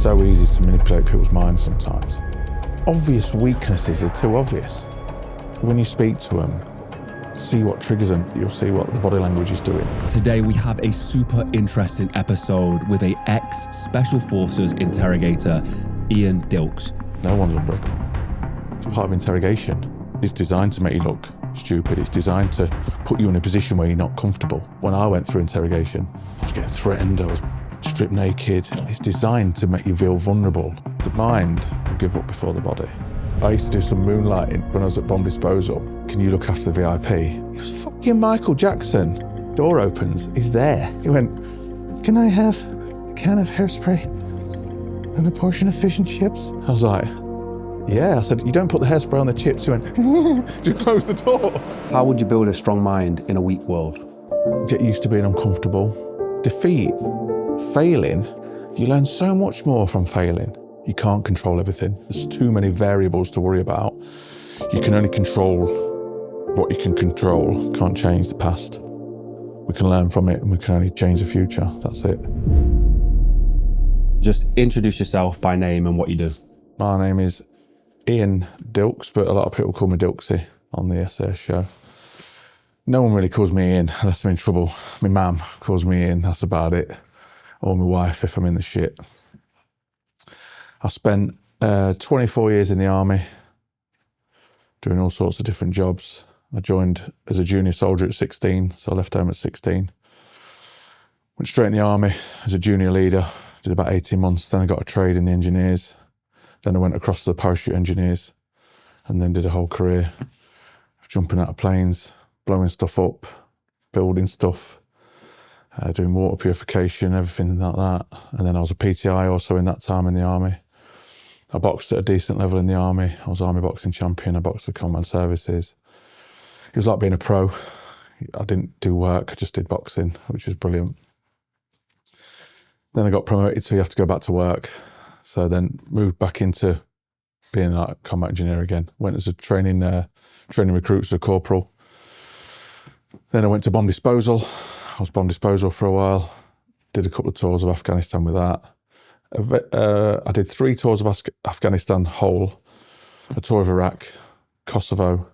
so easy to manipulate people's minds sometimes. Obvious weaknesses are too obvious. When you speak to them, see what triggers them, you'll see what the body language is doing. Today we have a super interesting episode with a ex-Special Forces interrogator, Ian Dilks. No one's unbreakable. It's part of interrogation. It's designed to make you look stupid. It's designed to put you in a position where you're not comfortable. When I went through interrogation, I was getting threatened, I was stripped naked. It's designed to make you feel vulnerable. The mind will give up before the body. I used to do some moonlighting when I was at bomb disposal. Can you look after the VIP? He was fucking Michael Jackson. Door opens, he's there. He went, can I have a can of hairspray and a portion of fish and chips? I was like, yeah. I said, you don't put the hairspray on the chips. He went, just close the door. How would you build a strong mind in a weak world? Get used to being uncomfortable. Defeat, failing, you learn so much more from failing. You can't control everything. There's too many variables to worry about. You can only control what you can control. Can't change the past. We can learn from it and we can only change the future. That's it. Just introduce yourself by name and what you do. My name is Ian Dilks, but a lot of people call me Dilksy on the SAS show. No one really calls me Ian unless I'm in trouble. My mum calls me Ian, that's about it. Or my wife if I'm in the shit. I spent 24 years in the army, doing all sorts of different jobs. I joined as a junior soldier at 16, so I left home at 16. Went straight in the army as a junior leader, did about 18 months, then I got a trade in the engineers. Then I went across to the parachute engineers and then did a whole career jumping out of planes, blowing stuff up, building stuff, doing water purification, everything like that. And then I was a PTI also in that time in the army. I boxed at a decent level in the army. I was army boxing champion. I boxed for Command Services. It was like being a pro. I didn't do work, I just did boxing, which was brilliant. Then I got promoted, so you have to go back to work. So then moved back into being a combat engineer again. Went as a training recruit as a corporal. Then I went to bomb disposal. I was bomb disposal for a while. Did a couple of tours of Afghanistan with that. I did 3 tours of Afghanistan whole, a tour of Iraq, Kosovo,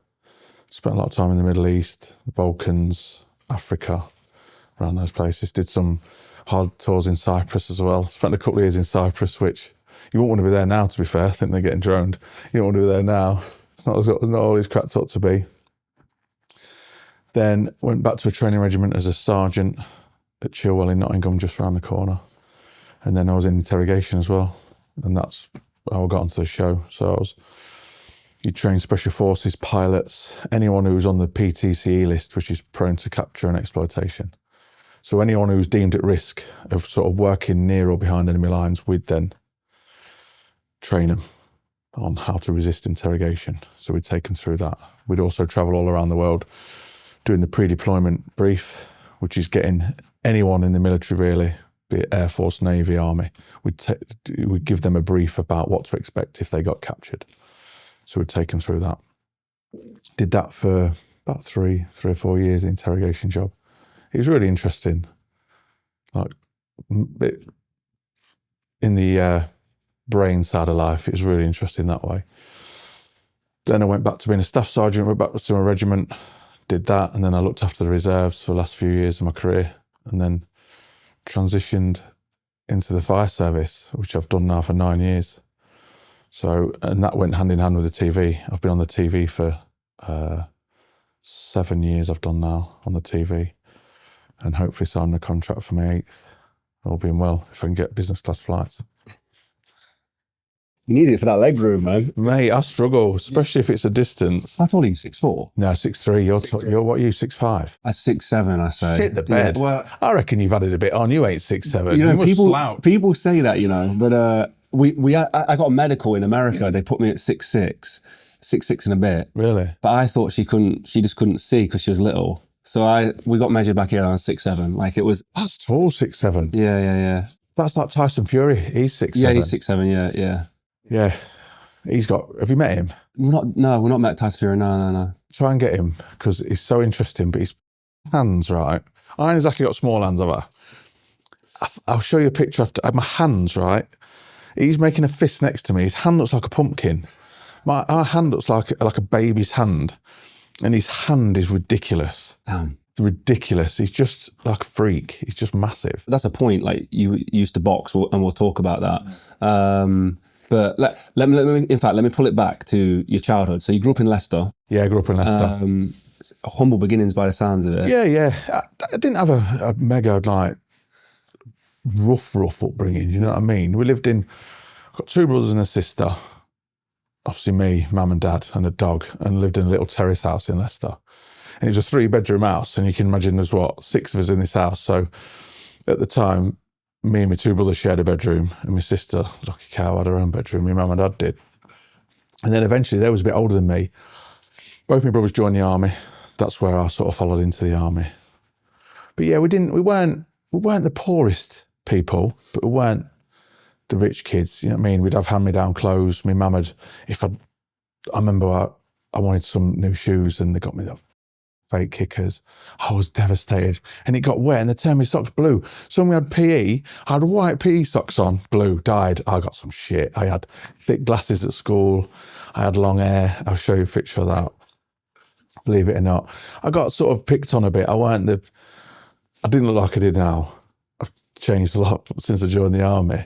spent a lot of time in the Middle East, the Balkans, Africa, around those places. Did some hard tours in Cyprus as well. Spent a couple of years in Cyprus, which you wouldn't want to be there now, to be fair. I think they're getting droned. You don't want to be there now. It's not always cracked up to be. Then went back to a training regiment as a sergeant at Chilwell in Nottingham, just around the corner. And then I was in interrogation as well. And that's how I got onto the show. So you train special forces, pilots, anyone who's on the PTCE list, which is prone to capture and exploitation. So anyone who's deemed at risk of sort of working near or behind enemy lines, we'd then train them on how to resist interrogation. So we'd take them through that. We'd also travel all around the world doing the pre-deployment brief, which is getting anyone in the military really, be it Air Force, Navy, Army, we'd give them a brief about what to expect if they got captured. So we'd take them through that. Did that for about three or 4 years, the interrogation job. It was really interesting. Like, in the brain side of life, it was really interesting that way. Then I went back to being a staff sergeant, went back to my regiment, did that, and then I looked after the reserves for the last few years of my career, and then transitioned into the fire service, which I've done now for 9 years. So, and that went hand in hand with the TV. I've been on the TV for 7 years I've done now on the TV, and hopefully sign a contract for my 8th, all being well, if I can get business class flights. You need it for that leg room, man. Mate, I struggle, especially if it's a distance. I thought he was 6'4". No, 6'3". You're what are you, 6'5"? I'm 6'7", I say. Shit the bed. Yeah, well, I reckon you've added a bit on. You ain't 6'7". you know, You must slouch. people say that, you know, but I got a medical in America. They put me at 6'6" and a bit. Really? But I thought she just couldn't see because she was little. So we got measured back here on 6'7". Like it was. That's tall, 6'7". Yeah. That's like Tyson Fury. He's 6'7". Yeah, he's 6'7", yeah. Yeah. Have you met him? We're not met Tyson Fury, no. Try and get him, because he's so interesting, but his hands, right? I ain't exactly got small hands, have I? I'll show you a picture of my hands, right? He's making a fist next to me. His hand looks like a pumpkin. Our hand looks like a baby's hand, and his hand is ridiculous. Damn. Ridiculous. He's just like a freak. He's just massive. That's a point. Like, you used to box, and we'll talk about that. But let me pull it back to your childhood. So you grew up in Leicester. Yeah, I grew up in Leicester. Humble beginnings by the sounds of it. Yeah. I didn't have a mega, like, rough upbringing, you know what I mean? I've got 2 brothers and a sister. Obviously me, mum and dad, and a dog, and lived in a little terrace house in Leicester. And it was a 3-bedroom house, and you can imagine there's 6 of us in this house. So at the time, me and my 2 brothers shared a bedroom, and my sister, lucky cow, had her own bedroom. My mum and dad did. And then eventually, they was a bit older than me. Both my brothers joined the army. That's where I sort of followed into the army. But yeah, we weren't the poorest people, but we weren't the rich kids. You know what I mean? We'd have hand-me-down clothes. My mum I remember I wanted some new shoes, and they got me the fake kickers. I was devastated, and it got wet, and they turned my socks blue. So when we had PE, I had white PE socks on, blue, dyed. I got some shit. I had thick glasses at school. I had long hair. I'll show you a picture of that. Believe it or not, I got sort of picked on a bit. I didn't look like I did now. I've changed a lot since I joined the army.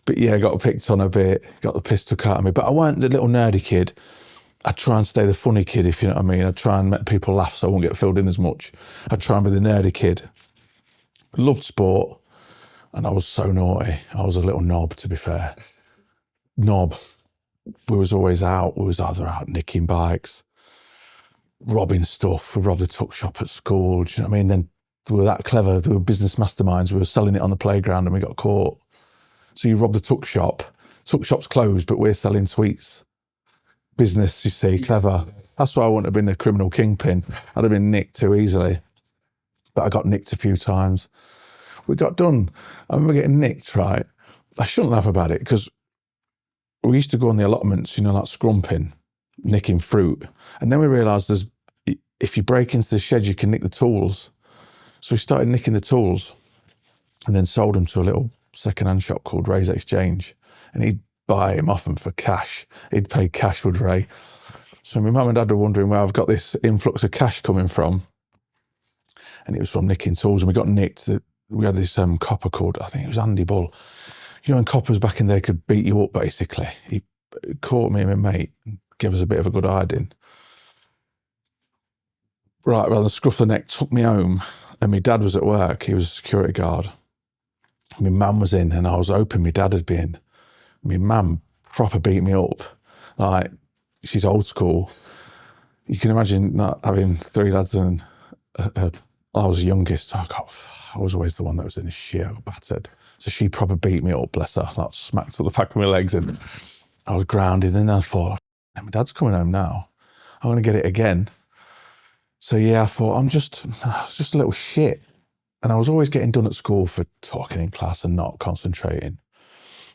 But yeah, I got picked on a bit, got the piss took out of me. But I weren't the little nerdy kid. I'd try and stay the funny kid, if you know what I mean. I'd try and make people laugh so I won't get filled in as much. I'd try and be the nerdy kid. Loved sport, and I was so naughty. I was a little knob, to be fair. Knob. We was always out. We was either out nicking bikes, robbing stuff. We robbed the tuck shop at school, do you know what I mean? Then we were that clever. We were business masterminds. We were selling it on the playground, and we got caught. So you rob the tuck shop. Tuck shop's closed, but we're selling sweets. Business, you see, clever. That's why I wouldn't have been a criminal kingpin. I'd have been nicked too easily. But I got nicked a few times. We got done. I remember getting nicked, right? I shouldn't laugh about it, because we used to go on the allotments, you know, like scrumping, nicking fruit. And then we realised if you break into the shed, you can nick the tools. So we started nicking the tools and then sold them to a little second-hand shop called Ray's Exchange. And he'd buy him off them for cash. He'd pay cash, would Ray. So my mum and dad were wondering where I've got this influx of cash coming from. And it was from nicking tools. And we got nicked. We had this copper called, I think it was Andy Bull. You know, when coppers back in there could beat you up, basically. He caught me and my mate and gave us a bit of a good hiding. Right, rather than scruff the neck, took me home. And my dad was at work. He was a security guard. My mum was in, and I was hoping my dad had been. My mum proper beat me up. Like, she's old school. You can imagine not having 3 lads, and I was the youngest. I was always the one that was in the shit. I got battered. So she proper beat me up, bless her. Like, smacked up the back of my legs, and I was grounded. And then I thought, my dad's coming home now. I'm going to get it again. So yeah, I thought, I was just a little shit. And I was always getting done at school for talking in class and not concentrating.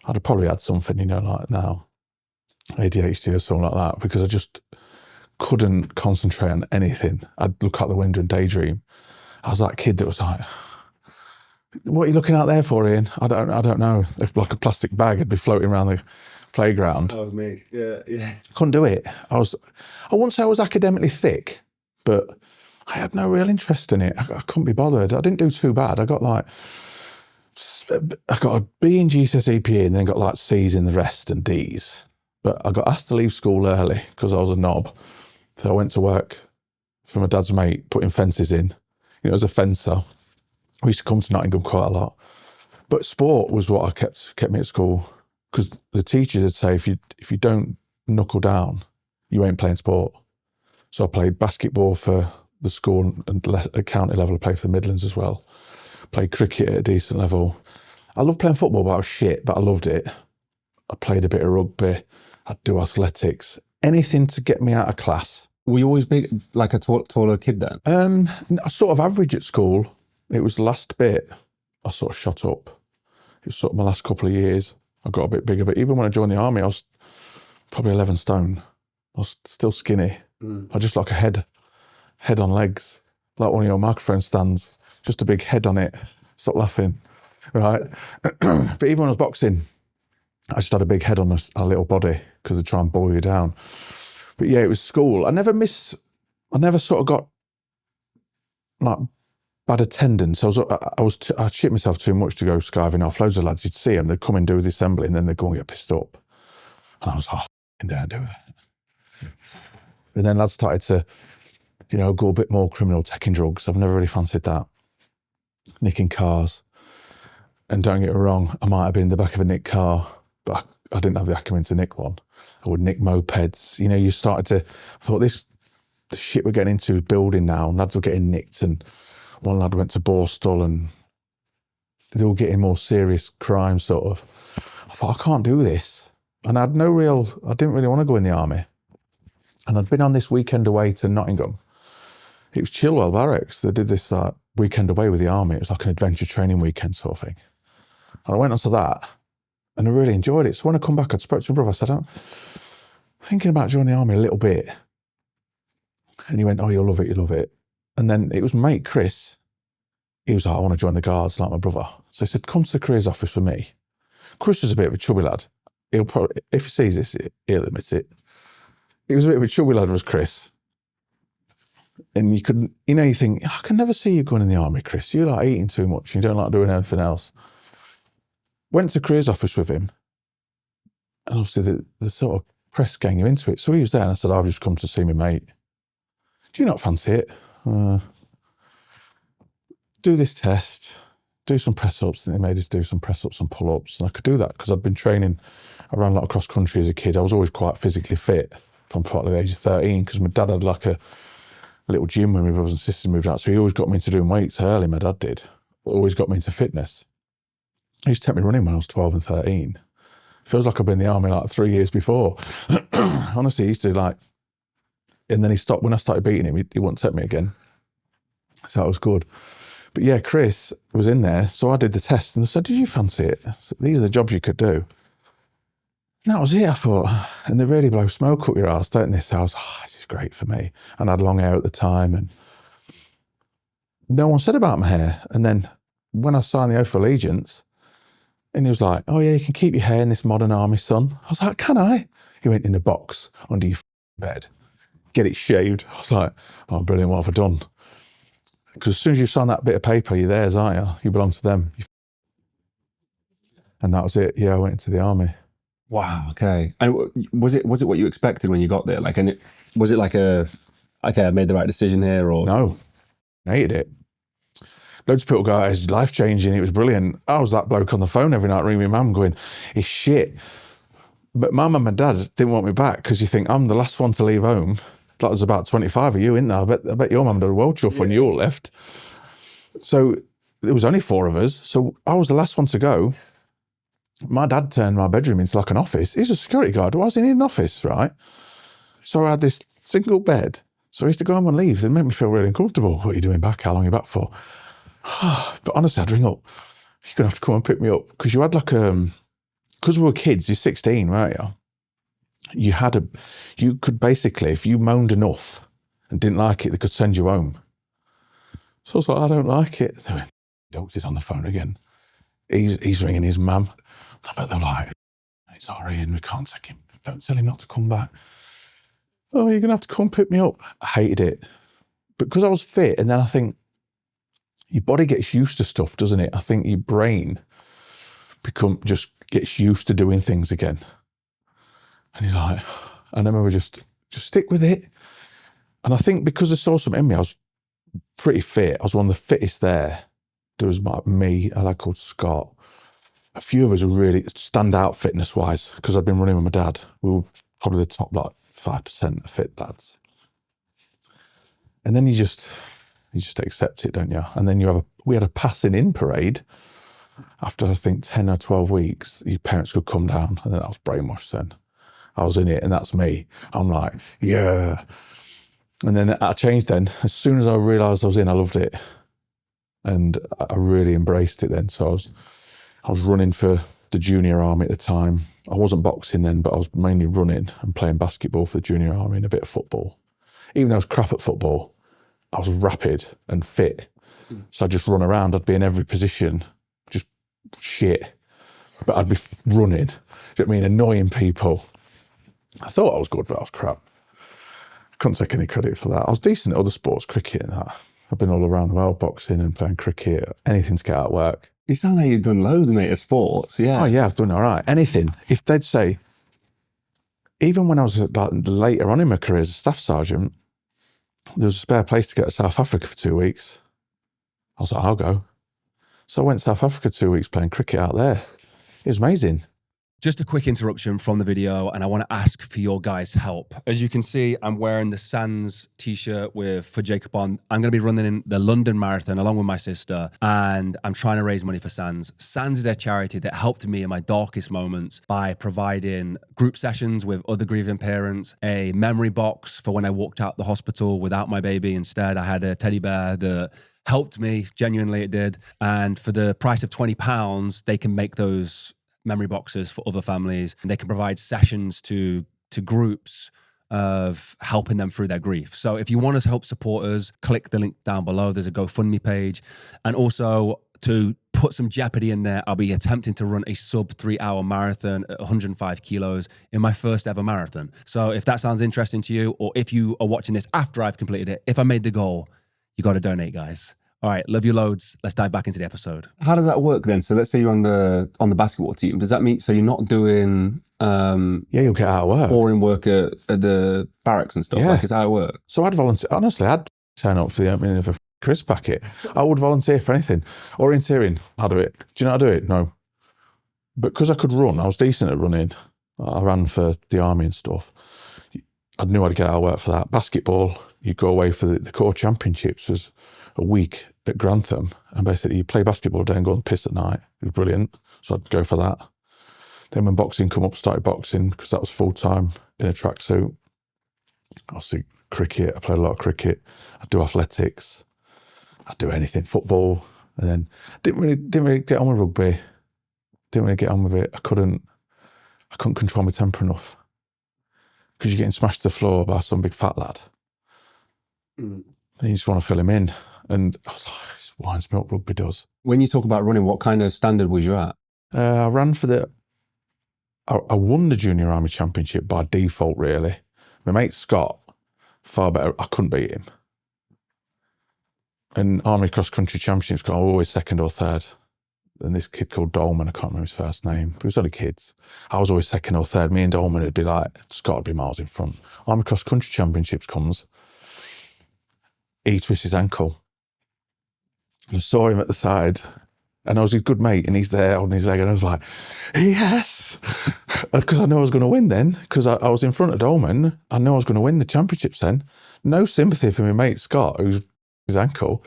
I'd have probably had something, you know, like now, ADHD or something like that, because I just couldn't concentrate on anything. I'd look out the window and daydream. I was that kid that was like, what are you looking out there for, Ian? I don't know. If like a plastic bag, I'd be floating around the playground. That was me. Yeah. Couldn't do it. I wouldn't say I was academically thick, but I had no real interest in it. I couldn't be bothered. I didn't do too bad. I got a B in GCSE PE and then got like C's in the rest and D's. But I got asked to leave school early because I was a knob. So I went to work for my dad's mate, putting fences in. You know, as a fencer. We used to come to Nottingham quite a lot. But sport was what kept me at school, because the teachers would say, if you don't knuckle down, you ain't playing sport. So I played basketball for the school, and at county level I played for the Midlands as well. Played cricket at a decent level. I loved playing football, but I was shit, but I loved it. I played a bit of rugby. I'd do athletics. Anything to get me out of class. Were you always big, like a taller kid then? I sort of average at school. It was the last bit I sort of shot up. It was sort of my last couple of years. I got a bit bigger, but even when I joined the army, I was probably 11 stone. I was still skinny. I just like a head on legs, like one of your microphone stands, just a big head on it. Stop laughing, right? But even when I was boxing, I just had a big head on a little body because they try and boil you down. But yeah, it was school. I never sort of got like bad attendance. I shit myself too much to go skiving off. Loads of lads, you'd see them, they'd come and do the assembly and then they'd go and get pissed up. And I was like, I dare do that. And then lads started to, go a bit more criminal, taking drugs. I've never really fancied that. Nicking cars. And don't get me wrong, I might have been in the back of a nicked car, but I didn't have the acumen to nick one. I would nick mopeds. You started to, I thought the shit we're getting into is building now. Lads were getting nicked, and one lad went to Borstal, and they were getting more serious crime sort of. I thought, I can't do this. And I didn't really want to go in the army. And I'd been on this weekend away to Nottingham. It was Chilwell Barracks. They did this weekend away with the army. It was like an adventure training weekend sort of thing. And I went onto that and I really enjoyed it. So when I come back, I spoke to my brother. I said, I'm thinking about joining the army a little bit. And he went, oh, you'll love it, you'll love it. And then it was my mate, Chris. He was like, I want to join the Guards like my brother. So he said, come to the careers office with me. Chris was a bit of a chubby lad. He'll probably, if he sees this, he'll admit it. He was a bit of a chubby lad, was Chris. And you couldn't, you think, I can never see you going in the army, Chris. You like eating too much. You don't like doing anything else. Went to the careers office with him. And obviously the sort of press gang you into it. So he was there and I said, I've just come to see my mate. Do you not fancy it? Do this test, do some press-ups. They made us do some press-ups and pull-ups. And I could do that because I'd been training. I ran a lot of cross-country as a kid. I was always quite physically fit from probably the age of 13 because my dad had like a little gym when my brothers and sisters moved out. So he always got me into doing weights early, my dad did. Always got me into fitness. He used to take me running when I was 12 and 13. Feels like I've been in the army like 3 years before. Honestly, he used to and then he stopped. When I started beating him, he wouldn't take me again. So that was good. But yeah, Chris was in there. So I did the test and they said, did you fancy it? Said, these are the jobs you could do. And that was it, I thought. And they really blow smoke up your arse, don't they? So I was, this is great for me. And I had long hair at the time and no one said about my hair. And then when I signed the oath of allegiance, and he was like, oh yeah, you can keep your hair in this modern army, son. I was like, can I? He went, in a box under your bed. Get it shaved. I was like, oh, brilliant, what have I done? Because as soon as you sign that bit of paper, you're theirs, aren't you? You belong to them. And that was it. Yeah, I went into the army. Wow. Okay. And was it what you expected when you got there? Like, and was it like I made the right decision here, or no? I hated it. Loads of people go, it's life changing. It was brilliant. I was that bloke on the phone every night ringing my mum, going, it's shit. But mum and my dad didn't want me back because you think I'm the last one to leave home. Like there's about 25 of you in there. I bet your mum did a well chuff when you all left. So there was only 4 of us. So I was the last one to go. My dad turned my bedroom into like an office. He's a security guard. Why does he need an office, right? So I had this single bed. So I used to go home and leave. It made me feel really uncomfortable. What are you doing back? How long are you back for? But honestly, I'd ring up. You're going to have to come and pick me up. Because you had like because we were kids, you're 16, weren't you? You could basically, if you moaned enough and didn't like it, they could send you home. So I was like, I don't like it. They went, Dilkes is on the phone again. He's ringing his mum. I bet they're like, it's sorry, and we can't take him. Don't tell him not to come back. Oh, you're going to have to come pick me up. I hated it. But because I was fit, and then I think your body gets used to stuff, doesn't it? I think your brain just gets used to doing things again. And you're like, I remember just stick with it. And I think because I saw something in me, I was pretty fit. I was one of the fittest there. There was me, a lad called Scott. A few of us were really stand out fitness-wise because I'd been running with my dad. We were probably the top 5% of fit lads. And then you just accept it, don't you? And then we had a passing in parade. After I think 10 or 12 weeks, your parents could come down, and then I was brainwashed then. I was in it, and that's me. I'm like, yeah. And then I changed then. As soon as I realised I was in, I loved it. And I really embraced it then. So I was running for the junior army at the time. I wasn't boxing then, but I was mainly running and playing basketball for the junior army and a bit of football. Even though I was crap at football, I was rapid and fit. So I'd just run around. I'd be in every position, just shit. But I'd be running. Do you know what I mean? Annoying people. I thought I was good, but I was crap. Couldn't take any credit for that. I was decent at other sports, cricket and that. I've been all around the world boxing and playing cricket, anything to get out of work. You sound like you've done loads, mate, of sports. Yeah. Oh yeah, I've done all right. Anything. If they'd say, even when I was like, later on in my career as a staff sergeant, there was a spare place to go to South Africa for 2 weeks. I was like, I'll go. So I went to South Africa 2 weeks playing cricket out there. It was amazing. Just a quick interruption from the video, and I want to ask for your guys' help. As you can see, I'm wearing the Sands t-shirt for Jacob on. I'm going to be running in the London Marathon along with my sister, and I'm trying to raise money for Sands. Sands is a charity that helped me in my darkest moments by providing group sessions with other grieving parents, a memory box for when I walked out the hospital without my baby. Instead, I had a teddy bear that helped me, genuinely it did. And for the price of £20, they can make those memory boxes for other families. And they can provide sessions to groups of helping them through their grief. So if you want to help support us, click the link down below. There's a GoFundMe page. And also to put some jeopardy in there, I'll be attempting to run a sub 3-hour marathon at 105 kilos in my first ever marathon. So if that sounds interesting to you, or if you are watching this after I've completed it, if I made the goal, you got to donate, guys. All right, love you loads. Let's dive back into the episode. How does that work then? So let's say you're on the basketball team. Does that mean, so you're not doing Yeah, you'll get out of work. boring work at the barracks and stuff? Yeah. Like, is that how it works? So I'd volunteer. Honestly, I'd turn up for the opening of a crisp packet. I would volunteer for anything. Orienteering, I'll do it. Do you know how to do it? No. But because I could run, I was decent at running. I ran for the army and stuff. I knew I'd get out of work for that. Basketball, you'd go away for the core championships was a week at Grantham, and basically you play basketball day and go and piss at night. It was brilliant. So I'd go for that. Then when boxing come up, started boxing because that was full time in a tracksuit. Obviously cricket, I played a lot of cricket. I'd do athletics. I'd do anything, football. And then didn't really get on with rugby. Didn't really get on with it. I couldn't control my temper enough because you're getting smashed to the floor by some big fat lad. And you just want to fill him in. And I was like, this winds me up, rugby does. When you talk about running, what kind of standard was you at? I ran for I won the Junior Army Championship by default, really. My mate Scott, far better, I couldn't beat him. And Army Cross Country Championships got always second or third. And this kid called Dolman, I can't remember his first name, but it was only kids. I was always second or third. Me and Dolman would be like, Scott would be miles in front. Army Cross Country Championships comes, he twists his ankle. I saw him at the side, and I was his good mate, and he's there on his leg, and I was like, yes! Because I knew I was going to win then, because I was in front of Dolman. I knew I was going to win the championships then. No sympathy for my mate Scott, who's his ankle.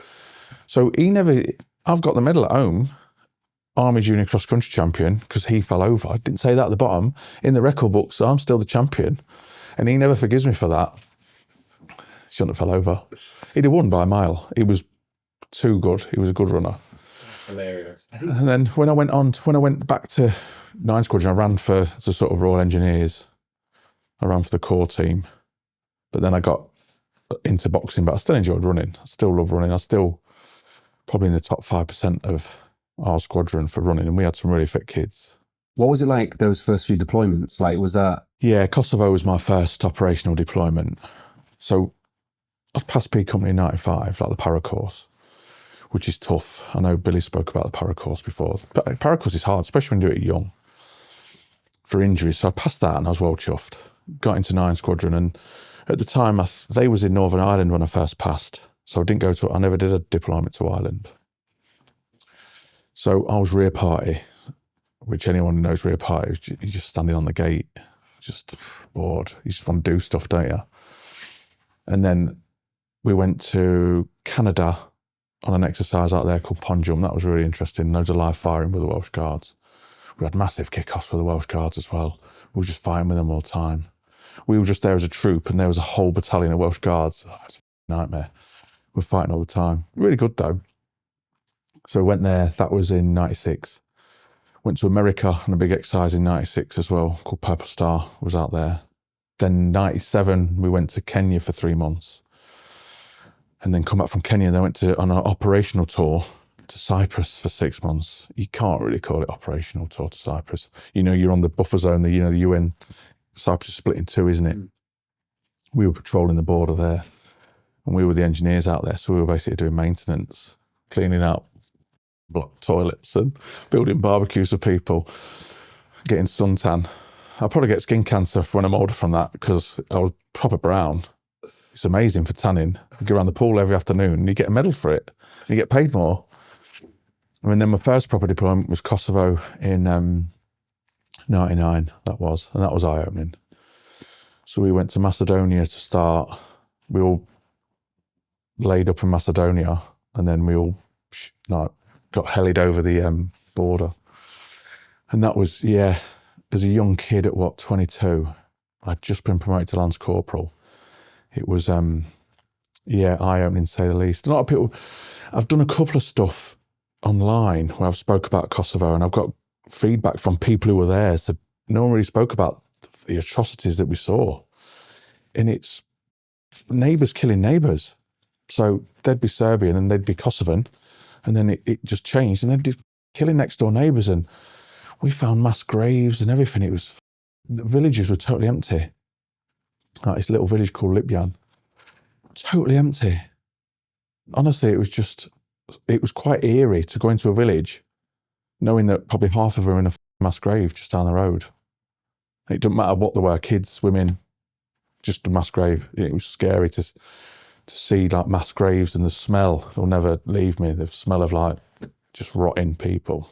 So I've got the medal at home, Army Junior Cross Country Champion, because he fell over. I didn't say that at the bottom. In the record book, so I'm still the champion. And he never forgives me for that. Shouldn't have fell over. He'd have won by a mile. He was too good. He was a good runner. Hilarious. And then when I went back to 9 Squadron, I ran for the sort of Royal Engineers. I ran for the core team. But then I got into boxing, but I still enjoyed running. I still love running. I still probably in the top 5% of our squadron for running, and we had some really fit kids. What was it like, those first few deployments? Like, was that... Yeah, Kosovo was my first operational deployment. So I'd passed P Company 95, like the para course, which is tough. I know Billy spoke about the para course before. But para course is hard, especially when you do it young, for injuries. So I passed that and I was well chuffed. Got into 9 Squadron, and at the time, they was in Northern Ireland when I first passed. So I never did a deployment to Ireland. So I was rear party, which anyone who knows rear party, you're just standing on the gate, just bored. You just want to do stuff, don't you? And then we went to Canada on an exercise out there called Ponjum. That was really interesting. Loads of live firing with the Welsh Guards. We had massive kick-offs with the Welsh Guards as well. We were just fighting with them all the time. We were just there as a troop, and there was a whole battalion of Welsh Guards. Oh, it was a nightmare. We're fighting all the time. Really good though. So we went there. That was in 96. Went to America on a big exercise in 96 as well, called Purple Star. Was out there. Then 97, we went to Kenya for 3 months. And then come back from Kenya, and then went on an operational tour to Cyprus for 6 months. You can't really call it operational tour to Cyprus. You know, you're on the buffer zone, the UN, Cyprus is split in two, isn't it? We were patrolling the border there and we were the engineers out there. So we were basically doing maintenance, cleaning out blocked toilets and building barbecues for people, getting suntan. I'll probably get skin cancer when I'm older from that because I was proper brown. It's amazing for tanning. You go around the pool every afternoon and you get a medal for it. You get paid more. I mean, then my first proper deployment was Kosovo in 99, that was eye-opening. So we went to Macedonia to start. We all laid up in Macedonia and then we all got helied over the border. And that was, as a young kid at 22, I'd just been promoted to Lance Corporal. It was, eye-opening to say the least. A lot of people, I've done a couple of stuff online where I've spoke about Kosovo and I've got feedback from people who were there. So no one really spoke about the atrocities that we saw. And it's neighbours killing neighbours. So they'd be Serbian and they'd be Kosovan. And then it just changed and they'd be killing next door neighbours. And we found mass graves and everything. The villages were totally empty. Like this little village called Lipjan. Totally empty. Honestly, it was quite eerie to go into a village knowing that probably half of them are in a mass grave just down the road. It doesn't matter what there were, kids, women, just a mass grave. It was scary to see like mass graves and the smell. It'll never leave me, the smell of like just rotting people.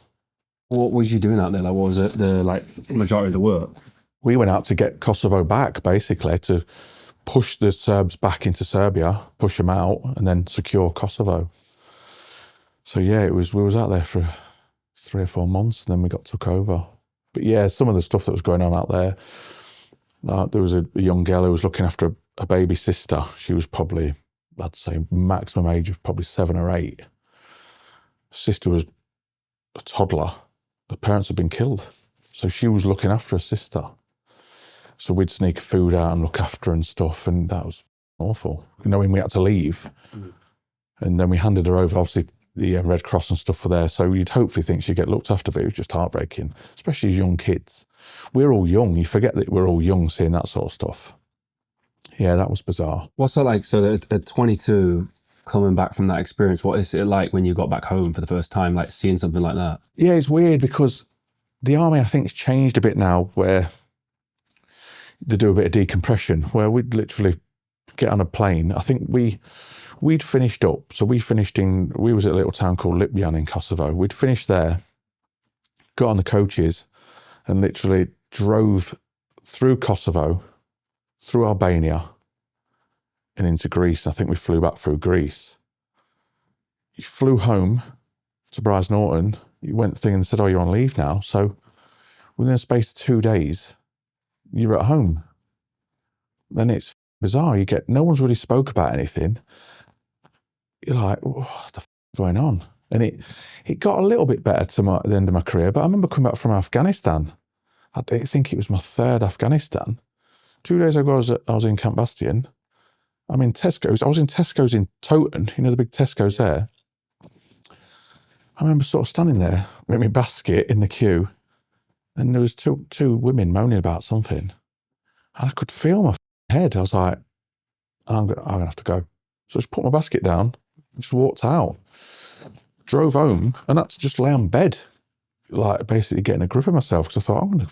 What was you doing out there? Like, what was it, the majority of the work? We went out to get Kosovo back, basically, to push the Serbs back into Serbia, push them out, and then secure Kosovo. So we was out there for 3 or 4 months, and then we got took over. But some of the stuff that was going on out there, there was a young girl who was looking after a baby sister. She was probably, I'd say, maximum age of probably 7 or 8. Sister was a toddler. Her parents had been killed. So she was looking after her sister. So we'd sneak food out and look after her and stuff, and that was awful. Knowing we had to leave. And then we handed her over. Obviously, the Red Cross and stuff were there, so you'd hopefully think she'd get looked after, but it was just heartbreaking, especially as young kids. We're all young. You forget that we're all young seeing that sort of stuff. Yeah, that was bizarre. What's that like? So at 22, coming back from that experience, what is it like when you got back home for the first time, like seeing something like that? Yeah, it's weird because the army, I think, has changed a bit now where they do a bit of decompression, where we'd literally get on a plane. I think we'd finished up. So we was at a little town called Lipjan in Kosovo. We'd finished there, got on the coaches and literally drove through Kosovo, through Albania and into Greece. I think we flew back through Greece. You flew home to Bryce Norton. You went thing and said, you're on leave now. So within a space of 2 days, you're at home. Then it's bizarre. No one's really spoke about anything. You're like, what the f is going on? And it got a little bit better to the end of my career, but I remember coming back from Afghanistan. I think it was my 3rd Afghanistan. 2 days ago, I was in Camp Bastion. I'm in Tesco's. I was in Tesco's in Toten, the big Tesco's there. I remember sort of standing there with my basket in the queue, and there was two women moaning about something. And I could feel my head. I was like, I'm gonna have to go. So I just put my basket down, and just walked out, drove home, and had to just lay on bed, like basically getting a grip of myself, because I thought,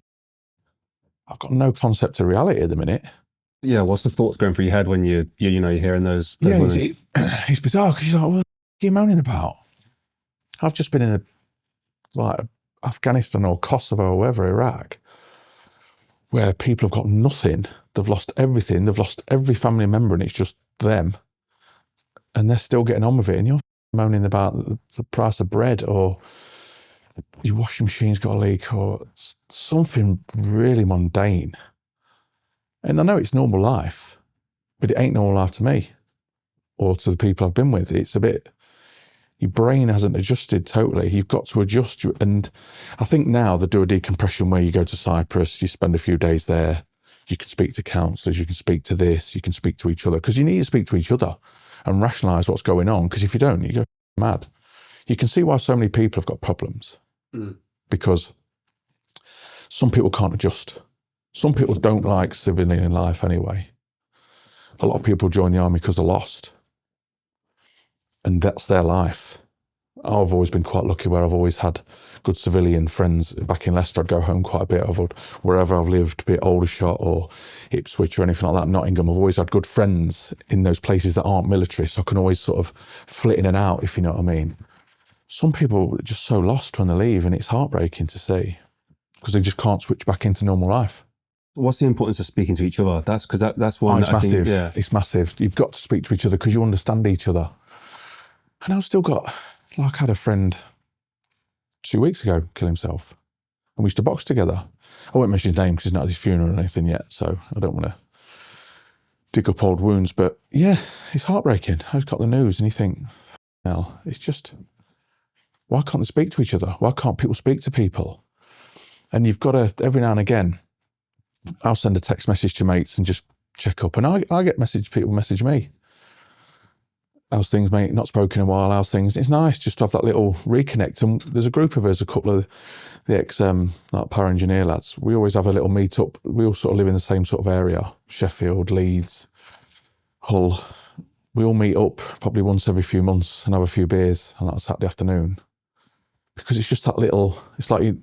I've got no concept of reality at the minute. Yeah, what's the thoughts going through your head when you're hearing those words? It's bizarre because you're like, what are you moaning about? I've just been in Afghanistan or Kosovo or wherever, Iraq, where people have got nothing. They've lost everything. They've lost every family member and it's just them. And they're still getting on with it. And you're moaning about the price of bread, or your washing machine's got a leak, or something really mundane. And I know it's normal life, but it ain't normal life to me or to the people I've been with. It's a bit, your brain hasn't adjusted totally. You've got to adjust. And I think now they do a decompression where you go to Cyprus, you spend a few days there, you can speak to counsellors, you can speak to this, you can speak to each other, because you need to speak to each other and rationalise what's going on, because if you don't, you go mad. you can see why so many people have got problems. Because some people can't adjust. Some people don't like civilian life anyway. A lot of people join the army because they're lost. And that's their life. I've always been quite lucky where I've always had good civilian friends. Back in Leicester, I'd go home quite a bit. Wherever I've lived, be it Aldershot or Ipswich or anything like that, Nottingham, I've always had good friends in those places that aren't military, so I can always sort of flit in and out, if you know what I mean. Some people are just so lost when they leave, and it's heartbreaking to see because they just can't switch back into normal life. What's the importance of speaking to each other? That's because that's one. It's I massive. think, yeah. It's massive. You've got to speak to each other because you understand each other. And I've still got, like, I had a friend 2 weeks ago kill himself, and we used to box together. I won't mention his name because he's not at his funeral or anything yet, so I don't want to dig up old wounds. But yeah, it's heartbreaking. I just got the news, and you think, well, it's just, why can't they speak to each other? Why can't people speak to people? And you've got to, every now and again, I'll send a text message to mates and just check up, and I get people message me. How's things, mate? Not spoken in a while. How's things? It's nice just to have that little reconnect. And there's a group of us, a couple of the like power engineer lads. We always have a little meet up. We all sort of live in the same sort of area: Sheffield, Leeds, Hull. We all meet up probably once every few months and have a few beers on that Saturday afternoon, because it's just that little. It's like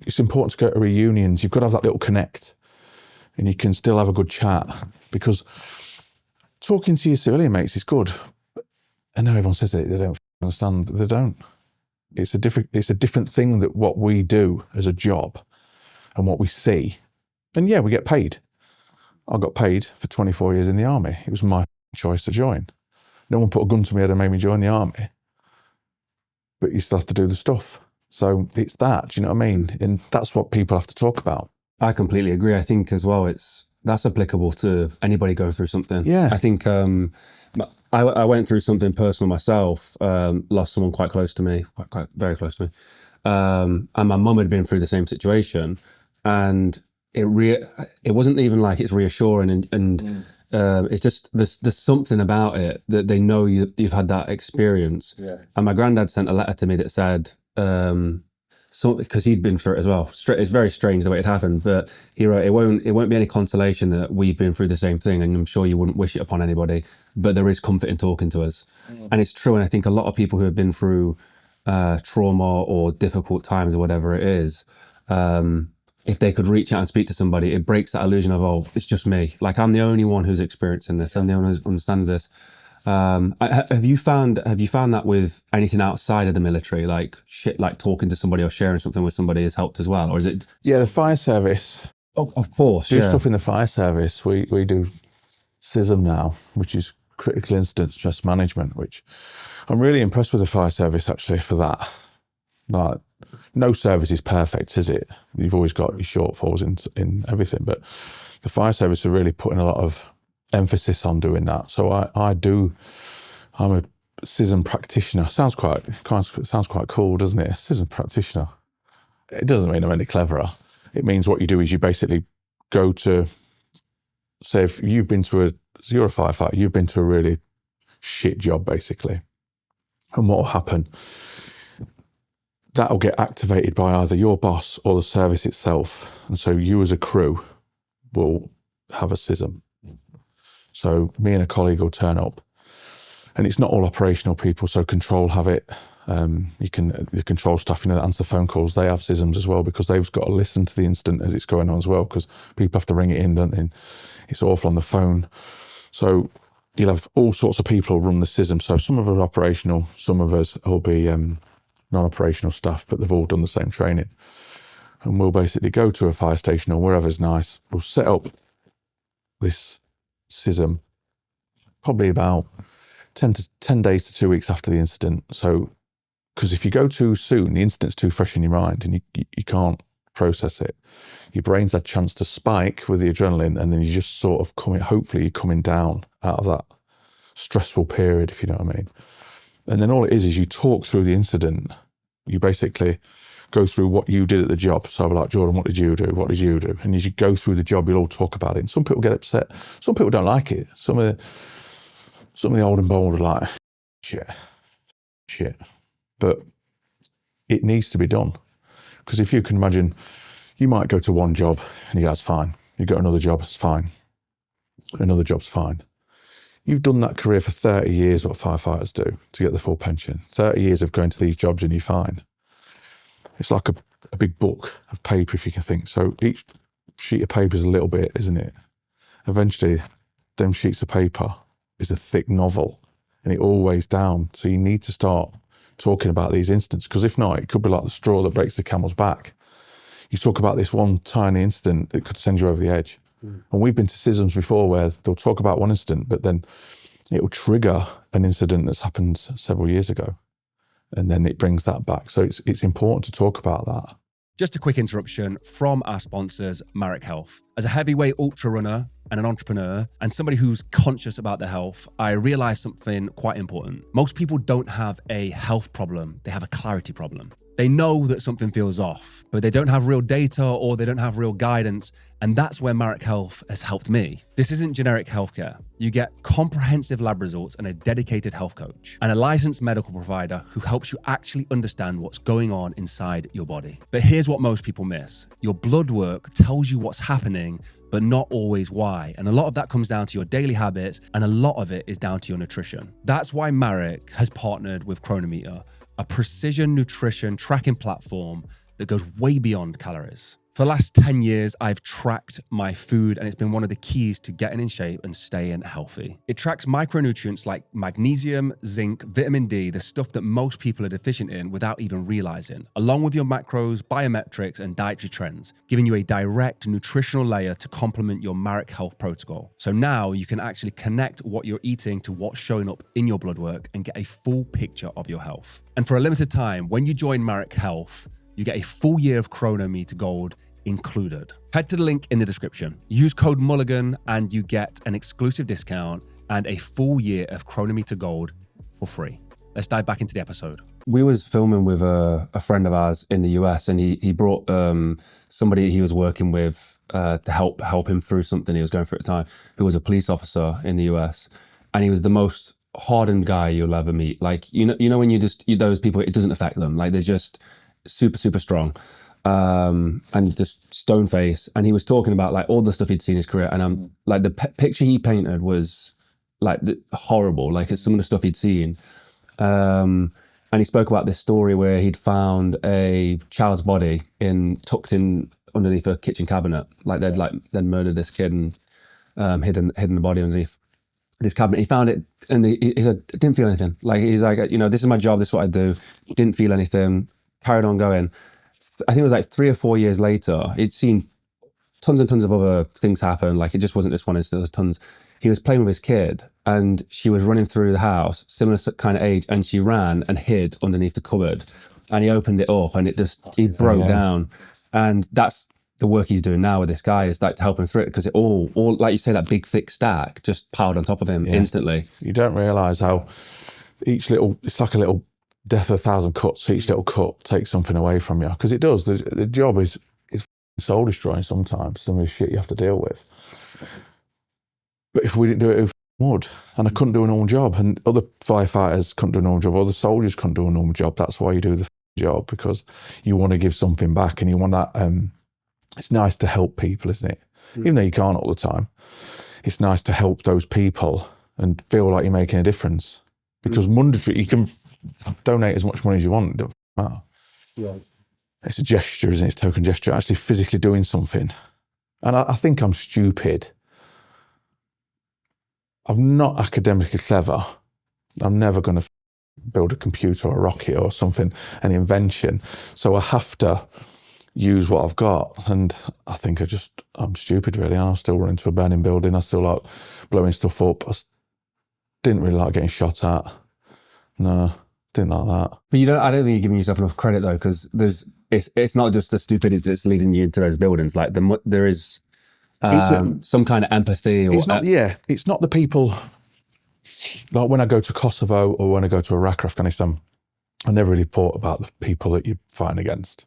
it's important to go to reunions. You've got to have that little connect, and you can still have a good chat, because talking to your civilian mates is good. I know everyone says it, they don't understand. They don't. It's a different thing that what we do as a job and what we see. And yeah, we get paid. I got paid for 24 years in the army. It was my choice to join. No one put a gun to my head and made me join the army. But you still have to do the stuff. So it's that, do you know what I mean? And that's what people have to talk about. I completely agree. I think as well, that's applicable to anybody going through something. Yeah. I think I went through something personal myself, lost someone quite close to me, quite very close to me. And my mum had been through the same situation, and it wasn't even like it's reassuring, and it's just there's something about it that they know you've had that experience. Yeah. And my granddad sent a letter to me that said, so because he'd been through it as well. It's very strange the way it happened, but he wrote, it won't be any consolation that we've been through the same thing, and I'm sure you wouldn't wish it upon anybody, but there is comfort in talking to us. And it's true. And I think a lot of people who have been through trauma or difficult times or whatever it is, if they could reach out and speak to somebody, it breaks that illusion of, oh, it's just me. Like, I'm the only one who's experiencing this. I'm the only one who understands this. Have you found that with anything outside of the military, like talking to somebody or sharing something with somebody has helped as well? Or is it? Yeah, the fire service. Oh, of course. Do stuff in the fire service. We do CISM now, which is critical incident stress management, which I'm really impressed with the fire service actually for that. Like, no service is perfect, is it? You've always got your shortfalls in everything, but the fire service are really putting a lot of emphasis on doing that. So I'm a CISM practitioner. Sounds quite cool, doesn't it? A CISM practitioner. It doesn't mean I'm any cleverer. It means what you do is you basically go to, say if you're a firefighter, you've been to a really shit job basically. And what will happen, that'll get activated by either your boss or the service itself. And so you as a crew will have a CISM. So me and a colleague will turn up, and it's not all operational people. So control have it. The control staff, that answer phone calls, they have CISMs as well, because they've got to listen to the incident as it's going on as well, because people have to ring it in, don't they? It's awful on the phone. So you'll have all sorts of people who run the CISM. So some of us are operational, some of us will be non-operational staff, but they've all done the same training. And we'll basically go to a fire station or wherever's nice. We'll set up this CISM probably about 10 days to 2 weeks after the incident. So, because if you go too soon, the incident's too fresh in your mind and you can't process it. Your brain's had a chance to spike with the adrenaline, and then you just sort of hopefully you're coming down out of that stressful period, if you know what I mean. And then all it is you talk through the incident. You basically go through what you did at the job. So I'll be like, Jordan, what did you do? What did you do? And as you go through the job, you'll all talk about it. And some people get upset. Some people don't like it. Some of the old and bold are like, shit. but it needs to be done. Because if you can imagine, you might go to one job and you go, that's fine. You go to another job, it's fine. Another job's fine. You've done that career for 30 years, what firefighters do to get the full pension. 30 years of going to these jobs and you're fine. It's like a big book of paper, if you can think. So each sheet of paper is a little bit, isn't it? Eventually, them sheets of paper is a thick novel and it all weighs down. So you need to start talking about these incidents, because if not, it could be like the straw that breaks the camel's back. You talk about this one tiny incident, it could send you over the edge. And we've been to CISMs before where they'll talk about one incident, but then it will trigger an incident that's happened several years ago. And then it brings that back. So it's important to talk about that. Just a quick interruption from our sponsors, Marek Health. As a heavyweight ultra runner and an entrepreneur and somebody who's conscious about their health, I realized something quite important. Most people don't have a health problem, they have a clarity problem. They know that something feels off, but they don't have real data or they don't have real guidance. And that's where Marek Health has helped me. This isn't generic healthcare. You get comprehensive lab results and a dedicated health coach and a licensed medical provider who helps you actually understand what's going on inside your body. But here's what most people miss. Your blood work tells you what's happening, but not always why. And a lot of that comes down to your daily habits, and a lot of it is down to your nutrition. That's why Marek has partnered with Chronometer, a precision nutrition tracking platform that goes way beyond calories. For the last 10 years, I've tracked my food, and it's been one of the keys to getting in shape and staying healthy. It tracks micronutrients like magnesium, zinc, vitamin D, the stuff that most people are deficient in without even realizing, along with your macros, biometrics, and dietary trends, giving you a direct nutritional layer to complement your Marek Health protocol. So now you can actually connect what you're eating to what's showing up in your blood work and get a full picture of your health. And for a limited time, when you join Marek Health, you get a full year of Chronometer Gold included. Head to the link in the description. Use code Mulligan and you get an exclusive discount and a full year of Chronometer Gold for free. Let's dive back into the episode. We was filming with a friend of ours in the US, and he brought somebody he was working with to help him through something he was going through at the time, who was a police officer in the US, and he was the most hardened guy you'll ever meet. Like, you know when those people, it doesn't affect them. Like, they're just super, super strong. And just stone face. And he was talking about like all the stuff he'd seen in his career. And I'm like, the picture he painted was like horrible. Like, it's some of the stuff he'd seen. And he spoke about this story where he'd found a child's body tucked in underneath a kitchen cabinet. Like they'd murdered this kid and hidden the body underneath this cabinet. He found it and he said, didn't feel anything. Like, he's like, this is my job. This is what I do. Didn't feel anything. Carried on going. I think it was like 3 or 4 years later, he'd seen tons and tons of other things happen. Like, it just wasn't this one incident, there was tons. He was playing with his kid and she was running through the house, similar kind of age, and she ran and hid underneath the cupboard. And he opened it up and he broke down. And that's the work he's doing now with this guy, is like to help him through it, because it all like you say, that big thick stack just piled on top of him instantly. You don't realise how it's like a little death of 1,000 cuts. Each little cut takes something away from you, because it does. The job is soul destroying sometimes, some of the shit you have to deal with. But if we didn't do it, it would. And I couldn't do a normal job, and other firefighters couldn't do a normal job, other soldiers couldn't do a normal job. That's why you do the job, because you want to give something back, and you want that. It's nice to help people, isn't it? Even though you can't all the time, it's nice to help those people and feel like you're making a difference. Because monetary, you can donate as much money as you want. It doesn't matter. Yeah. It's a gesture, isn't it? It's a token gesture, actually physically doing something. And I think I'm stupid. I'm not academically clever. I'm never going to build a computer or a rocket or something, an invention. So I have to use what I've got. And I think I'm stupid, really. And I'll still run into a burning building. I still like blowing stuff up. I didn't really like getting shot at. No, didn't like that. But I don't think you're giving yourself enough credit, though, because it's not just the stupidity that's leading you into those buildings. Like, there is some kind of empathy. Or it's not the people. Like, when I go to Kosovo or when I go to Iraq or Afghanistan, I never really thought about the people that you're fighting against.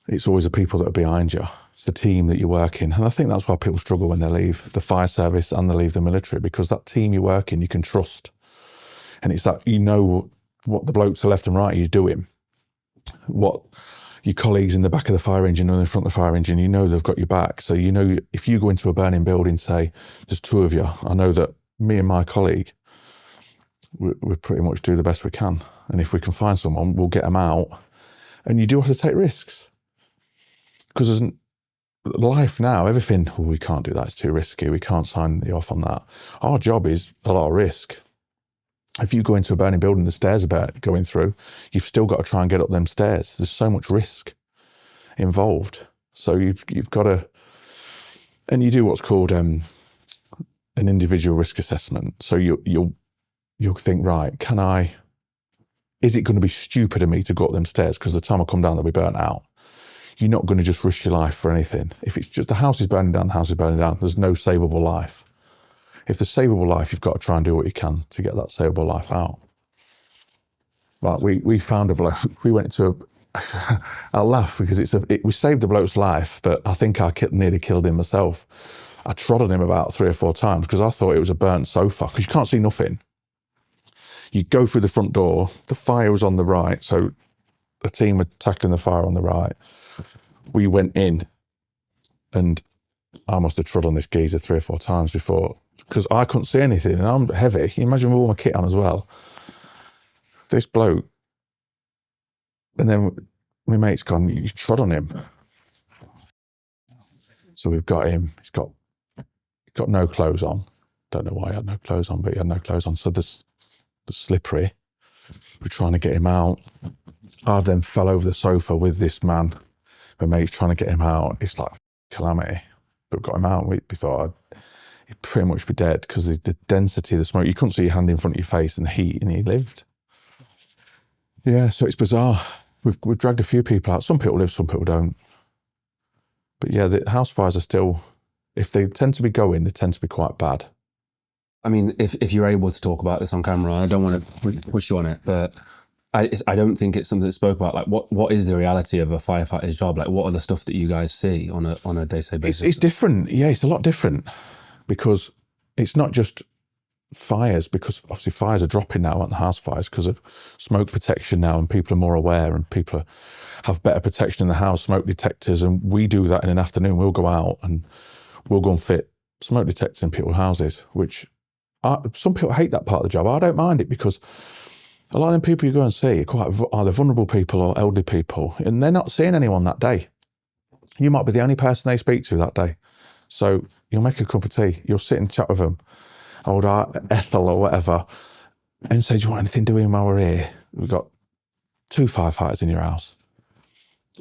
It's always the people that are behind you. It's the team that you work in. And I think that's why people struggle when they leave the fire service and they leave the military, because that team you work in, you can trust. And it's that, what the blokes to left and right are you doing, what your colleagues in the back of the fire engine or in the front of the fire engine, you know they've got your back. So you know if you go into a burning building, say there's 2 of you, I know that me and my colleague, we pretty much do the best we can. And if we can find someone, we'll get them out. And you do have to take risks. Because life now, everything, we can't do that, it's too risky, we can't sign you off on that. Our job is a lot of risk. If you go into a burning building, the stairs are going through, you've still got to try and get up them stairs. There's so much risk involved. So you've got to, and you do what's called an individual risk assessment. So you'll think, right, is it going to be stupid of me to go up them stairs? Because the time I come down, they'll be burnt out. You're not going to just risk your life for anything. If it's just the house is burning down, the house is burning down, there's no savable life. If there's savable life, you've got to try and do what you can to get that savable life out. Right, we found a bloke. We went to I'll laugh because we saved the bloke's life, but I think I nearly killed him myself. I trod on him about 3 or 4 times because I thought it was a burnt sofa because you can't see nothing. You go through the front door, the fire was on the right, so the team were tackling the fire on the right. We went in and I must have trod on this geezer 3 or 4 times before, because I couldn't see anything and I'm heavy. Can you imagine with all my kit on as well? This bloke, and then my mate's gone, you trod on him. So we've got him, he's got no clothes on. Don't know why he had no clothes on, but he had no clothes on. So the slippery, we're trying to get him out. I then fell over the sofa with this man. My mate's trying to get him out. It's like calamity. But we got him out. We thought he'd pretty much be dead because the density of the smoke, you couldn't see your hand in front of your face and the heat, and he lived. Yeah, so it's bizarre. We've dragged a few people out. Some people live, some people don't. But yeah, the house fires are still, if they tend to be going, they tend to be quite bad. I mean, if you're able to talk about this on camera, I don't want to push you on it, but I don't think it's something that's spoke about. Like, what is the reality of a firefighter's job? Like, what are the stuff that you guys see on a day-to-day basis? It's different. Yeah, it's a lot different because it's not just fires, because obviously fires are dropping now, aren't the house fires, because of smoke protection now, and people are more aware and people have better protection in the house, smoke detectors, and we do that in an afternoon. We'll go out and we'll go and fit smoke detectors in people's houses, which some people hate that part of the job. I don't mind it because a lot of them people you go and see are quite either vulnerable people or elderly people, and they're not seeing anyone that day. You might be the only person they speak to that day. So you'll make a cup of tea, you'll sit and chat with them, old Ethel or whatever, and say, do you want anything doing while we're here? We've got 2 firefighters in your house.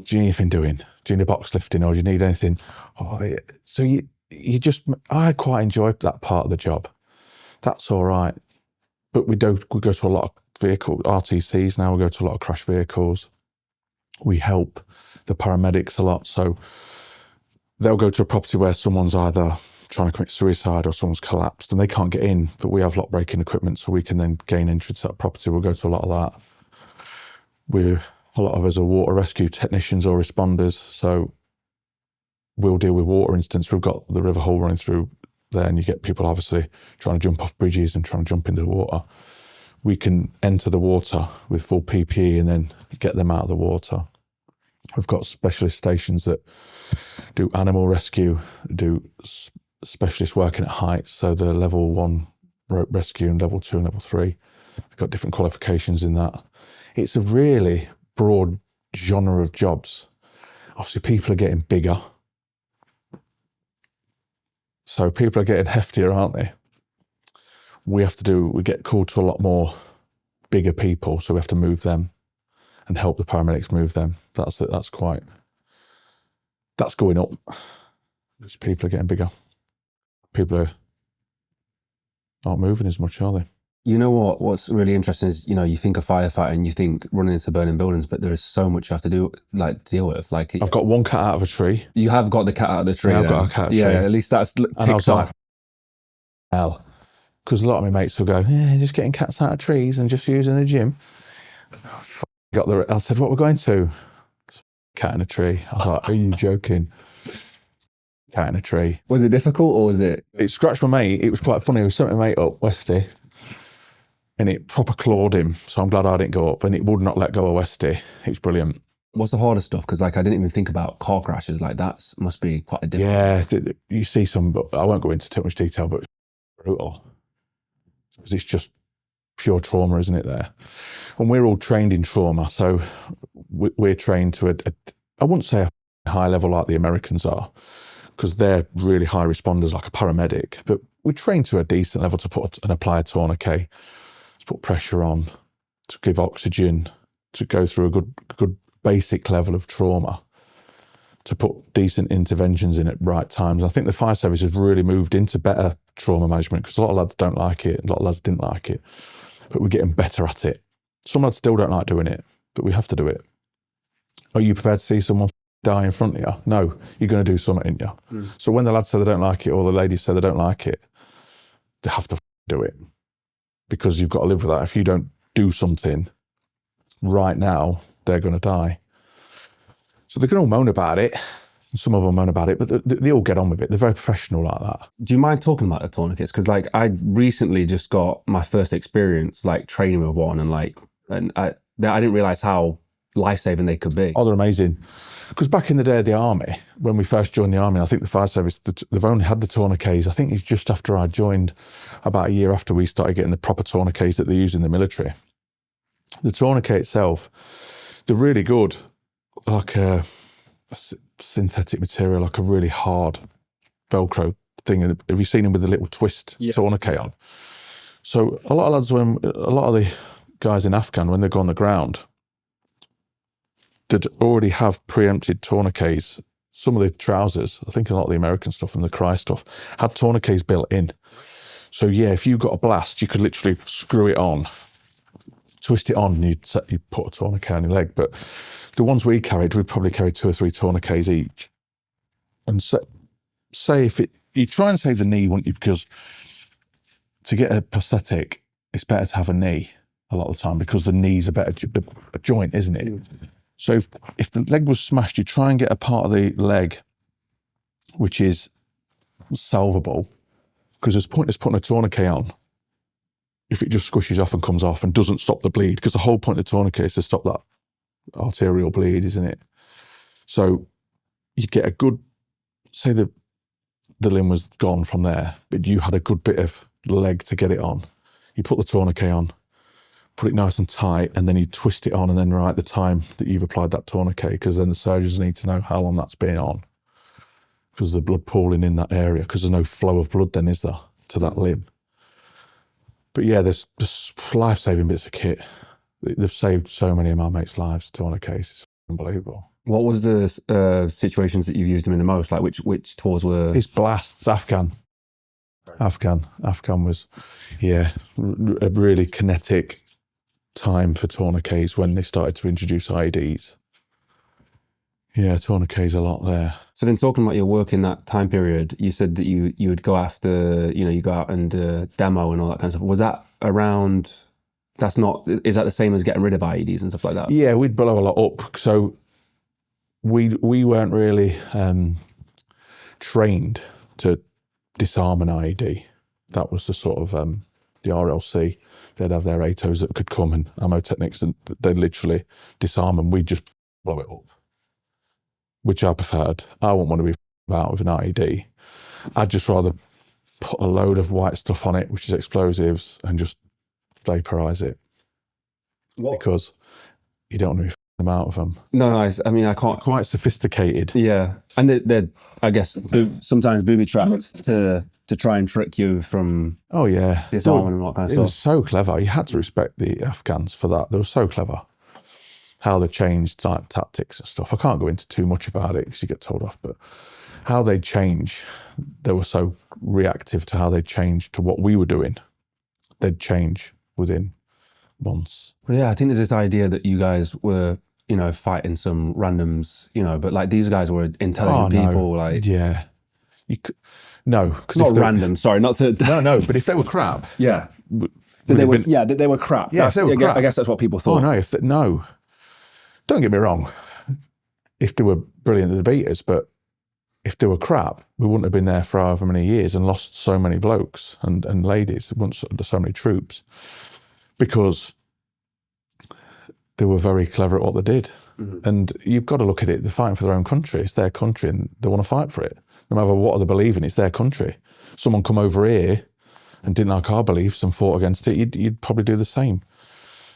Do you need anything doing? Do you need a box lifting, or do you need anything? Oh, yeah. So I quite enjoyed that part of the job. That's all right. But we go to a lot of vehicle RTCs now. We go to a lot of crash vehicles. We help the paramedics a lot. So they'll go to a property where someone's either trying to commit suicide or someone's collapsed and they can't get in, but we have lock breaking equipment so we can then gain entrance to that property. We'll go to a lot of that. A lot of us are water rescue technicians or responders, so we'll deal with water incidents. We've got the River Hull running through there, and you get people obviously trying to jump off bridges and trying to jump into the water. We can enter the water with full PPE and then get them out of the water. We've got specialist stations that do animal rescue, do specialist working at heights, so the level 1 rope rescue and level 2 and level 3. They've got different qualifications in that. It's a really broad genre of jobs. Obviously, people are getting bigger. So people are getting heftier, aren't they? We get called to a lot more bigger people, so we have to move them and help the paramedics move them. That's going up. Because people are getting bigger. People aren't moving as much, are they? You know what's really interesting is, you think of firefighting and you think running into burning buildings, but there is so much you have to deal with. Like, I've got one cat out of a tree. You have got the cat out of the tree. Yeah, I've got a cat out of a tree. Yeah, at least that's ticked off. Hell. Because a lot of my mates will go, yeah, just getting cats out of trees and just using the gym. I said, what we're going to? Cat in a tree. I was like, are you joking? Cat in a tree. Was it difficult or was it? It scratched my mate. It was quite funny. We sent my mate up, Westy. and it proper clawed him. So I'm glad I didn't go up, and it would not let go of Westy. It was brilliant. What's the hardest stuff? Because like I didn't even think about car crashes. Like that must be quite a different. Yeah, you see some, but I won't go into too much detail, but it's brutal. Because it's just pure trauma, isn't it, there? And we're all trained in trauma. So we're trained to I wouldn't say a high level like the Americans are, because they're really high responders like a paramedic, but we train to a decent level to put and apply a tourniquet, to put pressure on, to give oxygen, to go through a good basic level of trauma, to put decent interventions in at right times. I think the fire service has really moved into better trauma management, because a lot of lads don't like it, a lot of lads didn't like it, but we're getting better at it. Some lads still don't like doing it, but we have to do it. Are you prepared to see someone die in front of you? No, you're going to do something, ain't you? So when the lads say they don't like it, or the ladies say they don't like it, they have to do it, because you've got to live with that. If you don't do something right now, they're going to die. So they can all moan about it. Some of them moan about it, but they all get on with it. They're very professional like that. Do you mind talking about the tourniquets? Because like I recently just got my first experience like training with one, and I didn't realize how life-saving they could be. Oh, they're amazing. Because back in the day of the army, when we first joined the army, I think the fire service, they've only had the tourniquets. I think it's just after I joined, about a year after we started getting the proper tourniquets that they use in the military. The tourniquet itself, they're really good. Like a synthetic material, like a really hard Velcro thing. Have you seen them with the little twist tourniquet on? So a lot of lads, a lot of the guys in Afghan, when they go on the ground, they'd already have preempted tourniquets. Some of the trousers, I think a lot of the American stuff and the Cry stuff, had tourniquets built in. So yeah, if you got a blast, you could literally screw it on, twist it on, and you'd put a tourniquet on your leg. But the ones we probably carried 2 or 3 tourniquets each. And say if you try and save the knee, wouldn't you? Because to get a prosthetic, it's better to have a knee a lot of the time, because the knee's a better a joint, isn't it? So if the leg was smashed, you try and get a part of the leg which is salvable, because there's pointless putting a tourniquet on if it just squishes off and comes off and doesn't stop the bleed, because the whole point of the tourniquet is to stop that arterial bleed, isn't it? So you get a good, say the limb was gone from there, but you had a good bit of leg to get it on. You put the tourniquet on, put it nice and tight, and then you twist it on, and then right at the time that you've applied that tourniquet, because then the surgeons need to know how long that's been on, because the blood pooling in that area, because there's no flow of blood then, is there, to that limb. But yeah, there's life-saving bits of kit. They've saved so many of my mates' lives, tourniquets. It's unbelievable. What was the situations that you've used them in the most? Like which tours were? It's blasts, Afghan. Afghan was, yeah, a really kinetic time for tourniquets when they started to introduce IEDs. Yeah, tourniquets a lot there. So then, talking about your work in that time period, you said that you would go after, you go out and demo and all that kind of stuff. Was that around? Is that the same as getting rid of IEDs and stuff like that? Yeah, we'd blow a lot up. So we weren't really trained to disarm an IED. That was the sort of the RLC. They'd have their ATOs that could come, and ammo techniques, and they'd literally disarm them. We'd just blow it up, which I preferred. I wouldn't want to be about with an IED. I'd just rather put a load of white stuff on it, which is explosives, and just vaporise it. Because you don't want to be them out of them. No, I mean, I can't. Quite sophisticated. Yeah, and they're I guess sometimes booby trapped to try and trick you from. Oh yeah, disarming and all that kind of stuff. It was so clever. You had to respect the Afghans for that. They were so clever. How they changed like tactics and stuff. I can't go into too much about it because you get told off, but how they change, they were so reactive to how they changed to what we were doing. They'd change within months. Well, yeah, I think there's this idea that you guys were, fighting some randoms, but like these guys were intelligent people. Like, yeah, no, because not random. Sorry, not to. No, but if they were crap, yeah, they were crap. Yeah, they were crap. I guess that's what people thought. Oh no, don't get me wrong. If they were brilliant, the beaters, but if they were crap, we wouldn't have been there for however many years and lost so many blokes and ladies, so many troops. because they were very clever at what they did. And you've got to look at it, they're fighting for their own country. It's their country and they want to fight for it. No matter what they believe in, it's their country. Someone come over here and didn't like our beliefs and fought against it, you'd probably do the same.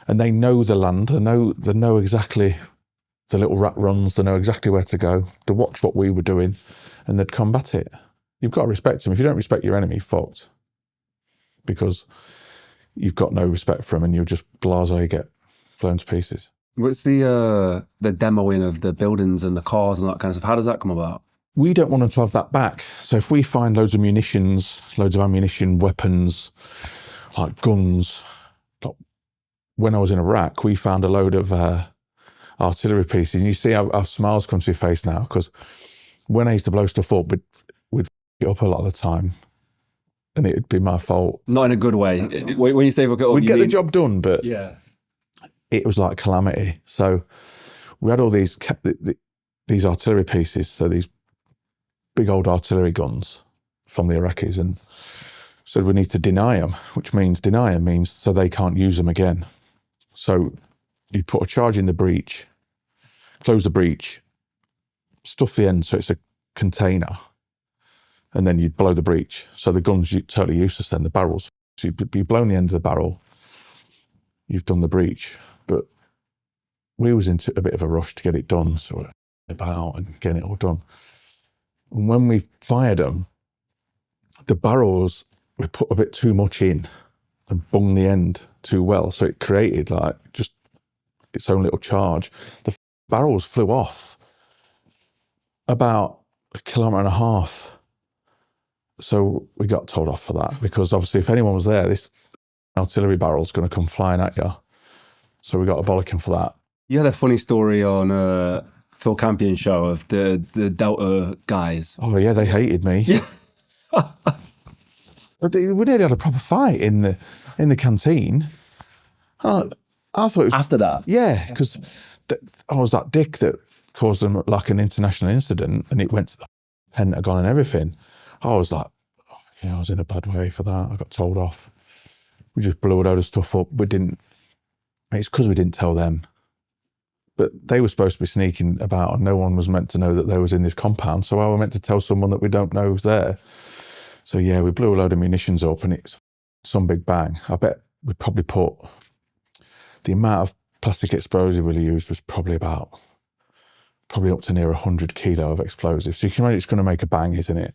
And they know the land, they know exactly the little rat runs, they know exactly where to go. They watch what we were doing and they'd combat it. You've got to respect them. If you don't respect your enemy, you're fucked. Because you've got no respect for them and you'll just blasé get blown to pieces. What's the demoing of the buildings and the cars and that kind of stuff? How does that come about? We don't want them to have that back. So if we find loads of munitions, loads of ammunition, weapons, like guns, like when I was in Iraq, we found a load of artillery pieces. And you see how smiles come to your face now, because when I used to blow stuff up, we'd f it up a lot of the time. And it'd be my fault. Not in a good way. When you say we'll get up, we'd get the job done, but yeah, it was like calamity. So we had all these artillery pieces, so these big old artillery guns from the Iraqis, and said we need to deny them, which means so they can't use them again. So you put a charge in the breech, close the breech, stuff the end so it's a container, and then you'd blow the breech. So the gun's totally useless then, the barrels. So you've blown the end of the barrel, you've done the breech. But we was into a bit of a rush to get it done, so we're about and getting it all done. And when we fired them, the barrels, we put a bit too much in and bung the end too well. So it created like just its own little charge. The barrels flew off about 1.5 kilometers. So we got told off for that, because obviously if anyone was there, this artillery barrel's going to come flying at you. So we got a bollocking for that. You had a funny story on Phil Campion's show of the Delta guys. Oh yeah, they hated me. But we nearly had a proper fight in the canteen. I thought it was After that? Yeah, because I was that dick that caused them like an international incident, and it went to the Pentagon and everything. I was like, oh, yeah, I was in a bad way for that. I got told off. We just blew a load of stuff up. It's because we didn't tell them. But they were supposed to be sneaking about, and no one was meant to know that they was in this compound. So I was meant to tell someone that we don't know who's there. So yeah, we blew a load of munitions up, and it's some big bang. I bet we probably put the amount of plastic explosive we used was probably up to near 100 kilo of explosive. So you can imagine it's going to make a bang, isn't it?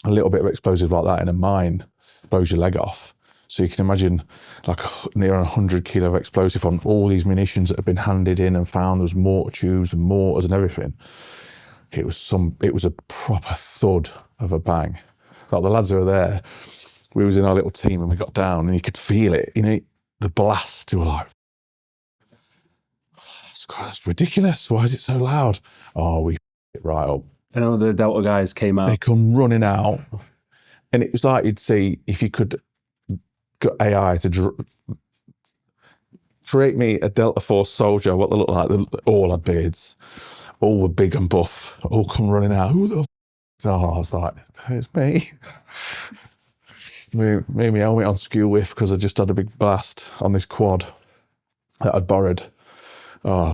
A little bit of explosive like that in a mine blows your leg off. So you can imagine like near 100 kilo of explosive on all these munitions that have been handed in and found. There was mortar tubes and mortars and everything. It was a proper thud of a bang. Like the lads who were there, we was in our little team and we got down and you could feel it, the blast. You were like, that's ridiculous. Why is it so loud? Oh, we it right up. I know the Delta guys came out. They come running out, and it was like you'd see if you could get AI to create me a Delta Force soldier, what they look like. They all had beards, all were big and buff, all come running out. Who the Oh, I was like, it's me. me and my helmet on skew whiff because I just had a big blast on this quad that I'd borrowed. Oh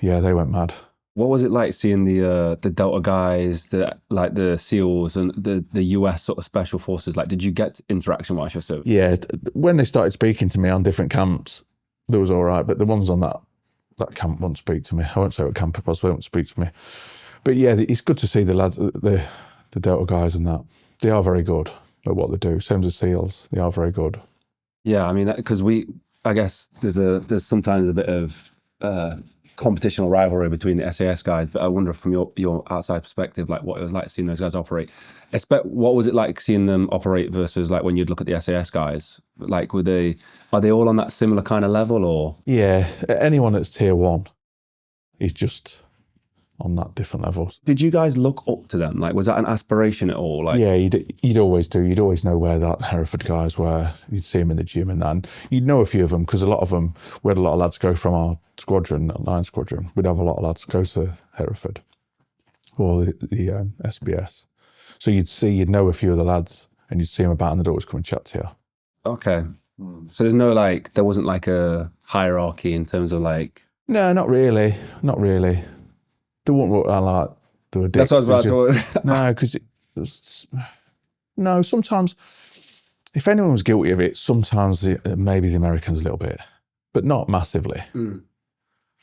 yeah, they went mad. What was it like seeing the Delta guys, the SEALs and the US sort of special forces? Like, did you get interaction whilst you're serving? Yeah, when they started speaking to me on different camps, there was all right, but the ones on that camp wouldn't speak to me. I won't say what camp it was, they won't speak to me. But yeah, it's good to see the lads, the Delta guys and that. They are very good at what they do. Same as the SEALs, they are very good. Yeah, I mean, because I guess there's sometimes a bit of competition or rivalry between the SAS guys, but I wonder from your outside perspective, like what it was like seeing those guys operate. What was it like seeing them operate versus like when you'd look at the SAS guys? Like, are they all on that similar kind of level, or? Yeah, anyone that's tier 1 is just on that different levels. Did you guys look up to them? Like, was that an aspiration at all? Like, yeah, you'd always do. You'd always know where that Hereford guys were. You'd see them in the gym and that. And you'd know a few of them because a lot of them, we had a lot of lads go from our squadron, 9 squadron. We'd have a lot of lads go to Hereford or the SBS. So you'd know a few of the lads and you'd see them about and they'd always come and chat to you. Okay. So there's no like, there wasn't like a hierarchy in terms of like. No, not really. Not really. They wouldn't look like they were dicks. That's what I was about to. No, because no. Sometimes, if anyone was guilty of it, sometimes maybe the Americans a little bit, but not massively.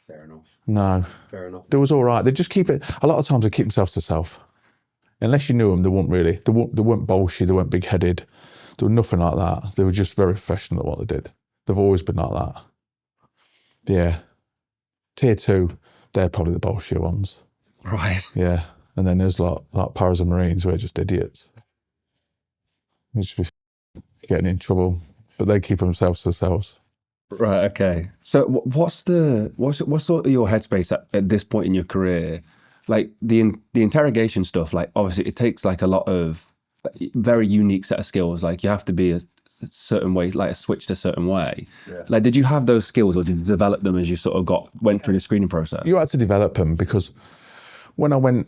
Fair enough. No, Fair enough. they was all right. They just keep it. A lot of times they keep themselves to self. Unless you knew them, they weren't really. They weren't bolshy. They weren't big-headed. They were nothing like that. They were just very professional at what they did. They've always been like that. Yeah. Tier 2, they're probably the bolshier ones. Right. Yeah. And then there's like Paras and Marines who are just idiots. We just be getting in trouble, but they keep themselves to themselves. Right. Okay. So what's sort of your headspace at this point in your career? Like the interrogation stuff, like obviously it takes like a lot of very unique set of skills. Like you have to be a certain way, like switched a certain way. Yeah. Like, did you have those skills or did you develop them as you sort of went through the screening process? You had to develop them because when I went,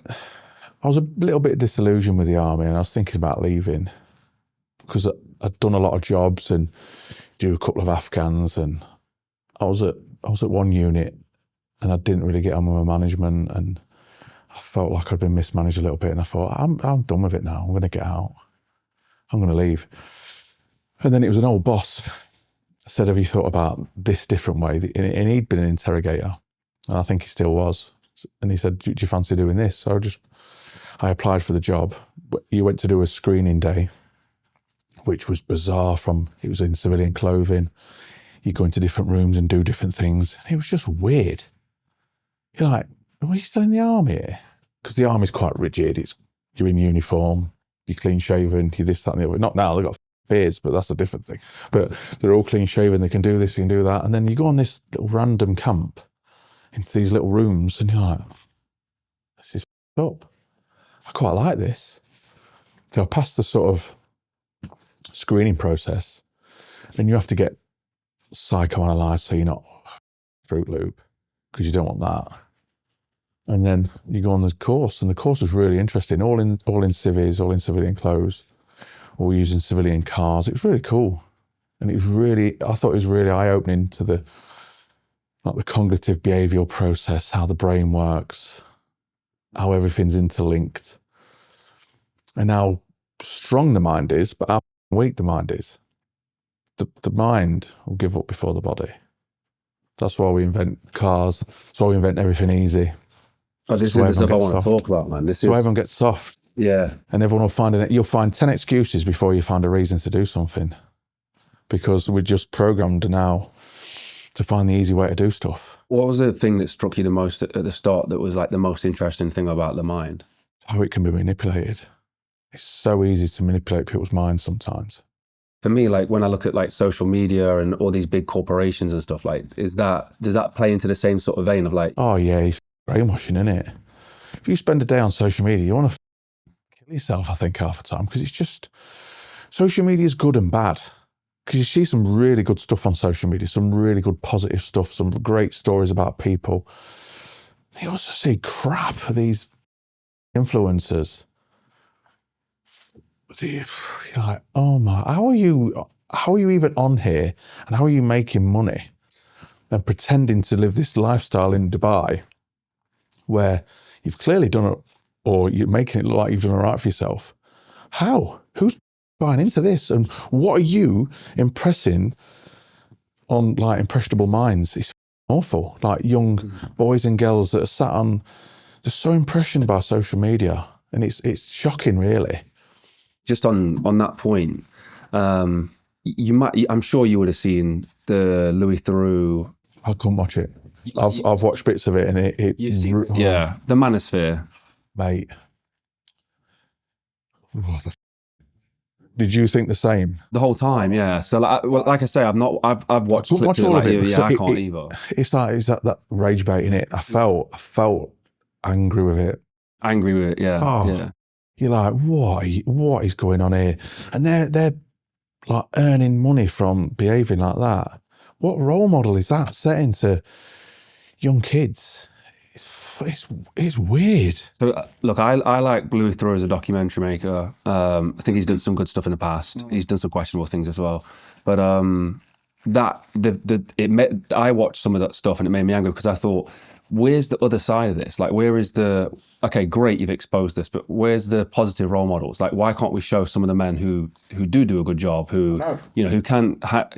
I was a little bit disillusioned with the army and I was thinking about leaving because I'd done a lot of jobs and do a couple of Afghans, and I was at one unit and I didn't really get on with my management, and I felt like I'd been mismanaged a little bit, and I thought, I'm done with it now. I'm going to get out. I'm going to leave. And then it was an old boss said, have you thought about this different way? And he'd been an interrogator, and I think he still was. And he said, do you fancy doing this? So I applied for the job. You went to do a screening day, which was bizarre. It was in civilian clothing. You go into different rooms and do different things. It was just weird. You're like, are you still in the army here? Because the army's quite rigid. You're in uniform, you're clean shaven, you're this, that, and the other. Not now, they've got beards, but that's a different thing. But they're all clean shaven, they can do this, they can do that. And then you go on this little random camp into these little rooms and you're like, this is up. I quite like this. So I passed the sort of screening process and you have to get psychoanalyzed so you're not Fruit Loop, because you don't want that. And then you go on this course, and the course was really interesting, all in civvies, all in civilian clothes, all using civilian cars. It was really cool. And I thought it was really eye-opening to the cognitive behavioural process, how the brain works, how everything's interlinked, and how strong the mind is, but how weak the mind is. The mind will give up before the body. That's why we invent cars. That's why we invent everything easy. Oh, this is the stuff I want to talk about, man. So everyone gets soft. Yeah. And everyone will find it. You'll find 10 excuses before you find a reason to do something, because we're just programmed now to find the easy way to do stuff. What was the thing that struck you the most at the start that was like the most interesting thing about the mind? How it can be manipulated. It's so easy to manipulate people's minds sometimes. For me, like when I look at like social media and all these big corporations and stuff, like does that play into the same sort of vein of like? Oh yeah, it's brainwashing, isn't it? If you spend a day on social media, you want to kill yourself, I think, half the time, because it's just, social media is good and bad. Because you see some really good stuff on social media, some really good positive stuff, some great stories about people. You also see crap of these influencers. You're like, oh my, how are you even on here, and how are you making money and pretending to live this lifestyle in Dubai where you've clearly done it, or you're making it look like you've done all right for yourself? How? Who's buying into this? And what are you impressing on like impressionable minds? It's awful. Like young boys and girls that are sat on, they're so impressioned by social media, and it's shocking, really. Just on that point, I'm sure you would have seen the Louis Theroux. I couldn't watch it. I've watched bits of it, and the Manosphere, mate. Did you think the same? The whole time, yeah. So like I say, I've watched clips all of it. Yeah, I can't either. It's that rage bait in it. I felt angry with it. Angry with it, yeah. Oh, yeah. You're like, what is going on here? And they're like earning money from behaving like that. What role model is that setting to young kids? it's weird. So look, I like Louis Theroux as a documentary maker. I think he's done some good stuff in the past. He's done some questionable things as well. But I watched some of that stuff and it made me angry because I thought, where's the other side of this? Like, where is okay, great, you've exposed this, but where's the positive role models? Like, why can't we show some of the men who do a good job, who can have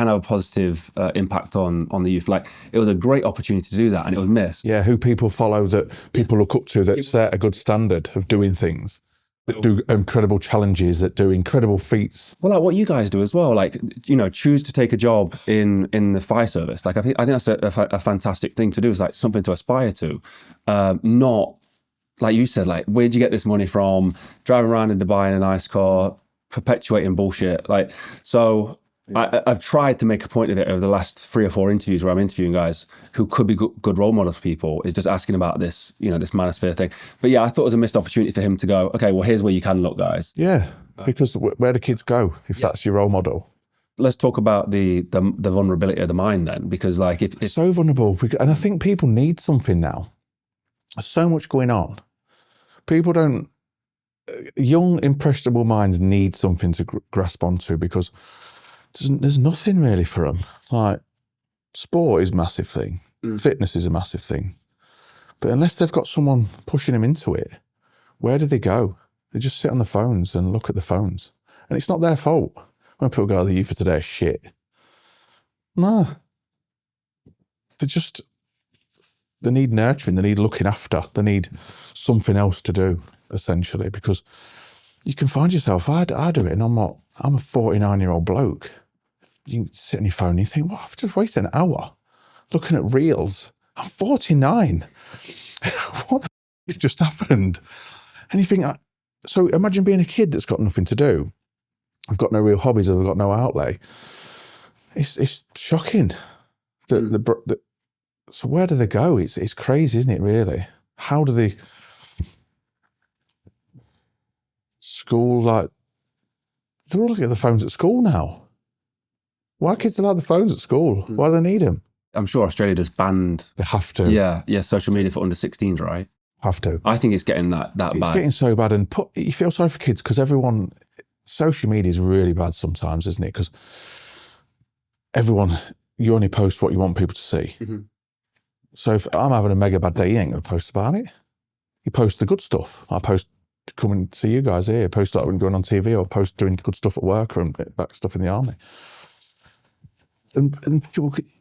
a positive impact on the youth? Like, it was a great opportunity to do that, and it was missed. Yeah, who people follow, that people look up to, that set a good standard of doing things, that do incredible challenges, that do incredible feats. Well, like what you guys do as well, like, choose to take a job in the fire service. Like, I think that's a fantastic thing to do. Is like something to aspire to, not like you said, like, where'd you get this money from? Driving around in Dubai in a nice car, perpetuating bullshit. Like, so I've tried to make a point of it over the last 3 or 4 interviews where I'm interviewing guys who could be good role models for people, is just asking about this, this manosphere thing. But yeah, I thought it was a missed opportunity for him to go, okay, well, here's where you can look, guys. Yeah, because where do kids go if that's your role model? Let's talk about the vulnerability of the mind then, because like it's so vulnerable, and I think people need something now. There's so much going on. People don't, young, impressionable minds need something to grasp onto, because there's nothing really for them. Like, sport is a massive thing. Fitness is a massive thing. But unless they've got someone pushing them into it, where do they go? They just sit on the phones and look at the phones. And it's not their fault when people go, the youth of today is shit. No. They need nurturing, they need looking after, they need something else to do, essentially, because you can find yourself, I do it, and I'm a 49-year-old bloke. You sit on your phone and you think, well, I've just wasted an hour looking at reels. I'm 49. What the f just happened? And you think, so imagine being a kid that's got nothing to do. I've got no real hobbies, I've got no outlay. It's shocking. So where do they go? It's crazy, isn't it, really? How do they... School, like... They're all looking at the phones at school now. Why are kids allowed the phones at school? Why do they need them? I'm sure Australia just banned... They have to. Yeah, social media for under 16s, right? Have to. I think it's getting that bad. It's getting so bad, and you feel sorry for kids, because social media is really bad sometimes, isn't it? Because you only post what you want people to see. Mm-hmm. So if I'm having a mega bad day, you ain't going to post about it. You post the good stuff. I post coming and see you guys here, post like when going on TV, or post doing good stuff at work, or back stuff in the army. And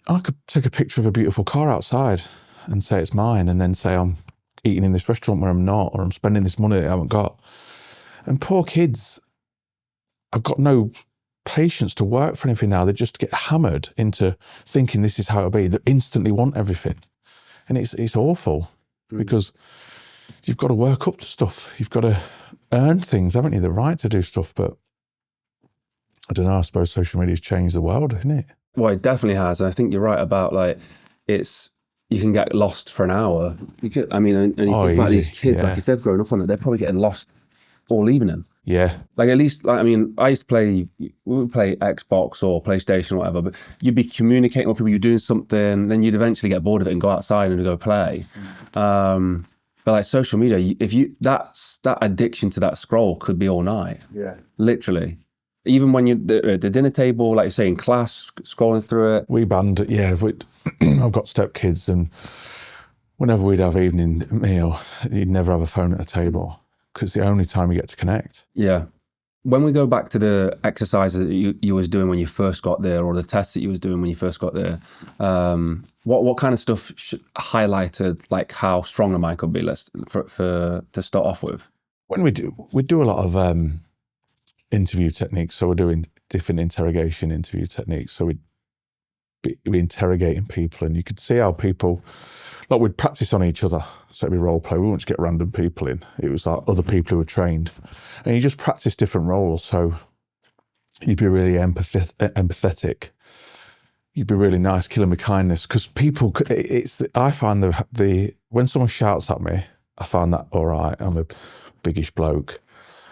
I could take a picture of a beautiful car outside and say it's mine, and then say I'm eating in this restaurant where I'm not, or I'm spending this money that I haven't got. And poor kids, I've got no patience to work for anything now. They just get hammered into thinking this is how it'll be. They instantly want everything. And it's awful, because you've got to work up to stuff. You've got to earn things, haven't you? The right to do stuff. But I don't know, I suppose social media's changed the world, isn't it? Well, it definitely has. And I think you're right about, like, you can get lost for an hour. And you think about these kids, like, if they've grown up on it, they're probably getting lost all evening. Yeah. Like, at least, like, I used to we would play Xbox or PlayStation or whatever, but you'd be communicating with people, you're doing something, then you'd eventually get bored of it and go outside and go play. But like social media, that addiction to that scroll could be all night. Yeah. Literally. Even when you're at the dinner table, like you say, in class, scrolling through it. We banned it, yeah. I've got stepkids, and whenever we'd have evening meal, you'd never have a phone at a table, because it's the only time you get to connect. Yeah. When we go back to the exercises that you was doing when you first got there, or the tests that you was doing when you first got there, what kind of stuff highlighted, like, how strong a mind could be, to start off with? When we do a lot of interview techniques, so we're doing different interrogation interview techniques. So we're interrogating people, and you could see how people, like, we'd practice on each other. So it'd be role play. We wouldn't just get random people in. It was like other people who were trained, and you just practice different roles. So you'd be really empathetic. You'd be really nice, kill them with kindness. Because people, I find when someone shouts at me, I find that all right. I'm a biggish bloke.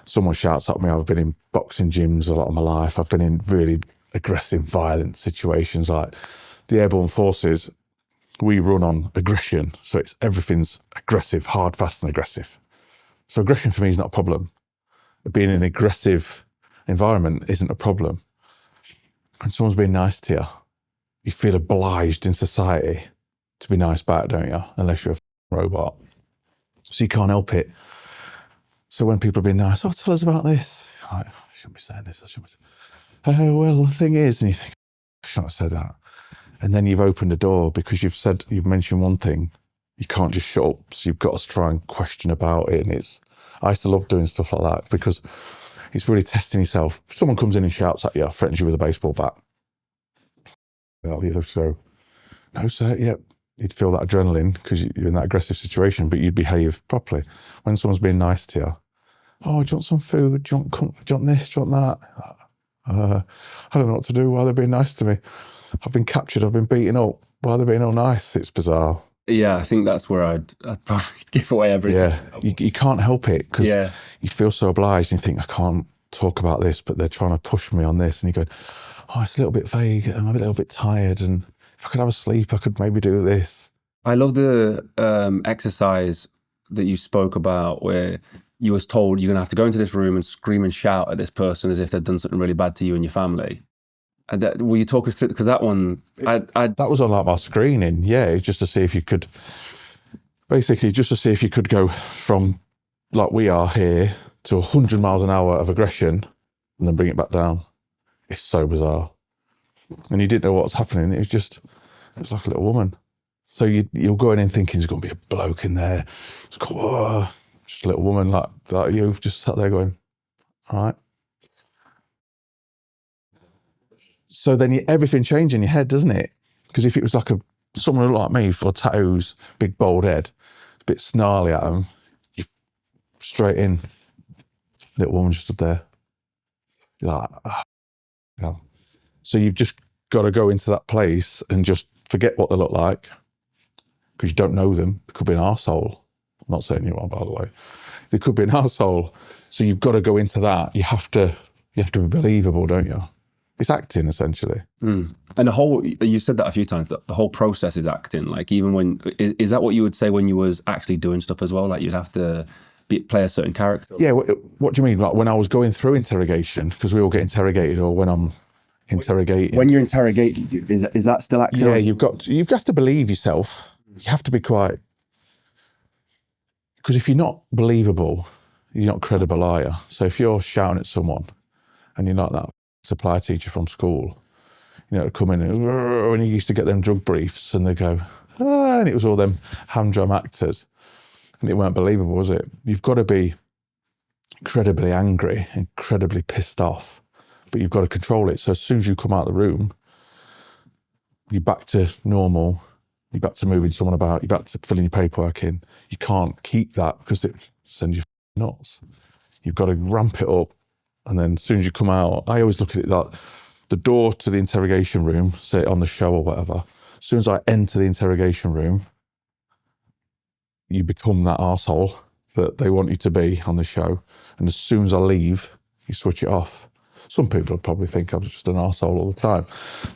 Someone shouts at me. I've been in boxing gyms a lot of my life. I've been in really aggressive, violent situations, like the airborne forces. we run on aggression. So everything's aggressive, hard, fast and aggressive. So aggression for me is not a problem. Being in an aggressive environment isn't a problem. When someone's being nice to you, you feel obliged in society to be nice back, don't you? Unless you're a robot. So you can't help it. So when people are being nice, oh, tell us about this. Like, I shouldn't be saying this, I shouldn't be saying, oh, well, the thing is, and you think, I shouldn't have said that. And then you've opened a door because you've mentioned one thing, you can't just shut up. So you've got to try and question about it. And I used to love doing stuff like that because it's really testing yourself. If someone comes in and shouts at you, threatens you with a baseball bat, you'd have to go, no, sir, yep. You'd feel that adrenaline because you're in that aggressive situation, but you'd behave properly. When someone's being nice to you, oh, do you want some food? Do you want this? Do you want that? I don't know what to do. Why are they being nice to me? I've been captured. I've been beaten up. Why are they being all nice? It's bizarre. Yeah, I think that's where I'd probably give away everything. Yeah, you can't help it because you feel so obliged and you think, I can't talk about this, but they're trying to push me on this. And you go, oh, it's a little bit vague. I'm a little bit tired. And if I could have a sleep, I could maybe do this. I love the exercise that you spoke about where you was told you're going to have to go into this room and scream and shout at this person as if they've done something really bad to you and your family. And will you talk us through, because that one, that was on like my screening, yeah, just to see if you could, basically just to see if you could go from like we are here to 100 miles an hour of aggression and then bring it back down. It's so bizarre. And you didn't know what's happening. It was like a little woman. So you're going in thinking there's going to be a bloke in there. It's called, whoa, just a little woman like that. You've just sat there going, all right. So then everything changed in your head, doesn't it? Because if it was like someone like me, full of tattoos, big bald head, a bit snarly at them, you straight in, little woman just stood there. You're like, you know. So you've just got to go into that place and just forget what they look like because you don't know them. It could be an arsehole. I'm not saying you are, by the way. They could be an arsehole. So you've got to go into that. You have to be believable, don't you? It's acting, essentially. Mm. And you said that a few times, that the whole process is acting. Like even when, is that what you would say when you was actually doing stuff as well? Like you'd have to play a certain character? Yeah, what do you mean? Like when I was going through interrogation, because we all get interrogated, or when I'm interrogating. When you're interrogating, is that still acting? Yeah, you've got to believe yourself. You have to be quite, because if you're not believable, you're not credible, are you? So if you're shouting at someone and you're not that supply teacher from school, you know, to come in and you used to get them drug briefs and they go, and it was all them humdrum actors and it weren't believable, was it? You've got to be incredibly angry, incredibly pissed off, but you've got to control it. So as soon as you come out of the room, you're back to normal, you're back to moving someone about, you're back to filling your paperwork in. You can't keep that because it sends you nuts. You've got to ramp it up. And then as soon as you come out, I always look at it like the door to the interrogation room, say on the show or whatever. As soon as I enter the interrogation room, you become that arsehole that they want you to be on the show. And as soon as I leave, you switch it off. Some people would probably think I'm just an arsehole all the time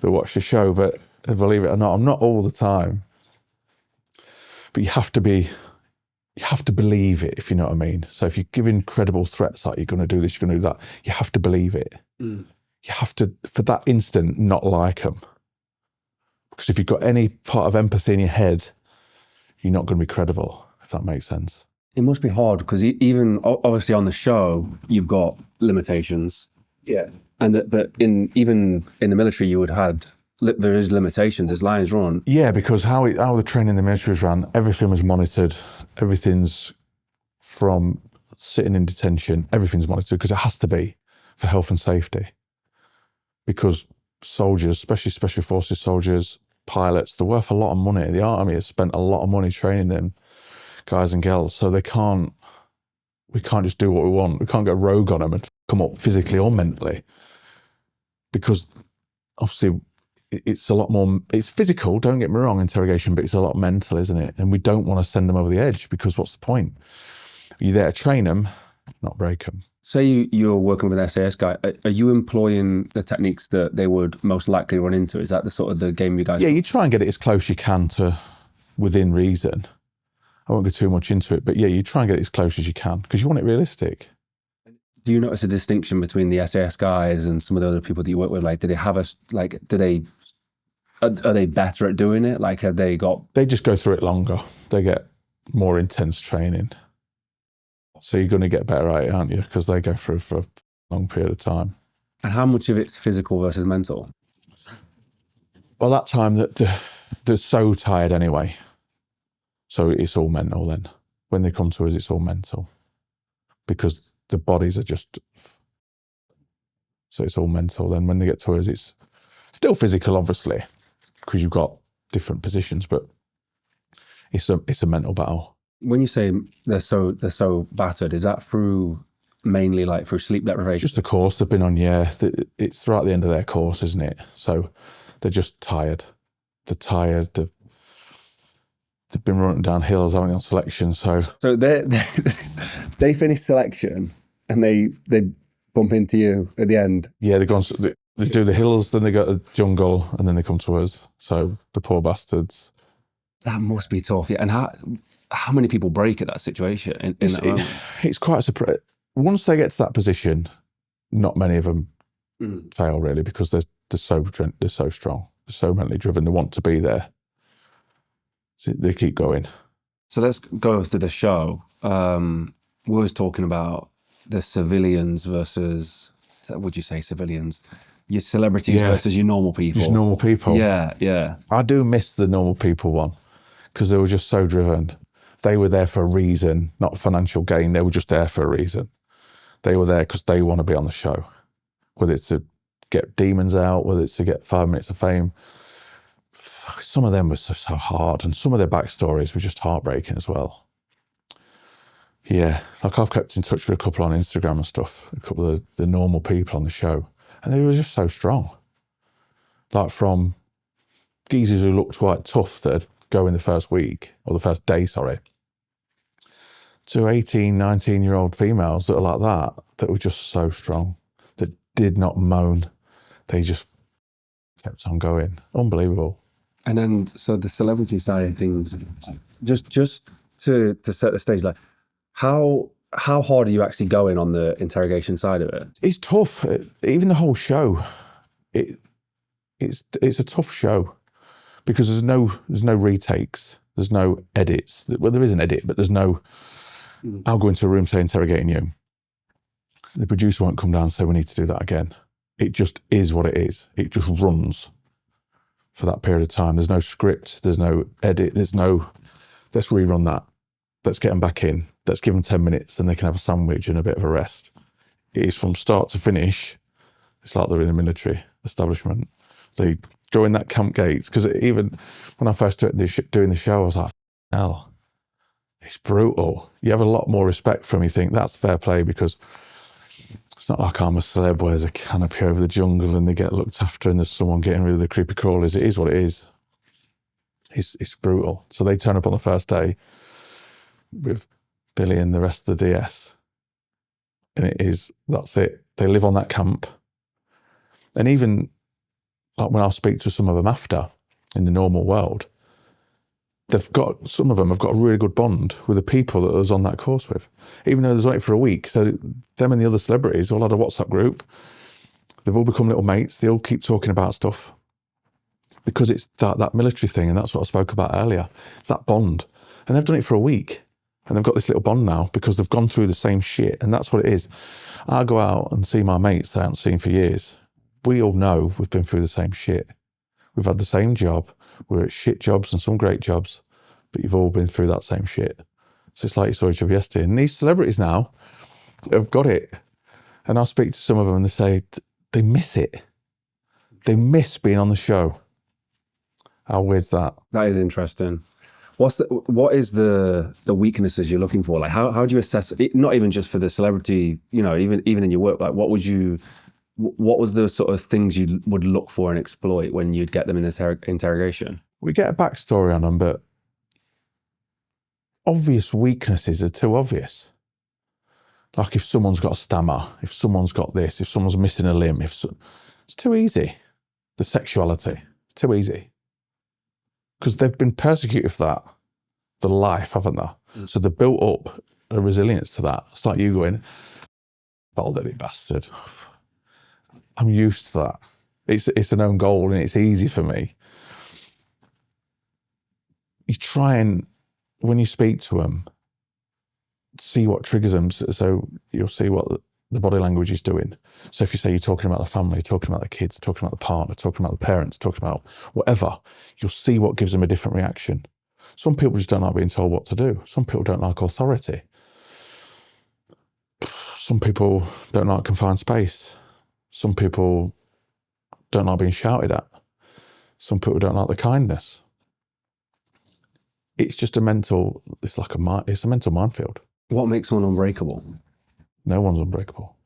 that watch the show, but believe it or not, I'm not all the time. But you have to believe it, if you know what I mean. So if you're giving credible threats like you're going to do this, you're going to do that, you have to believe it. Mm. You have to, for that instant, not like them. Because if you've got any part of empathy in your head, you're not going to be credible, if that makes sense. It must be hard because even obviously on the show, you've got limitations. Yeah. But even in the military, you would had, there is limitations, there's lines drawn. Yeah, because how the training in the military was ran, everything was monitored. Everything's from sitting in detention, everything's monitored because it has to be for health and safety. Because soldiers, especially special forces soldiers, pilots, they're worth a lot of money. The army has spent a lot of money training them guys and girls, so we can't just do what we want. We can't go rogue on them and come up physically or mentally. Because obviously it's a lot more, it's physical, don't get me wrong, interrogation, but it's a lot mental, isn't it? And we don't want to send them over the edge because what's the point? You're there to train them, not break them. Say you're working with an SAS guy, are you employing the techniques that they would most likely run into? Is that the sort of the game you guys... Yeah, you try and get it as close as you can to within reason. I won't go too much into it, but yeah, you try and get it as close as you can because you want it realistic. Do you notice a distinction between the SAS guys and some of the other people that you work with? Like, do they have are they better at doing it? Like, have they got... They just go through it longer. They get more intense training. So you're going to get better at it, aren't you? Because they go through for a long period of time. And how much of it's physical versus mental? By that time, they're so tired anyway. So it's all mental then. When they come to us, it's all mental. Because the bodies are just... So it's all mental. Then when they get to us, it's still physical, obviously, because you've got different positions, but it's a mental battle. When you say they're so battered, is that mainly like through sleep deprivation? Just the course they've been on, yeah. It's throughout the end of their course, isn't it? So they're just tired. They're tired. They've been running down hills, haven't they, on selection? So they finish selection and they bump into you at the end. Yeah, they do the hills, then they go to the jungle, and then they come to us. So the poor bastards. That must be tough. Yeah, and how many people break at that situation in that moment? It's quite a surprise. Once they get to that position, not many of them fail really, because they're so strong, they're so mentally driven. They want to be there, so they keep going. So let's go to the show. We was talking about the civilians versus, would you say civilians? Your celebrities versus your normal people. Just normal people. Yeah, yeah. I do miss the normal people one because they were just so driven. They were there for a reason, not financial gain. They were just there for a reason. They were there because they want to be on the show, whether it's to get demons out, whether it's to get 5 minutes of fame. Some of them were so hard, and some of their backstories were just heartbreaking as well. Yeah, like I've kept in touch with a couple on Instagram and stuff, a couple of the normal people on the show, and they were just so strong. Like from geezers who looked quite tough that'd go in the first week, or the first day, sorry, to 18, 19-year-old females that are like that were just so strong, that did not moan. They just kept on going. Unbelievable. And then, so the celebrity side of things, just to set the stage, like how hard are you actually going on the interrogation side of it? It's tough. Even the whole show, it's a tough show because there's no retakes, there's no edits. Well, there is an edit, but there's no. I'll go into a room, say, interrogating you. The producer won't come down and say we need to do that again. It just is what it is. It just runs for that period of time. There's no script, there's no edit, there's no, let's rerun that. Let's get them back in. Let's give them 10 minutes and they can have a sandwich and a bit of a rest. It is from start to finish. It's like they're in a military establishment. They go in that camp gates, because even when I first started doing the show, I was like, hell, it's brutal. You have a lot more respect for them. You think that's fair play, because it's not like I'm a celeb where there's a canopy over the jungle and they get looked after and there's someone getting rid of the creepy crawlers. It is what it is. It's brutal. So they turn up on the first day with Billy and the rest of the DS. And that's it. They live on that camp. And even like when I'll speak to some of them after in the normal world, some of them have got a really good bond with the people that I was on that course with, even though they was on it for a week. So them and the other celebrities all had a WhatsApp group. They've all become little mates. They all keep talking about stuff because it's that military thing. And that's what I spoke about earlier. It's that bond. And they've done it for a week and they've got this little bond now because they've gone through the same shit. And that's what it is. I go out and see my mates that I haven't seen for years. We all know we've been through the same shit. We've had the same job. We're at shit jobs and some great jobs, but you've all been through that same shit. So it's like you saw each other yesterday. And these celebrities now have got it. And I'll speak to some of them and they say they miss it. They miss being on the show. How weird's that? That is interesting. What is the weaknesses you're looking for? Like how do you assess it? Not even just for the celebrity, even in your work, like what was the sort of things you would look for and exploit when you'd get them in interrogation? We get a backstory on them, but obvious weaknesses are too obvious. Like if someone's got a stammer, if someone's got this, if someone's missing a limb, it's too easy. The sexuality, it's too easy. because they've been persecuted for that, the life, haven't they? So they've built up a resilience to that. It's like you going, bald-headed bastard. I'm used to that. It's an own goal and it's easy for me. You try and, when you speak to them, see what triggers them. So you'll see what the body language is doing. So if you say you're talking about the family, talking about the kids, talking about the partner, talking about the parents, talking about whatever, you'll see what gives them a different reaction. Some people just don't like being told what to do. Some people don't like authority. Some people don't like confined space. Some people don't like being shouted at. Some people don't like the kindness. It's just a mental minefield. What makes someone unbreakable? No one's unbreakable.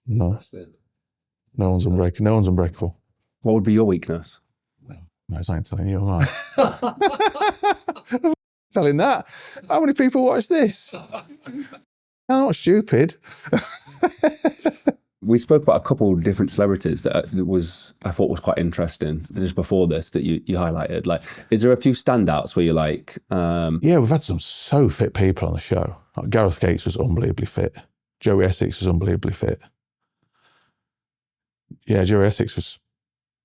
No. No one's unbreakable. No one's unbreakable. What would be your weakness? No, I ain't telling you, am I? Telling that. How many people watch this? I'm not stupid. We spoke about a couple of different celebrities that I thought was quite interesting just before this that you highlighted. Like, is there a few standouts where you're like... Yeah, we've had some so fit people on the show. Like Gareth Gates was unbelievably fit. Joey Essex was unbelievably fit. Yeah, Joey Essex was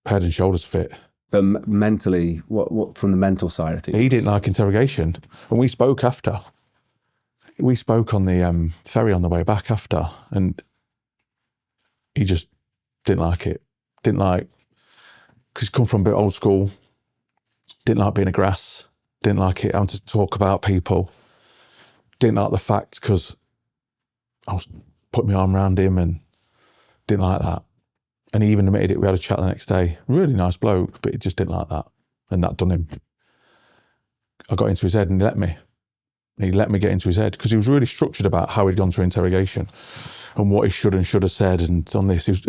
head and shoulders fit. But mentally, what from the mental side of things? He didn't like interrogation. And we spoke after. We spoke on the ferry on the way back after, and he just didn't like it. Didn't like, because he's come from a bit old school, didn't like being a grass, didn't like it having to talk about people, didn't like the fact because I was putting my arm around him and didn't like that. And he even admitted it. We had a chat the next day. Really nice bloke, but he just didn't like that. And that done him. I got into his head and he let me. He let me get into his head because he was really structured about how he'd gone through interrogation and what he should and should have said and done this. He was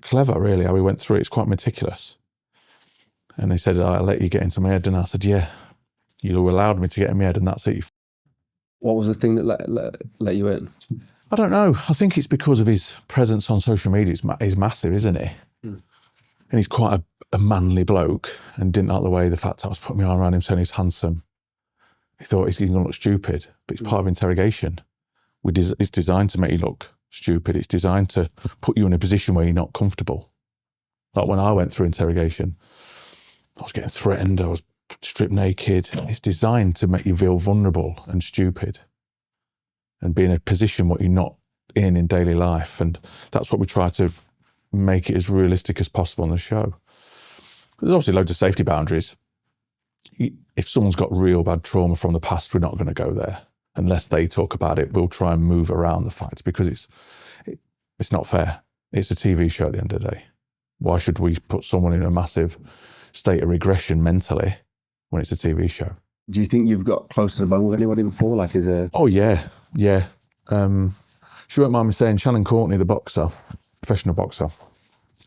clever, really, how he went through it. It's quite meticulous. And he said, I'll let you get into my head. And I said, yeah, you allowed me to get in my head and that's it. What was the thing that let you in? I don't know. I think it's because of his presence on social media. He's massive, isn't he? And he's quite a manly bloke and didn't like the fact I was putting my arm around him saying he's handsome. He thought he's going to look stupid, but it's part of interrogation. It's designed to make you look stupid. It's designed to put you in a position where you're not comfortable. Like when I went through interrogation, I was getting threatened. I was stripped naked. It's designed to make you feel vulnerable and stupid and be in a position what you're not in daily life. And that's what we try to make it as realistic as possible on the show. There's obviously loads of safety boundaries. If someone's got real bad trauma from the past, we're not going to go there. Unless they talk about it, we'll try and move around the facts because it's not fair. It's a TV show at the end of the day. Why should we put someone in a massive state of regression mentally when it's a TV show? Do you think you've got close to the bone with anybody before? Like, Oh, yeah. Yeah. She won't mind me saying Shannon Courtenay, the boxer, professional boxer.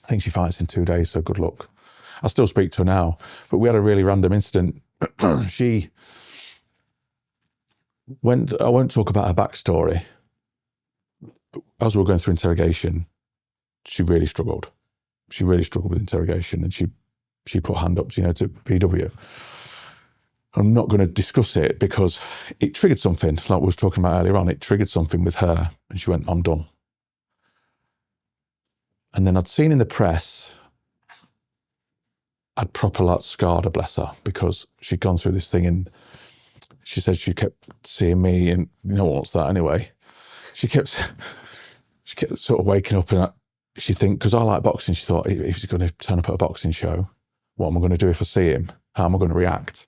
I think she fights in 2 days, so good luck. I still speak to her now, but we had a really random incident. I won't talk about her backstory, but as we were going through interrogation, she really struggled. She really struggled with interrogation and she put hand up, to PW. I'm not going to discuss it because it triggered something, like we was talking about earlier on. It triggered something with her and she went, I'm done. And then I'd seen in the press, I'd proper scarred her, bless her, because she'd gone through this thing and she said she kept seeing me and you know what's that anyway. She kept sort of waking up and she think, because I like boxing, she thought, if he's going to turn up at a boxing show, what am I going to do if I see him? How am I going to react?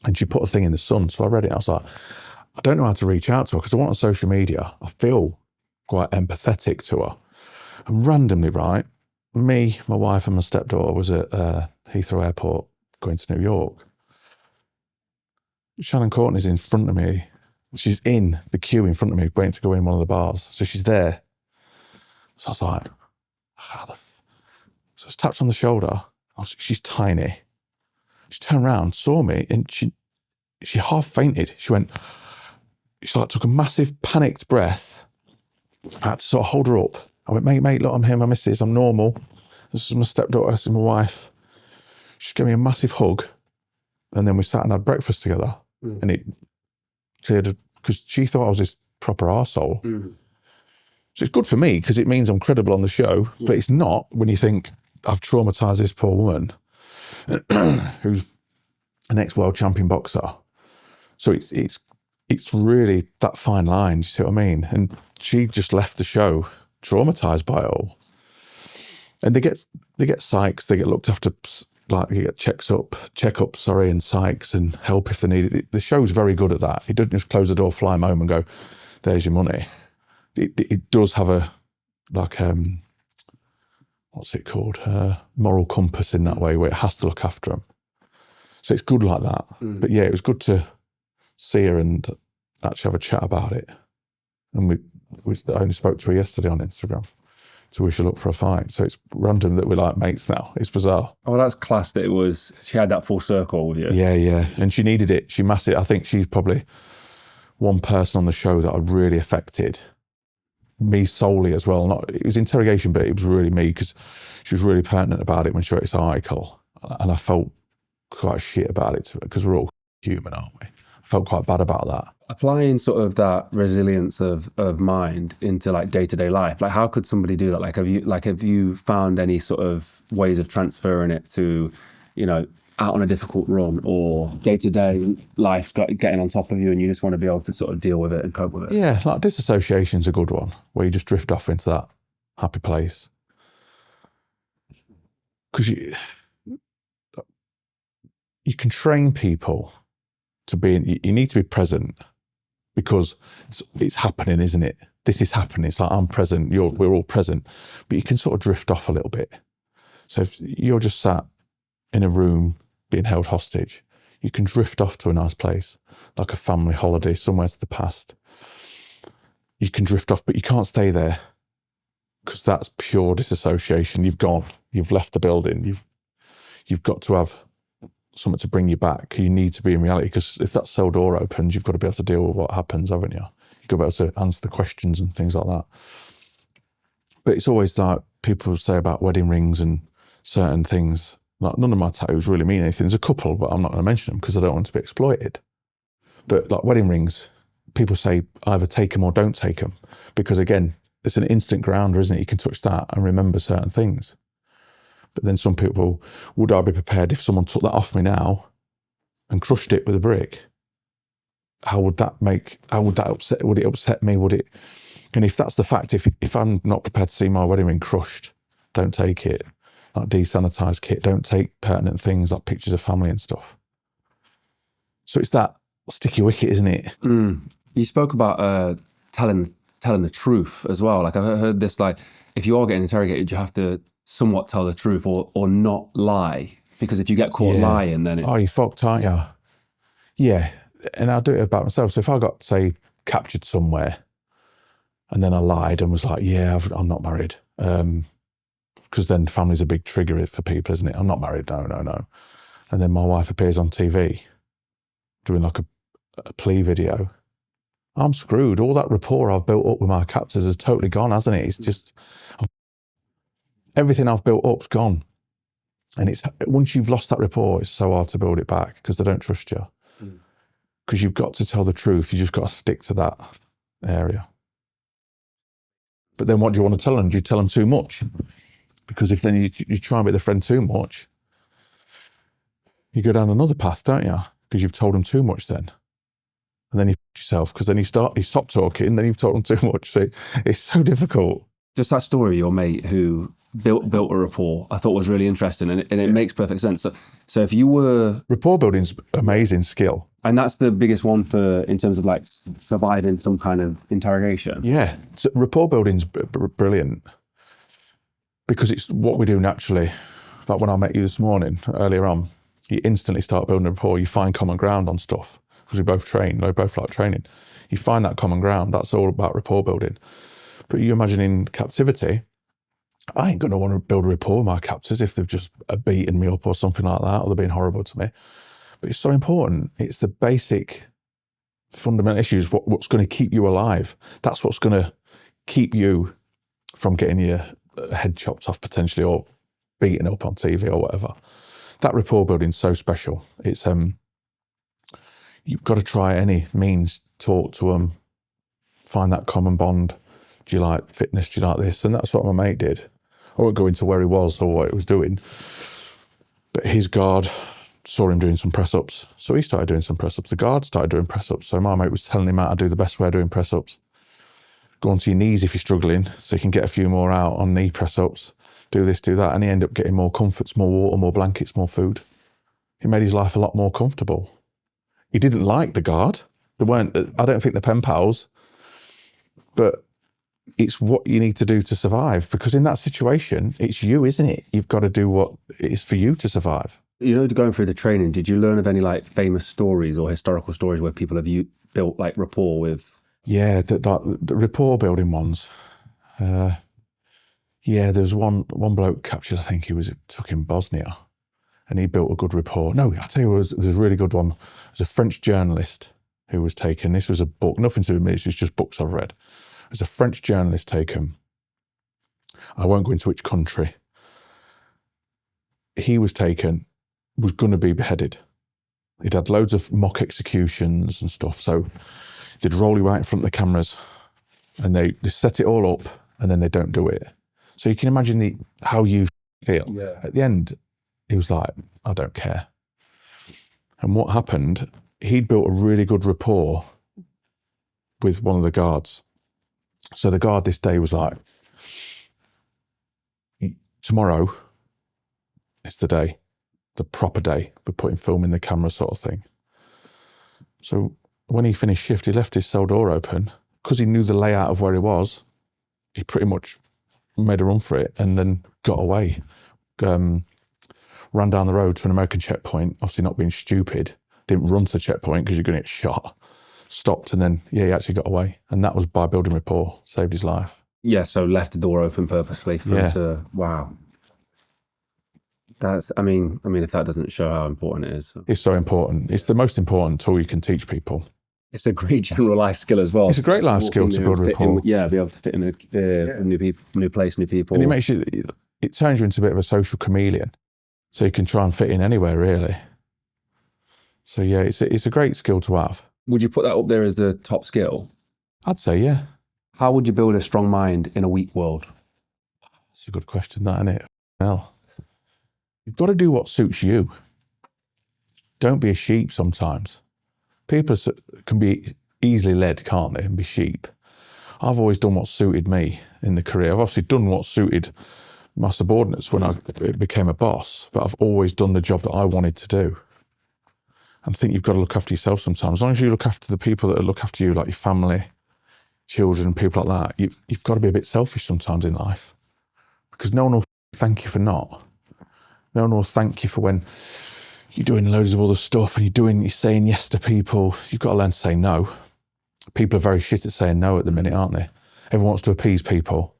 And she put a thing in the Sun. So I read it and I was like, I don't know how to reach out to her because I want on social media. I feel quite empathetic to her. And randomly, right, me, my wife and my stepdaughter was at Heathrow Airport going to New York. Shannon Courtenay's in front of me. She's in the queue in front of me waiting to go in one of the bars. So she's there. So I was like, so I was tapped on the shoulder. She's tiny. She turned around, saw me, and she half fainted. She took a massive panicked breath. I had to sort of hold her up. I went, mate, look, I'm here, my missus, I'm normal. This is my stepdaughter, this is my wife. She gave me a massive hug, and then we sat and had breakfast together, and it cleared, because she thought I was this proper arsehole. So it's good for me because it means I'm credible on the show, but it's not when you think I've traumatised this poor woman who's an ex-world champion boxer. So it's really that fine line, you see what I mean? And she just left the show traumatised by it all. And they get psychs, they get looked after, like they get checkups, and psychs and help if they need it. The show's very good at that. It doesn't just close the door, fly them home and go, there's your money. It does have a, like, what's it called? Moral compass in that way, where it has to look after them. So it's good like that. But yeah, it was good to see her and actually have a chat about it. And I only spoke to her yesterday on Instagram to wish her luck for a fight. So it's random that we're like mates now. It's bizarre. Oh, that's class that she had that full circle with you. Yeah. And she needed it. She massive. I think she's probably one person on the show that I really affected. Me solely as well. It was Interrogation, but it was really me, because she was really pertinent about it when she wrote this article. And I felt quite shit about it, because we're all human, aren't we? I felt quite bad about that. Applying sort of that resilience of mind into like day-to-day life, like how could somebody do that? Have you found any sort of ways of transferring it to, out on a difficult run or day-to-day life getting on top of you, and you just want to be able to sort of deal with it and cope with it? Yeah, like disassociation's a good one, where you just drift off into that happy place. Because you can train people to be, you need to be present, because it's happening, isn't it? This is happening. It's like, I'm present, we're all present, but you can sort of drift off a little bit. So if you're just sat in a room being held hostage, you can drift off to a nice place, like a family holiday, somewhere to the past. You can drift off, but you can't stay there, because that's pure disassociation. You've gone, you've left the building, you've got to have something to bring you back. You need to be in reality, because if that cell door opens, you've got to be able to deal with what happens, haven't you? You've got to be able to answer the questions and things like that. But it's always like people say about wedding rings and certain things. Like, none of my tattoos really mean anything. There's a couple, but I'm not going to mention them because I don't want to be exploited. But like wedding rings, people say either take them or don't take them, because again, it's an instant grounder, isn't it? You can touch that and remember certain things. But then some people, would I be prepared if someone took that off me now and crushed it with a brick? How would that upset? Would it upset me? And if that's the fact, if I'm not prepared to see my wedding ring crushed, don't take it. Like desanitized kit, don't take pertinent things like pictures of family and stuff. So it's that sticky wicket, isn't it? You spoke about telling the truth as well. Like, I've heard this, like, if you are getting interrogated, you have to somewhat tell the truth or not lie, because if you get caught lying, then it's... Oh, you fucked, aren't you? Yeah, and I'll do it about myself. So if I got, say, captured somewhere, and then I lied and was like, yeah, I'm not married, because then family's a big trigger for people, isn't it? I'm not married, no. And then my wife appears on TV doing like a plea video. I'm screwed. All that rapport I've built up with my captors has totally gone, hasn't it? It's just, everything I've built up's gone. And it's, once you've lost that rapport, it's so hard to build it back, because they don't trust you. Because you've got to tell the truth. You just got to stick to that area. But then what do you want to tell them? Do you tell them too much? Because if then you try and be the friend too much, you go down another path, don't you? Because you've told them too much then. And then you yourself, because then you stop talking, then you've told them too much. So it's so difficult. Just that story of your mate who built a rapport, I thought was really interesting, and it makes perfect sense. So if you were... Rapport building's amazing skill. And that's the biggest one in terms of like surviving some kind of interrogation. Yeah, so rapport building's brilliant, because it's what we do naturally. Like when I met you this morning, earlier on, you instantly start building a rapport. You find common ground on stuff, because we both train, we both like training. You find that common ground, that's all about rapport building. But you imagine in captivity, I ain't going to want to build a rapport with my captors if they've just beaten me up or something like that, or they're being horrible to me. But it's so important. It's the basic fundamental issues, what's going to keep you alive. That's what's going to keep you from getting your head chopped off potentially, or beaten up on TV or whatever. That rapport building's so special. It's you've got to try any means, talk to them, find that common bond. Do you like fitness? Do you like this? And that's what my mate did. I won't go into where he was or what he was doing, but his guard saw him doing some press-ups. So he started doing some press-ups. The guard started doing press-ups. So my mate was telling him how to do the best way of doing press-ups. Go onto your knees if you're struggling, so you can get a few more out on knee press-ups. Do this, do that. And he ended up getting more comforts, more water, more blankets, more food. He made his life a lot more comfortable. He didn't like the guard. They weren't, I don't think they're pen pals, but it's what you need to do to survive, because in that situation, it's you, isn't it? You've got to do what it is for you to survive. You know, going through the training, did you learn of any like famous stories or historical stories where people have built like rapport with? Yeah, the rapport building ones. Yeah, there was one bloke captured, I think he took in Bosnia, and he built a good rapport. No, I tell you, there's a really good one. It was a French journalist who was taken. This was a book, nothing to do with me, it's just books I've read. It was a French journalist taken. I won't go into which country. He was taken, was going to be beheaded. He'd had loads of mock executions and stuff, so they'd roll you out in front of the cameras, and they set it all up, and then they don't do it. So you can imagine how you feel. Yeah. At the end, he was like, I don't care. And what happened, he'd built a really good rapport with one of the guards. So the guard this day was like, tomorrow is the day, the proper day. We're putting film in the camera sort of thing. So when he finished shift, he left his cell door open. Because he knew the layout of where he was, he pretty much made a run for it and then got away. Ran down the road to an American checkpoint, obviously not being stupid, didn't run to the checkpoint because you're going to get shot. Stopped, and then, yeah, he actually got away. And that was by building rapport, saved his life. Yeah, so left the door open purposefully for him to, wow. That's, I mean, if that doesn't show how important it is. It's so important. It's the most important tool you can teach people. It's a great general life skill as well. It's a great life skill to build rapport. be able to fit in new people, new place, new people. And it turns you into a bit of a social chameleon. So you can try and fit in anywhere, really. So yeah, it's a great skill to have. Would you put that up there as the top skill? I'd say, yeah. How would you build a strong mind in a weak world? That's a good question, that, isn't it? Well, you've got to do what suits you. Don't be a sheep sometimes. People can be easily led, can't they, and be sheep. I've always done what suited me in the career. I've obviously done what suited my subordinates when I became a boss, but I've always done the job that I wanted to do. And I think you've got to look after yourself sometimes. As long as you look after the people that look after you, like your family, children, people like that, you've got to be a bit selfish sometimes in life, because no one will thank you for not. No one will thank you for when you're doing loads of other stuff and you're saying yes to people. You've got to learn to say no. People are very shit at saying no at the minute, aren't they? Everyone wants to appease people.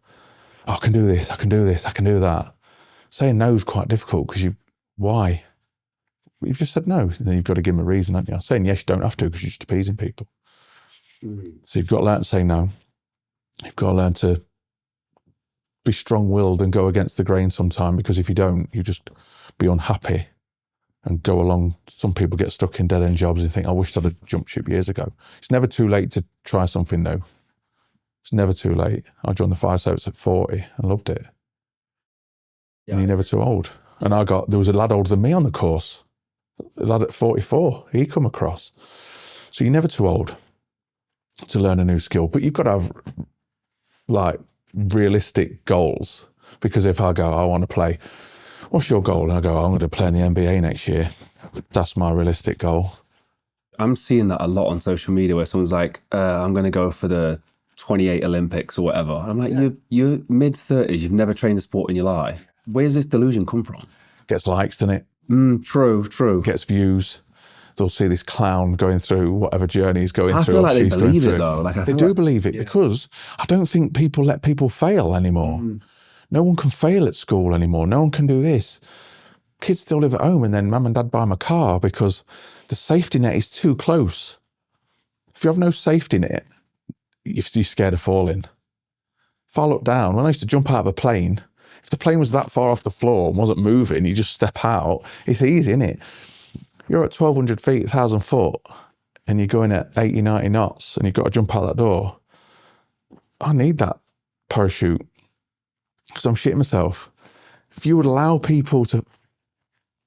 Oh, I can do this, I can do this, I can do that. Saying no is quite difficult because why? You've just said no, and then you've got to give them a reason, haven't you? Saying yes, you don't have to because you're just appeasing people. So you've got to learn to say no. You've got to learn to be strong-willed and go against the grain sometime, because if you don't, you just be unhappy and go along. Some people get stuck in dead-end jobs and think, I wish I'd have jumped ship years ago. It's never too late to try something new. It's never too late. I joined the fire service at 40 and loved it. Yeah. And you're never too old. And there was a lad older than me on the course, a lad at 44, he come across. So you're never too old to learn a new skill, but you've got to have like realistic goals. Because if I go, I want to play, what's your goal? And I go, I'm going to play in the NBA next year. That's my realistic goal. I'm seeing that a lot on social media where someone's like, I'm going to go for the 28 Olympics or whatever. And I'm like, you're mid-30s, you've never trained a sport in your life. Where does this delusion come from? Gets likes, doesn't it? True. Gets views. They'll see this clown going through whatever journey he's going through. I feel like they believe it though. They do believe it because I don't think people let people fail anymore. No one can fail at school anymore. No one can do this. Kids still live at home and then mum and dad buy them a car because the safety net is too close. If you have no safety net, you're scared of falling. If I look down, when I used to jump out of a plane, If the plane was that far off the floor and wasn't moving, you just step out. It's easy, isn't it? You're at 1,200 feet, 1,000 foot, and you're going at 80, 90 knots, and you've got to jump out that door. I need that parachute because I'm shitting myself. If you would allow people to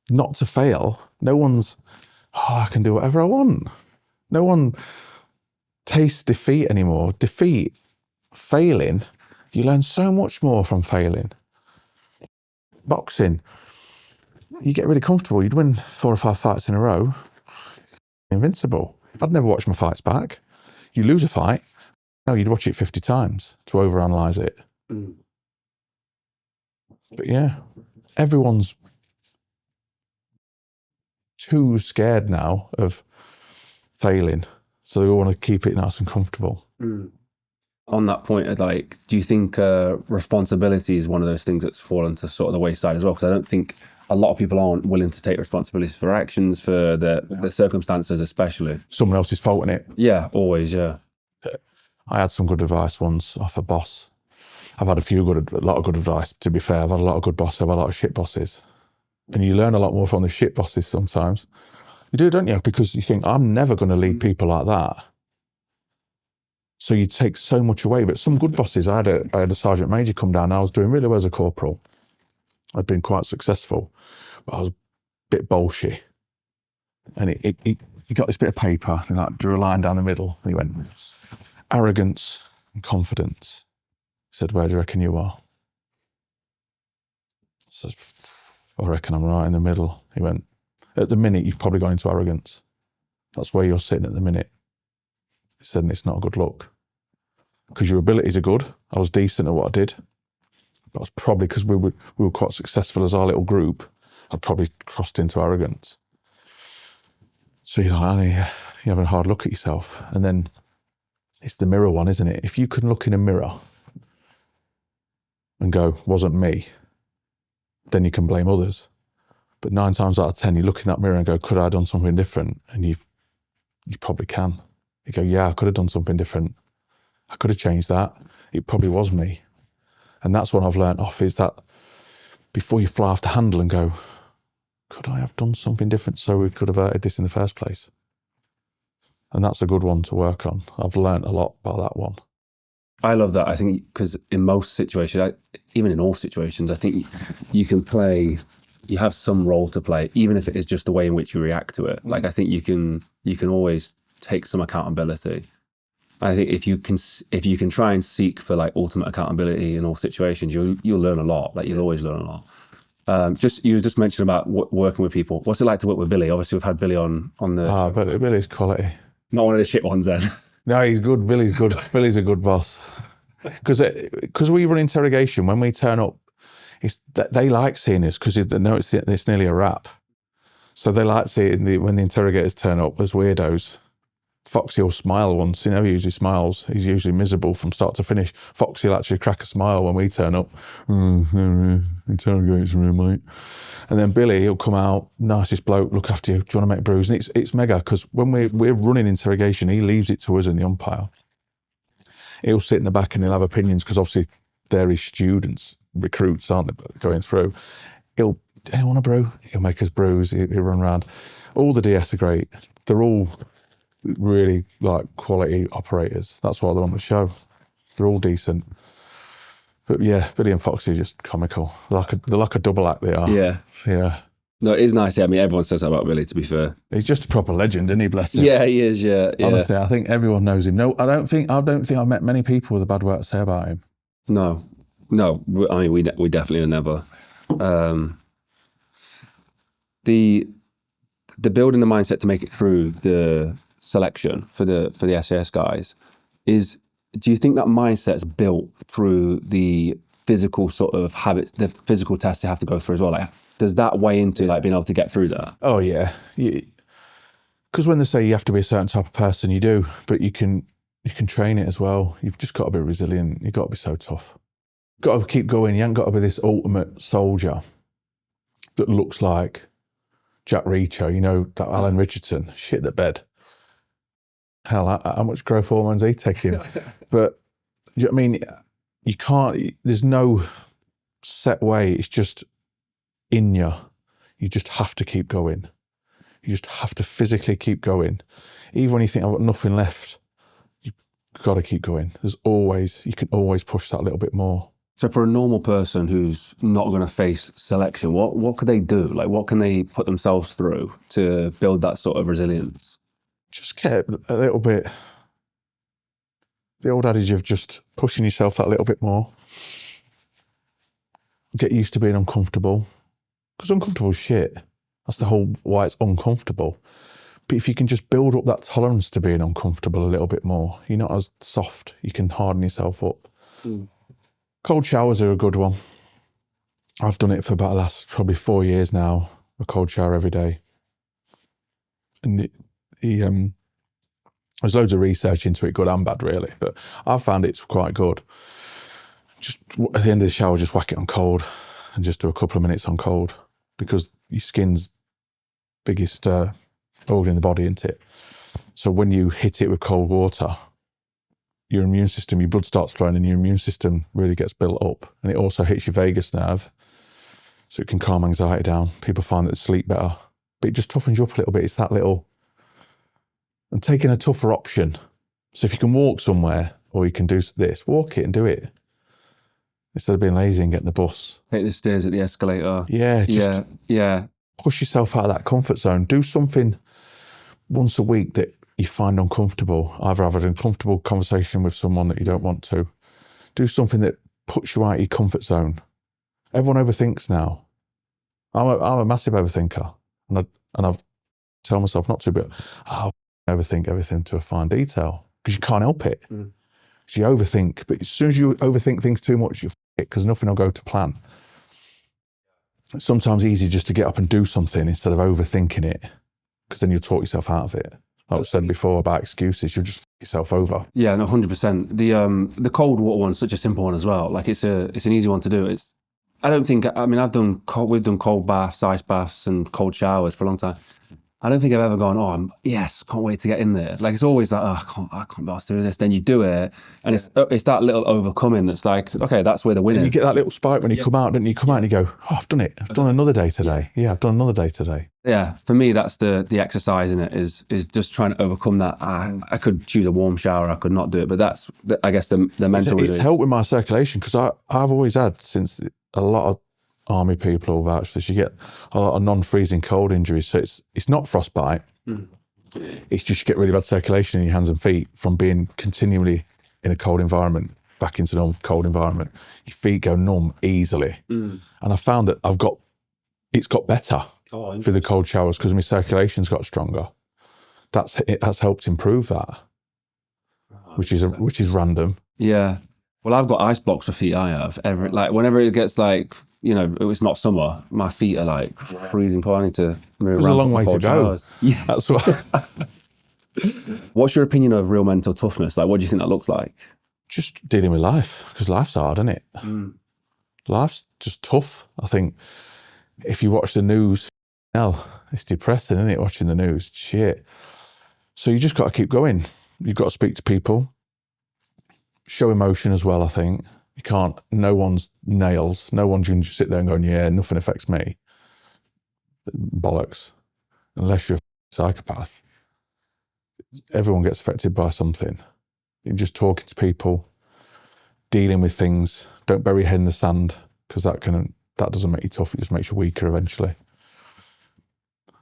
not to fail, no one's, I can do whatever I want. No one tastes defeat anymore. Failing, you learn so much more from failing. Boxing, you get really comfortable. You'd win 4 or 5 fights in a row. Invincible. I'd never watch my fights back. You lose a fight, no, you'd watch it 50 times to overanalyze it. But yeah, everyone's too scared now of failing. So they all want to keep it nice and comfortable. On that point, like, do you think responsibility is one of those things that's fallen to sort of the wayside as well? Because I don't think a lot of people aren't willing to take responsibilities for actions, for the circumstances especially. Someone else's fault in it. Yeah, always, yeah. I had some good advice once off a boss. I've had a lot of good advice, to be fair. I've had a lot of good bosses, I've had a lot of shit bosses. And you learn a lot more from the shit bosses sometimes. You do, don't you? Because you think, I'm never going to lead people like that. So you take so much away. But some good bosses, I had a sergeant major come down, and I was doing really well as a corporal. I'd been quite successful, but I was a bit bullshit. And he got this bit of paper, and he like drew a line down the middle, and he went, arrogance and confidence. He said, where do you reckon you are? I said, I reckon I'm right in the middle. He went, at the minute, you've probably gone into arrogance. That's where you're sitting at the minute. He said, and it's not a good look. Because your abilities are good. I was decent at what I did. But I was probably, because we were quite successful as our little group, I'd probably crossed into arrogance. So you're like, you're having a hard look at yourself. And then it's the mirror one, isn't it? If you can look in a mirror and go, wasn't me, then you can blame others. But 9 times out of 10, you look in that mirror and go, could I have done something different? And you probably can. You go, yeah, I could have done something different. I could have changed that. It probably was me. And that's what I've learned off, is that before you fly off the handle and go, could I have done something different so we could have averted this in the first place? And that's a good one to work on. I've learned a lot about that one. I love that. I think because in most situations, even in all situations, I think you can play, you have some role to play, even if it is just the way in which you react to it. Like, I think you can always take some accountability. I think if you can try and seek for like ultimate accountability in all situations, you'll learn a lot. Like, you'll always learn a lot. You just mentioned about working with people. What's it like to work with Billy? Obviously, we've had Billy on the. But Billy's quality. Not one of the shit ones then. No, he's good. Billy's good. Billy's a good boss. Because we run interrogation, when we turn up, they like seeing us because they know it's nearly a wrap. So they like seeing when the interrogators turn up as weirdos. Foxy will smile once, he usually smiles. He's usually miserable from start to finish. Foxy will actually crack a smile when we turn up. Interrogates me, mate. And then Billy, he'll come out, nicest bloke, look after you. Do you want to make brews? And it's mega, because when we're running interrogation, he leaves it to us and the umpire. He'll sit in the back and he'll have opinions, because obviously they're his students, recruits, aren't they, going through. Anyone want a brew? He'll make us brews, he'll run around. All the DS are great. They're all really like quality operators. That's why they're on the show. They're all decent. But yeah, Billy and Foxy are just comical. They're like a double act, they are. Yeah. Yeah. No, it is nice. Yeah, I mean, everyone says that about Billy, to be fair. He's just a proper legend, isn't he? Bless him. Yeah, he is, yeah. Honestly, I think everyone knows him. No, I don't think I've met many people with a bad word to say about him. No, I mean, we definitely are never. The building the mindset to make it through the selection for the SAS guys do you think that mindset's built through the physical sort of habits, the physical tests they have to go through as well? Like, does that weigh into like being able to get through that? Oh yeah, because when they say you have to be a certain type of person, you do, but you can train it as well. You've just got to be resilient. You've got to be so tough. Got to keep going. You ain't got to be this ultimate soldier that looks like Jack Reacher, that Alan Richardson, shit the bed. Hell, how much growth hormones he taking? But, you can't, there's no set way. It's just in you. You just have to keep going. You just have to physically keep going. Even when you think I've got nothing left, you've got to keep going. You can always push that a little bit more. So for a normal person who's not going to face selection, what could they do? Like, what can they put themselves through to build that sort of resilience? Just get a little bit, the old adage of just pushing yourself that little bit more. Get used to being uncomfortable. Because uncomfortable is shit. That's the whole why it's uncomfortable. But if you can just build up that tolerance to being uncomfortable a little bit more, you're not as soft. You can harden yourself up. Cold showers are a good one. I've done it for about the last probably 4 years now, a cold shower every day. And there's loads of research into it, good and bad really, but I've found it's quite good. Just at the end of the shower, just whack it on cold and just do a couple of minutes on cold, because your skin's biggest organ in the body, isn't it? So when you hit it with cold water, your immune system, your blood starts flowing and your immune system really gets built up, and it also hits your vagus nerve, so it can calm anxiety down. People find that they sleep better, but it just toughens you up a little bit. It's that little, and taking a tougher option. So if you can walk somewhere or you can do this, walk it and do it. Instead of being lazy and getting the bus. Take the stairs at the escalator. Yeah, just yeah. push yourself out of that comfort zone. Do something once a week that you find uncomfortable. Either have an uncomfortable conversation with someone that you don't want to. Do something that puts you out of your comfort zone. Everyone overthinks now. I'm a massive overthinker, and I've told myself not to, but I'll overthink everything to a fine detail, because you can't help it. So you overthink, but as soon as you overthink things too much, you f*** it, because nothing will go to plan. It's sometimes easy just to get up and do something instead of overthinking it, because then you'll talk yourself out of it. Like I said before about excuses, you'll just f*** yourself over. Yeah, no, 100%. The cold water one's such a simple one as well. Like it's an easy one to do. We've done cold baths, ice baths, and cold showers for a long time. I don't think I've ever gone, can't wait to get in there. Like, it's always like, I can't be asked to do this. Then you do it, and it's that little overcoming that's like, okay, that's where the win is. You get that little spike when you come out, don't you? You come out and you go, I've done it. I've done another day today. Yeah, I've done another day today. Yeah, for me, that's the exercise in it, is just trying to overcome that. I could choose a warm shower, I could not do it, but that's, I guess, the mental. It's helped with my circulation, because I've always had, since a lot of army people will vouch for this, you get a lot of non-freezing cold injuries. So it's not frostbite. It's just you get really bad circulation in your hands and feet from being continually in a cold environment back into a cold environment. Your feet go numb easily. And I found that it's got better through the cold showers, because my circulation's got stronger. That's helped improve that, which is random. Yeah. Well, I've got ice blocks for feet. I have whenever it gets like, it's not summer, my feet are like freezing cold. I need to move around. There's a long way to go. Yeah, that's what. What's your opinion of real mental toughness? Like, what do you think that looks like? Just dealing with life, because life's hard, isn't it? Life's just tough. I think if you watch the news, it's depressing, isn't it? Watching the news, shit. So you just got to keep going. You've got to speak to people, show emotion as well. I think you can't. No one's nails. No one can just sit there and go, yeah, nothing affects me. Bollocks. Unless you're a psychopath, everyone gets affected by something. You're just talking to people, dealing with things. Don't bury your head in the sand, because that doesn't make you tough. It just makes you weaker eventually.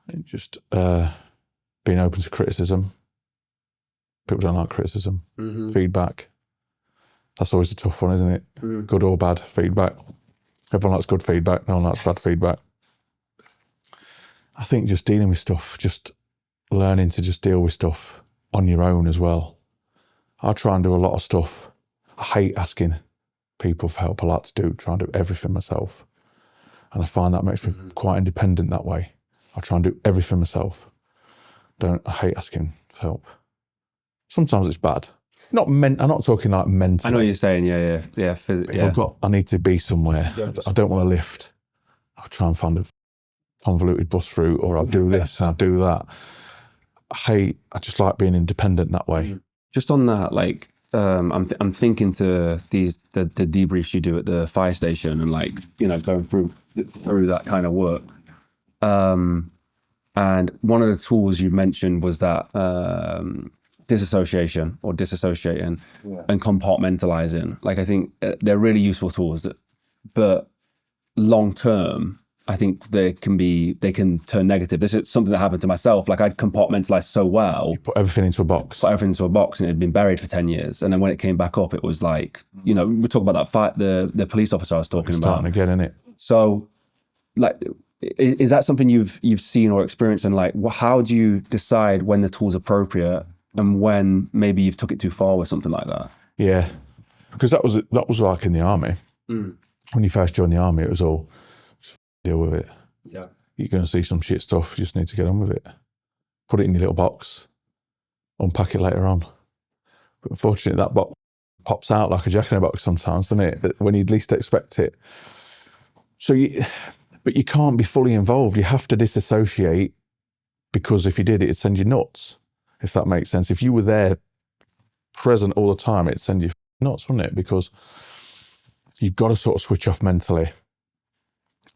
And just being open to criticism. People don't like criticism. Feedback. That's always a tough one, isn't it? Good or bad feedback. Everyone likes good feedback. No one likes bad feedback. I think just dealing with stuff, just learning to just deal with stuff on your own as well. I try and do a lot of stuff. I hate asking people for help. I like to try and do everything myself. And I find that makes me quite independent that way. I try and do everything myself. I hate asking for help. Sometimes it's bad. I'm not talking like mentally. I know what you're saying, yeah. If I need to be somewhere, I don't want to lift. I'll try and find a convoluted bus route, or I'll do this and I'll do that. I just like being independent that way. Just on that, like, I'm thinking to the debriefs you do at the fire station and like, you know, going through that kind of work. And one of the tools you mentioned was that disassociation or disassociating and compartmentalizing. Like, I think they're really useful tools but long term, I think they can turn negative. This is something that happened to myself. Like, I'd compartmentalized so well. You put everything into a box. And it had been buried for 10 years. And then when it came back up, it was like, you know, we talk about that fight, the police officer I was talking about. Starting again, innit? So, like, is that something you've seen or experienced? And like, how do you decide when the tool's appropriate and when maybe you've took it too far with something like that? Yeah, because that was like in the army. When you first joined the army, it was all just deal with it. Yeah, you're going to see some shit stuff. You just need to get on with it. Put it in your little box. Unpack it later on. But unfortunately, that box pops out like a jack-in-a-box sometimes, doesn't it? When you'd least expect it. But you can't be fully involved. You have to disassociate, because if you did, it'd send you nuts, if that makes sense. If you were there present all the time, it'd send you nuts, wouldn't it? Because you've got to sort of switch off mentally,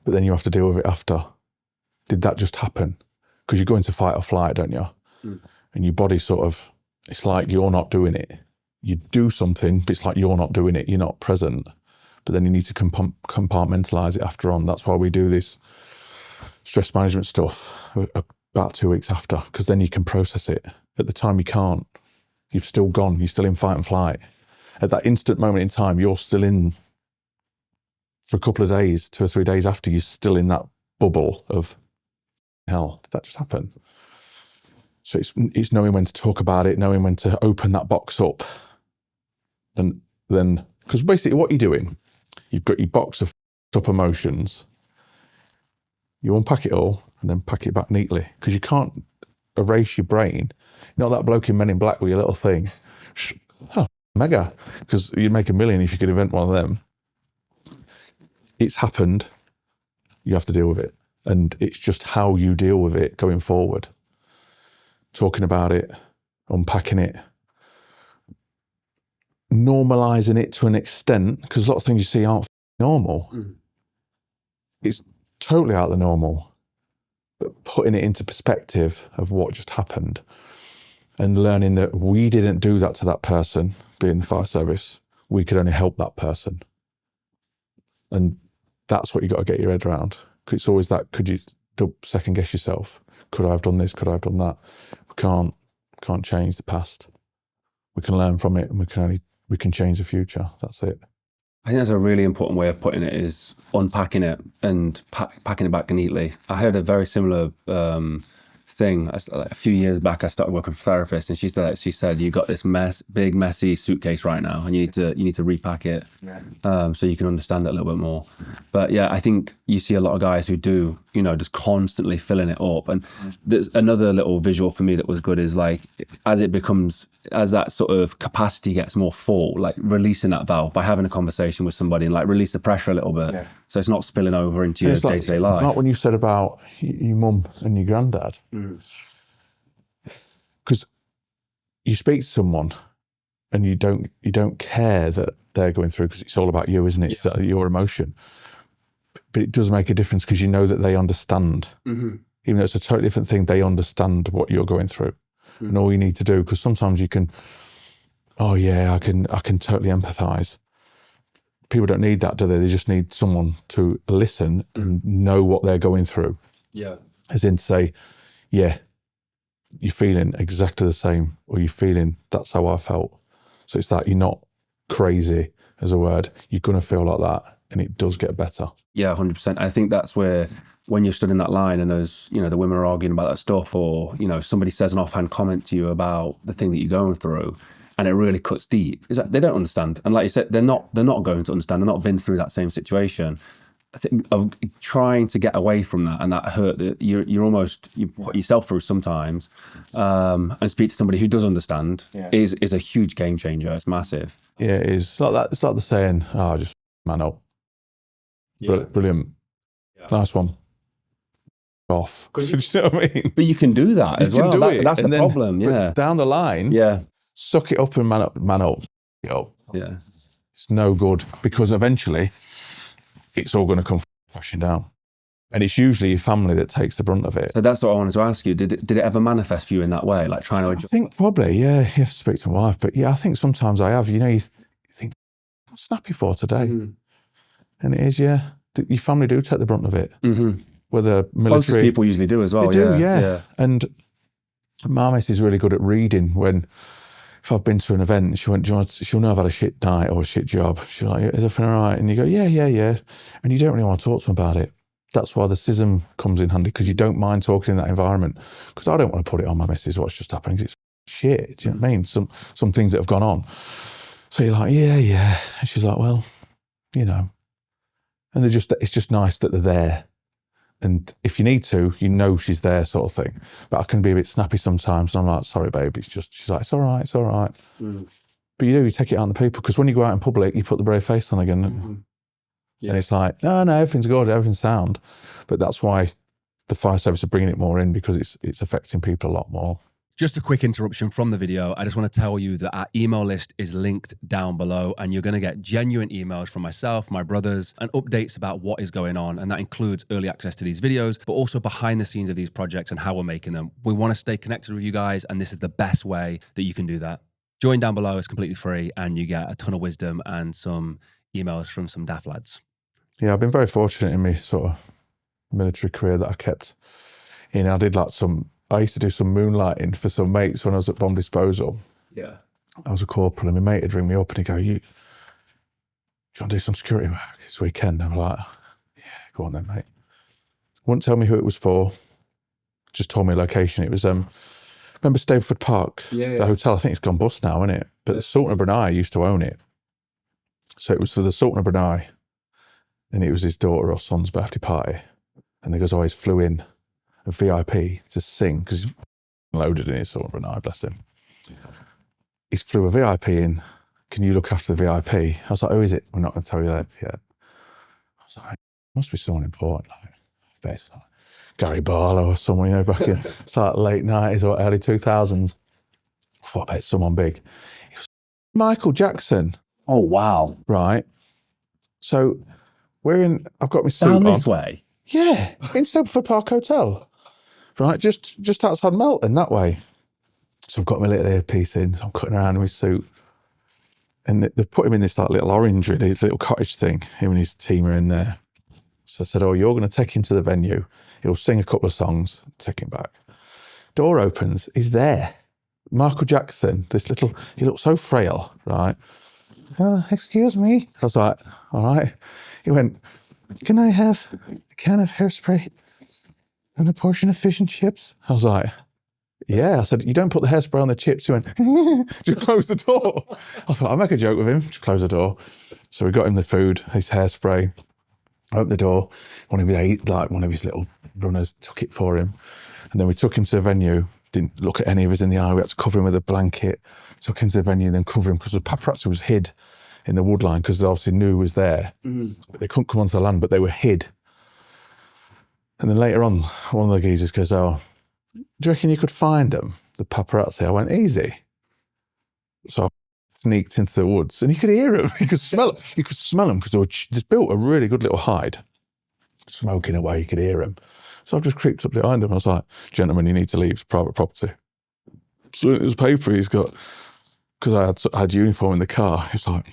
but then you have to deal with it after. Did that just happen? Because you go into fight or flight, don't you? And your body sort of, it's like you're not doing it. You do something, but it's like you're not doing it. You're not present. But then you need to compartmentalize it after on. That's why we do this stress management stuff about 2 weeks after, because then you can process it. At the time you can't. You've still gone. You're still in fight and flight. At that instant moment in time, you're still in, for a couple of days, 2 or 3 days after, you're still in that bubble of, hell, did that just happen? So it's knowing when to talk about it, knowing when to open that box up. And then, because basically what you're doing, you've got your box of up emotions, you unpack it all and then pack it back neatly, because you can't erase your brain. You're not that bloke in Men in Black with your little thing. Oh, mega, because you'd make $1 million if you could invent one of them. It's happened, you have to deal with it. And it's just how you deal with it going forward. Talking about it, unpacking it, normalizing it to an extent, because a lot of things you see aren't normal. It's totally out of the normal, but putting it into perspective of what just happened and learning that we didn't do that to that person, being the fire service, we could only help that person. And that's what you got to get your head around. Because it's always that, could you second guess yourself? Could I have done this? Could I have done that? We can't change the past. We can learn from it, and we can change the future. That's it. I think that's a really important way of putting it, is unpacking it and packing it back neatly. I heard a very similar thing. A few years back, I started working with a therapist, and she said, you got this big messy suitcase right now, and you need to repack it, so you can understand it a little bit more. But yeah, I think you see a lot of guys who do, you know, just constantly filling it up. And there's another little visual for me that was good, is like, as that sort of capacity gets more full, like releasing that valve by having a conversation with somebody and like release the pressure a little bit, so it's not spilling over into your day-to-day life. Like when you said about your mum and your granddad, because you speak to someone and you don't care that they're going through, because it's all about you, isn't it? It's your emotion. But it does make a difference, because you know that they understand. Even though it's a totally different thing, they understand what you're going through. And all you need to do, because sometimes you can, oh yeah, I can totally empathize. People don't need that, do they? They just need someone to listen and know what they're going through. Yeah. As in to say, yeah, you're feeling exactly the same, or you're feeling, that's how I felt. So it's that you're not crazy, as a word. You're going to feel like that, and it does get better. Yeah, 100%. I think that's where, when you're stood in that line and those, you know, the women are arguing about that stuff, or, you know, somebody says an offhand comment to you about the thing that you're going through, and it really cuts deep, is that they don't understand. And like you said, they're not going to understand. They're not been through that same situation. I think of trying to get away from that, and that hurt that you put yourself through sometimes, and speak to somebody who does understand is a huge game changer. It's massive. Yeah, it is. It's like that. It's like the saying, "Oh, just man up." Brilliant. Nice one. Off. You know what I mean? But you can do that as well. That's the problem. Yeah. Down the line, suck it up and man up. it up. Yeah. It's no good because eventually it's all going to come crashing down. And it's usually your family that takes the brunt of it. So that's what I wanted to ask you. Did it ever manifest for you in that way? Like trying to I adjust? think probably, yeah. You have to speak to my wife. But yeah, I think sometimes I have. You know, you think, what's snappy for today? Mm-hmm. And it is, yeah. Your family do take the brunt of it. Mm-hmm. Whether military. Closest people usually do as well. They do, yeah. And my miss is really good at reading. When, if I've been to an event, she'll know I've had a shit night or a shit job. She'll like, is everything all right? And you go, yeah. And you don't really want to talk to them about it. That's why the schism comes in handy, because you don't mind talking in that environment. Because I don't want to put it on my missus what's just happening, because it's shit. Do you know what I mean? Some things that have gone on. So you're like, yeah. And she's like, well, you know. And it's just nice that they're there. And if you need to, you know she's there, sort of thing. But I can be a bit snappy sometimes. And I'm like, sorry, babe. She's like, it's all right. Mm. But you take it out on the people, because when you go out in public, you put the brave face on again. Mm-hmm. Yeah. And it's like, no, everything's good, everything's sound. But that's why the fire service are bringing it more in, because it's affecting people a lot more. Just a quick interruption from the video. I just want to tell you that our email list is linked down below, and you're going to get genuine emails from myself, my brothers, and updates about what is going on. And that includes early access to these videos, but also behind the scenes of these projects and how we're making them. We want to stay connected with you guys, and this is the best way that you can do that. Join down below, it's completely free, and you get a ton of wisdom and some emails from some daft lads. Yeah, I've been very fortunate in my sort of military career that I kept in. I used to do some moonlighting for some mates when I was at bomb disposal. Yeah. I was a corporal, and my mate would ring me up and he'd go, do you want to do some security work this weekend? I'm like, yeah, go on then, mate. Wouldn't tell me who it was for, just told me a location. It was, remember Stapleford Park? Yeah. The hotel, I think it's gone bust now, isn't it? But the Sultan of Brunei used to own it. So it was for the Sultan of Brunei, and it was his daughter or son's birthday party. And the guys always flew in a VIP to sing, because he's loaded in his Sultan of Brunei, bless him. He flew a VIP in. Can you look after the VIP? I was like, who is it? We're not going to tell you that yet. I was like, must be someone important. Like, I bet it's like Gary Barlow or someone, you know, back in it's like late 90s or early 2000s. I bet it's someone big. It was Michael Jackson. Oh, wow. Right. So I've got my suit Down on. this way? Yeah, in Stapleford Park Hotel. Right, just outside Melton, that way. So I've got my little earpiece in, so I'm cutting around in my suit. And they've put him in this like little orange, really, this little cottage thing. Him and his team are in there. So I said, you're going to take him to the venue. He'll sing a couple of songs, take him back. Door opens, he's there. Michael Jackson, he looked so frail, right? Excuse me. I was like, all right. He went, can I have a can of hairspray and a portion of fish and chips? I was like, yeah. I said, you don't put the hairspray on the chips. He went, just close the door. I thought, I'll make a joke with him, just close the door. So we got him the food, his hairspray, opened the door. One of his little runners took it for him. And then we took him to the venue, didn't look at any of us in the eye. We had to cover him with a blanket, took him to the venue, and then cover him, because the paparazzi was hid in the wood line, because they obviously knew he was there. Mm-hmm. But they couldn't come onto the land, but they were hid. And then later on, one of the geezers goes, do you reckon you could find them, the paparazzi? I went, easy. So I sneaked into the woods, and you could hear them. You could smell them. You could smell them, because they built a really good little hide. Smoking away, you could hear them. So I've just creeped up behind him. I was like, gentlemen, you need to leave. It's private property. So in his paper, he's got, because I had uniform in the car, he was like,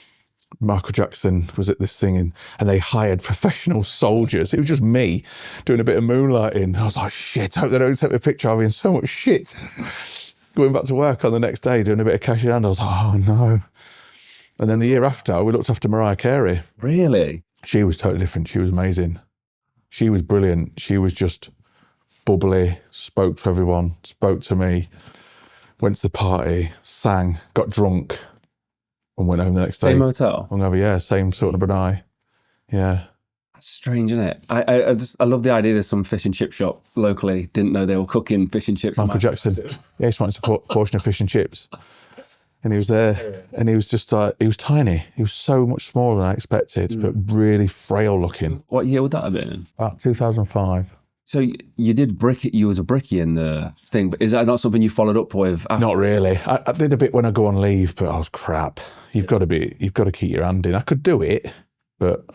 Michael Jackson was at this thing, and they hired professional soldiers. It was just me doing a bit of moonlighting. I was like, shit, I hope they don't take me a picture of me in so much shit. Going back to work on the next day, doing a bit of cash in hand, I was like, oh no. And then the year after, we looked after Mariah Carey. Really? She was totally different. She was amazing. She was brilliant. She was just bubbly, spoke to everyone, spoke to me, went to the party, sang, got drunk, and went home the next day. Same hotel? Hungover, yeah, same sort of Brunei. Yeah. That's strange, isn't it? I love the idea there's some fish and chip shop locally. Didn't know they were cooking fish and chips. Michael Jackson. Yeah, he just wanted a portion of fish and chips. And he was there, and he was just like, he was tiny. He was so much smaller than I expected, but really frail looking. What year would that have been? About 2005. So you did you was a brickie in the thing, but is that not something you followed up with? After? Not really. I did a bit when I go on leave, but I was crap. You've got to keep your hand in. I could do it, but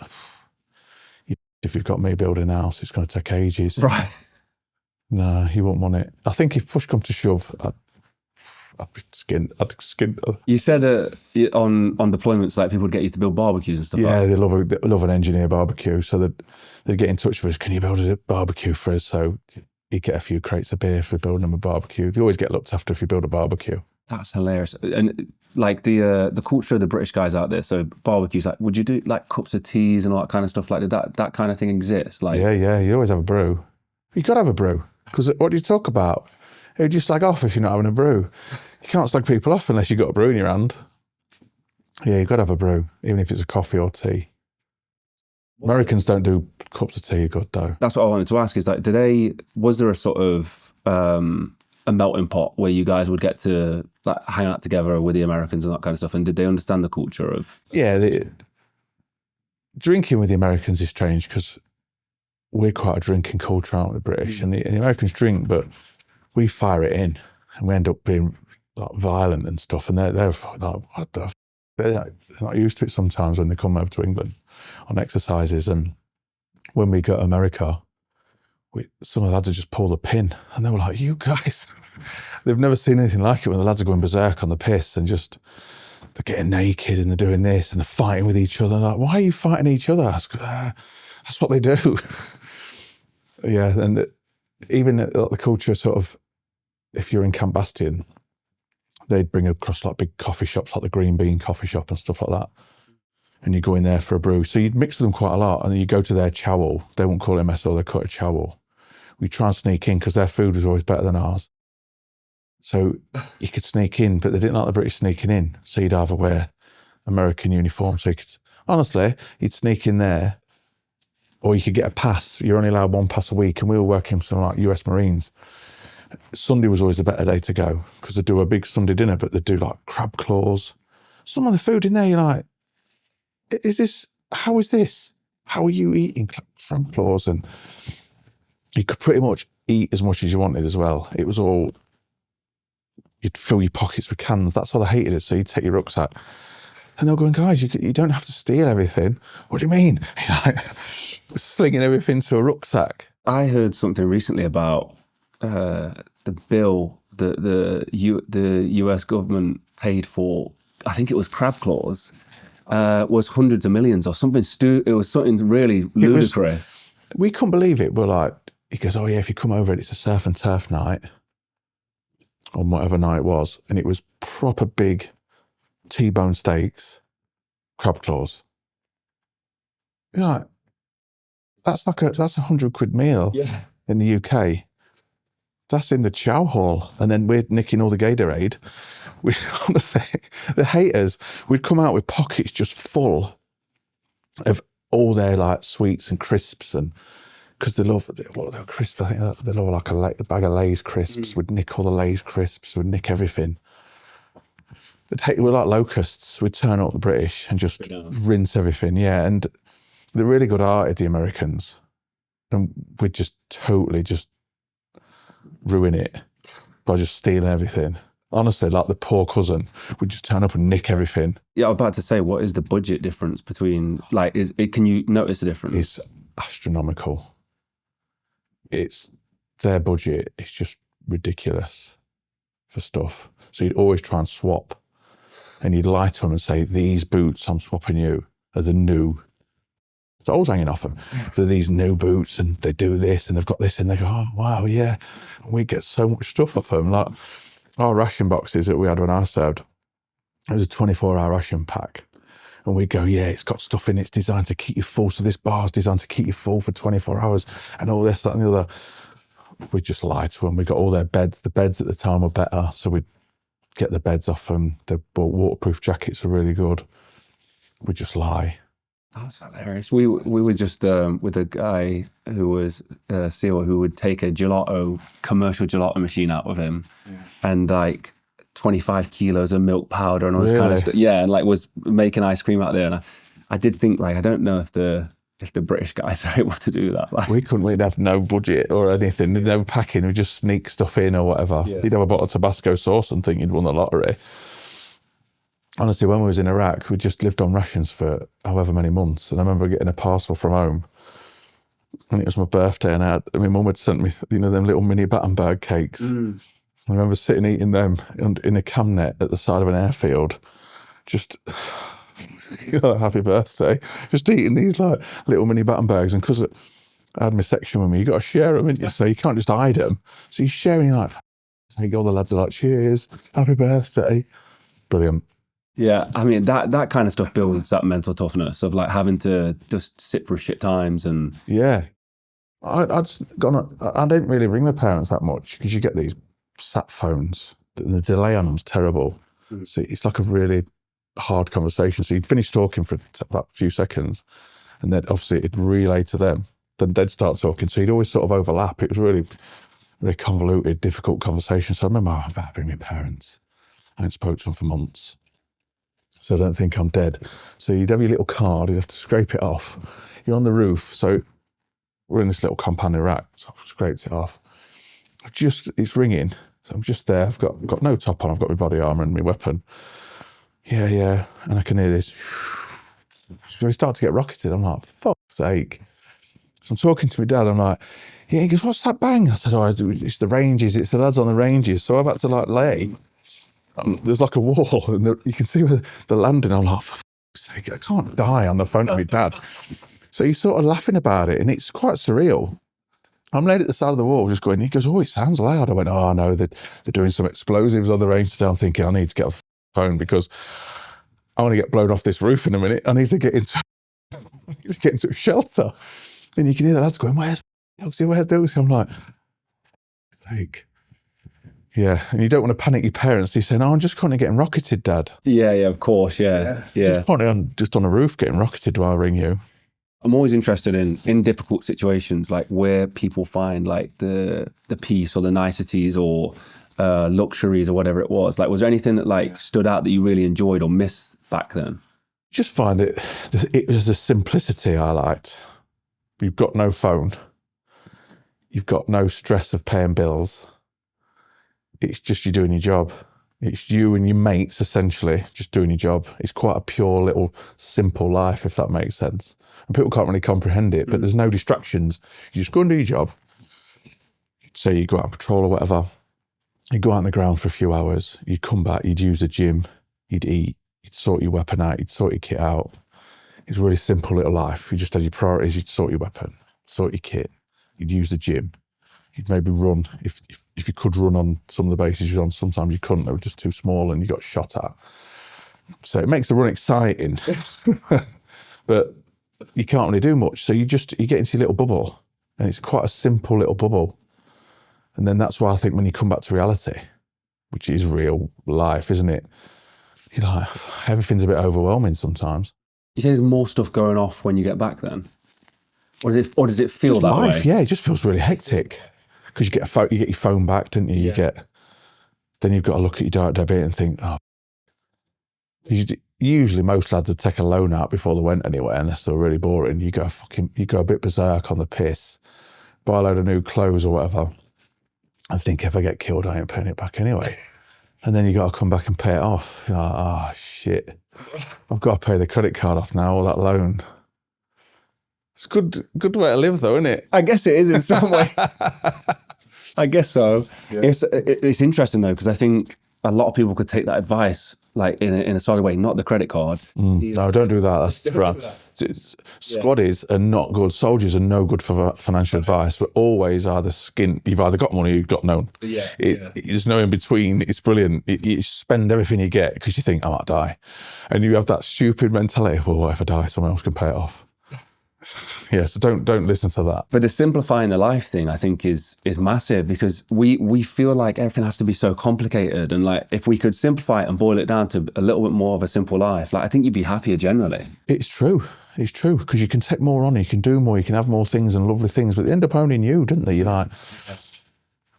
if you've got me building a house, it's going to take ages. Right. No, you won't want it. I think if push come to shove, I'd be skinned. You said on deployments, like people would get you to build barbecues and stuff. Yeah, they love an engineer barbecue, so they'd get in touch with us. Can you build a barbecue for us? So you get a few crates of beer for building them a barbecue. You always get looked after if you build a barbecue. That's hilarious. And like the culture of the British guys out there, so barbecues, like would you do like cups of teas and all that kind of stuff? Like did that kind of thing exist? Like yeah, you always have a brew. You got to have a brew, because what do you talk about? Who do you slag off if you're not having a brew? You can't slag people off unless you've got a brew in your hand. Yeah, you've got to have a brew, even if it's a coffee or tea. Americans don't do cups of tea good though. That's what I wanted to ask is like, was there a sort of a melting pot where you guys would get to like hang out together with the Americans and that kind of stuff? And did they understand the culture of? Yeah, drinking with the Americans is strange because we're quite a drinking culture, aren't we, the British? And the Americans drink, but we fire it in and we end up being like violent and stuff. And they're like, what the? They're not used to it sometimes when they come over to England on exercises. And when we go to America, some of the lads would just pull the pin and they were like, you guys, they've never seen anything like it when the lads are going berserk on the piss and just, they're getting naked and they're doing this and they're fighting with each other. Like, why are you fighting each other? That's what they do. Yeah, and even the culture sort of, if you're in Camp Bastion, they'd bring across like big coffee shops, like the Green Bean coffee shop and stuff like that. And you go in there for a brew. So you'd mix with them quite a lot. And then you go to their chowel. They won't call it MSO, they call it a chowel. We try and sneak in because their food was always better than ours. So you could sneak in, but they didn't like the British sneaking in. So you'd either wear American uniform. So you could, honestly, you'd sneak in there, or you could get a pass. You're only allowed one pass a week. And we were working with some like US Marines. Sunday was always a better day to go because they'd do a big Sunday dinner, but they'd do like crab claws. Some of the food in there, you're like, how is this? How are you eating crab claws? And you could pretty much eat as much as you wanted as well. It was all, you'd fill your pockets with cans. That's why they hated it. So you'd take your rucksack. And they were going, guys, you don't have to steal everything. What do you mean? Like, slinging everything to a rucksack. I heard something recently about the bill that the US government paid for, I think it was crab claws, was hundreds of millions or something. It was something really ludicrous. We couldn't believe it. We're like, he goes, oh yeah, if you come over and it's a surf and turf night, or whatever night it was, and it was proper big T-bone steaks, crab claws. You're like, that's £100 meal in the UK. That's in the chow hall. And then we're nicking all the Gatorade. We honestly, the haters, we'd come out with pockets just full of all their like sweets and crisps, and because they love crisps. I think they love like a bag of Lay's crisps. We'd nick all the Lay's crisps. We'd nick everything. We're like locusts. We'd turn up the British and just rinse everything. Yeah, and they're really good hearted, the Americans, and we'd just totally just ruin it by just stealing everything. Honestly, like the poor cousin would just turn up and nick everything. Yeah, I was about to say, what is the budget difference between, like, can you notice the difference? It's astronomical. It's their budget. It's just ridiculous for stuff. So you'd always try and swap, and you'd lie to them and say, these boots I'm swapping you are the new. So I was hanging off them. They're these new boots and they do this and they've got this, and they go, oh, wow, yeah. And we get so much stuff off them. Like our ration boxes that we had when I served, it was a 24-hour ration pack. And we'd go, yeah, it's got stuff in it. It's designed to keep you full. So this bar's designed to keep you full for 24 hours and all this, that and the other. We'd just lie to them. We got all their beds. The beds at the time were better. So we'd get the beds off them. The waterproof jackets were really good. We'd just lie. That's hilarious. We were just with a guy who was a SEAL who would take a commercial gelato machine out with him, and like 25 kilos of milk powder and all this kind of stuff. Yeah, and like was making ice cream out there. And I did think, like, I don't know if the if the British guys are able to do that. Like, We'd have no budget or anything. There's no packing. We'd just sneak stuff in or whatever. Yeah. You'd have a bottle of Tabasco sauce and think you'd won the lottery. Honestly, when we was in Iraq, we just lived on rations for however many months. And I remember getting a parcel from home, and it was my birthday, and my mum had sent me, them little mini Battenberg cakes. I remember sitting eating them in a cam net at the side of an airfield, just, happy birthday, just eating these like little mini Battenbergs. And because I had my section with me, you got to share them, haven't you? So you can't just hide them. So you're sharing, like, all the lads are like, cheers, happy birthday. Brilliant. yeah, I mean, that kind of stuff builds that mental toughness of like having to just sit through shit times. And Yeah. I didn't really ring my parents that much because you get these sat phones and the delay on them's terrible. So it's like a really hard conversation. So you'd finish talking for about a few seconds, and then obviously it'd relay to them. Then they'd start talking. So you'd always sort of overlap. It was really, really convoluted, difficult conversation. So I remember, I'm about to bring my parents. I hadn't spoke to them for months, so I don't think I'm dead. So you'd have your little card, you'd have to scrape it off. You're on the roof, so we're in this little compound in Iraq, so I've scraped it off. It's ringing, so I'm just there. I've got no top on, I've got my body armour and my weapon. Yeah, and I can hear this. So we start to get rocketed. I'm like, fuck's sake. So I'm talking to my dad, I'm like, yeah, he goes, what's that bang? I said, oh, it's the ranges, it's the lads on the ranges. So I've had to like lay. There's like a wall, and you can see where the landing. I'm like, for fuck's sake, I can't die on the phone to my dad. So he's sort of laughing about it, and it's quite surreal. I'm laid at the side of the wall just going, he goes, oh, it sounds loud. I went, oh, no, they're doing some explosives on the range today. I'm thinking, I need to get off the phone because I want to get blown off this roof in a minute. I need to get into a shelter. And you can hear the lads going, where's Dilkes? Where's Dilkes? I'm like, sake. Yeah, and you don't want to panic your parents. You say, no, I'm just currently getting rocketed, Dad. yeah, of course, yeah. Just currently just on a roof getting rocketed while I ring you. I'm always interested in difficult situations, like where people find like the peace or the niceties or luxuries or whatever it was. Like, was there anything that like stood out that you really enjoyed or missed back then? Just find it was the simplicity I liked. You've got no phone. You've got no stress of paying bills. It's just you doing your job. It's you and your mates essentially just doing your job. It's quite a pure little simple life, if that makes sense. And people can't really comprehend it, but there's no distractions. You just go and do your job. Say you go out on patrol or whatever. You go out on the ground for a few hours. You'd come back, you'd use the gym, you'd eat, you'd sort your weapon out, you'd sort your kit out. It's a really simple little life. You just had your priorities, you'd sort your weapon, sort your kit, you'd use the gym. You'd maybe run, if you could run on some of the bases you're on, sometimes you couldn't, they were just too small and you got shot at. So it makes the run exciting, but you can't really do much. So you get into your little bubble, and it's quite a simple little bubble. And then that's why I think when you come back to reality, which is real life, isn't it? You're like, everything's a bit overwhelming sometimes. You say there's more stuff going off when you get back then? Or does it feel Just that life, way? yeah, it just feels really hectic. Because you get your phone back, don't you? Then you've got to look at your direct debit and think, oh. Usually most lads would take a loan out before they went anywhere, unless they're really boring. You go a bit berserk on the piss, buy a load of new clothes or whatever, and think if I get killed, I ain't paying it back anyway. And then you got to come back and pay it off. You're like, oh shit, I've got to pay the credit card off now, or that loan. It's a good way to live though, isn't it? I guess it is in some way. I guess so. Yeah. It's interesting though, because I think a lot of people could take that advice like in a solid way, not the credit card. No, don't do that. That's different. Squaddies are not good. Soldiers are no good for financial advice, but always are the skin. You've either got money or you've got none. There's no in between. It's brilliant. You spend everything you get because you think, I might die. And you have that stupid mentality, well, what if I die? Someone else can pay it off. Yeah, so don't listen to that. But the simplifying the life thing, I think, is massive, because we feel like everything has to be so complicated, and like if we could simplify it and boil it down to a little bit more of a simple life, like I think you'd be happier generally. It's true, because you can take more on, you can do more, you can have more things and lovely things, but they end up owning you, don't they? You're like,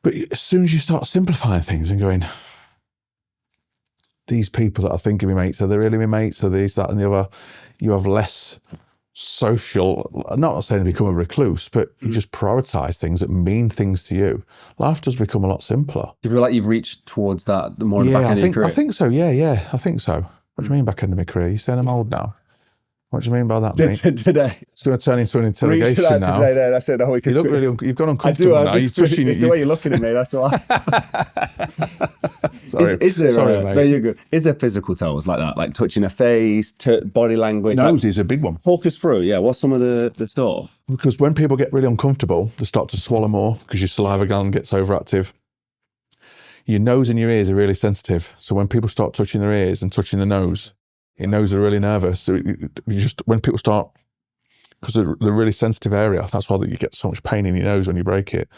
but as soon as you start simplifying things and going, these people that I think are my mates, are they really my mates? Are these, that, and the other? You have less social, I'm not saying to become a recluse, but you just prioritize things that mean things to you. Life does become a lot simpler. Do you feel like you've reached towards that the more in the back end of your career? I think so. Yeah, I think so. What do you mean back end of my career? You saying I'm old now? What do you mean by that, mate? Today. It's going to turn into an interrogation now. Today, that's it. No, You look really, you've gone uncomfortable now. You're touching it's the way you're looking at me, that's why. Sorry. Is there, Sorry, mate. there you go. Is there physical tells like that? Like touching a face, body language? Nose is a big one. Talk us through, yeah. What's some of the stuff? Because when people get really uncomfortable, they start to swallow more because your saliva gland gets overactive. Your nose and your ears are really sensitive. So when people start touching their ears and touching the nose, your nose are really nervous. So when people start, because they're a really sensitive area, that's why you get so much pain in your nose when you break it.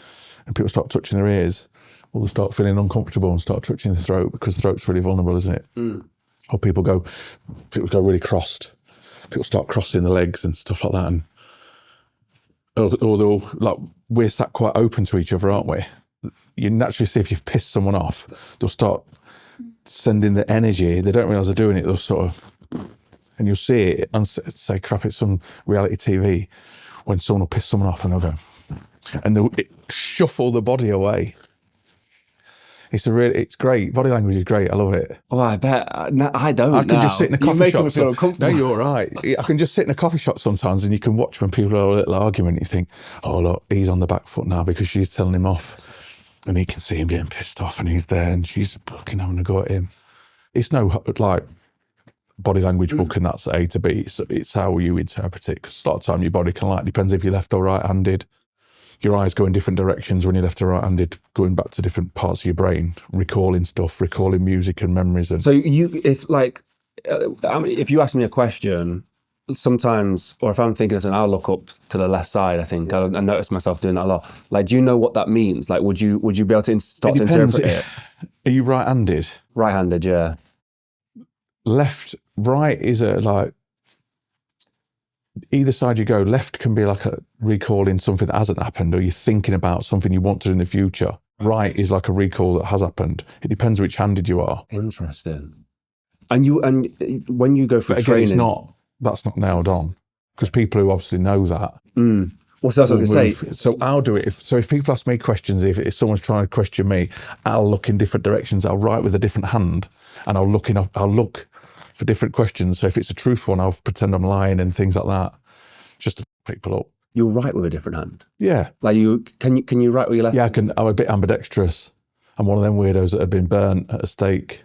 And people start touching their ears, well, they'll start feeling uncomfortable and start touching the throat because the throat's really vulnerable, isn't it? Or people go really crossed. People start crossing the legs and stuff like that. And or they'll, like, we're sat quite open to each other, aren't we? You naturally see if you've pissed someone off, they'll start sending the energy. They don't realise they're doing it. They'll sort of, and you'll see it and say, crap, it's some reality TV when someone will piss someone off and they'll go, and they'll shuffle the body away. It's great. Body language is great. I love it. Oh, I bet. No, I don't. I can just sit in a coffee shop. Me feel uncomfortable. No, you're all right. I can just sit in a coffee shop sometimes and you can watch when people have a little argument and you think, oh, look, he's on the back foot now because she's telling him off. And he can see him getting pissed off and he's there and she's fucking having a go at him. It's no, like, body language book and that's A to B. It's how you interpret it, because a lot of time your body can, like, depends if you're left or right-handed. Your eyes go in different directions when you're left or right-handed, going back to different parts of your brain, recalling stuff, recalling music and memories. And so if you ask me a question, sometimes, or if I'm thinking of something, I'll look up to the left side. I think I notice myself doing that a lot. Like, do you know what that means? Like, would you be able to start to interpret it? Are you right-handed? Right-handed, yeah. Right is either side you go. Left can be like a recalling something that hasn't happened, or you're thinking about something you want to do in the future. Right is like a recall that has happened. It depends which handed you are. Interesting. And when you go for training, that's not nailed on, because people who obviously know that. What's that going to say? So I'll do it. If people ask me questions, if someone's trying to question me, I'll look in different directions. I'll write with a different hand, and I'll look for different questions. So if it's a truthful one, I'll pretend I'm lying and things like that, just to pick people up. You'll write with a different hand? Yeah. Like can you write with your left? Yeah, I can. I'm a bit ambidextrous. I'm one of them weirdos that have been burnt at a stake.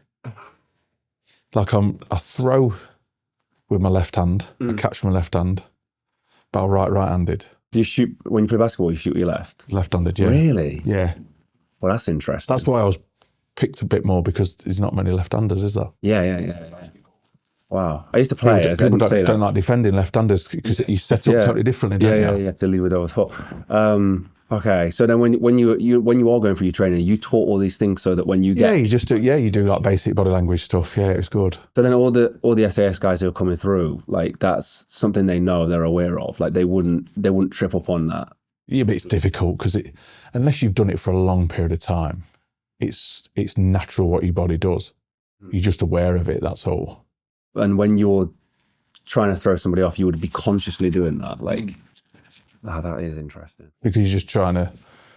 Like I throw with my left hand, I catch with my left hand, but I'll write right-handed. Do you shoot, when you play basketball, you shoot with your left? Left-handed, yeah. Really? Yeah. Well, that's interesting. That's why I was picked a bit more, because there's not many left-handers, is there? Yeah. Wow. I used to play. People don't like defending left-handers because you set up totally differently, don't you? Yeah, you have to lead with the other foot. Okay, so then when you are going for your training, you taught all these things so that when you get... you do like basic body language stuff. Yeah, it was good. So then all the SAS guys who are coming through, like, that's something they know, they're aware of. Like, they wouldn't trip up on that. Yeah, but it's difficult because unless you've done it for a long period of time, it's natural what your body does. You're just aware of it, that's all. And when you're trying to throw somebody off, you would be consciously doing that, like... that is interesting. Because you're just trying to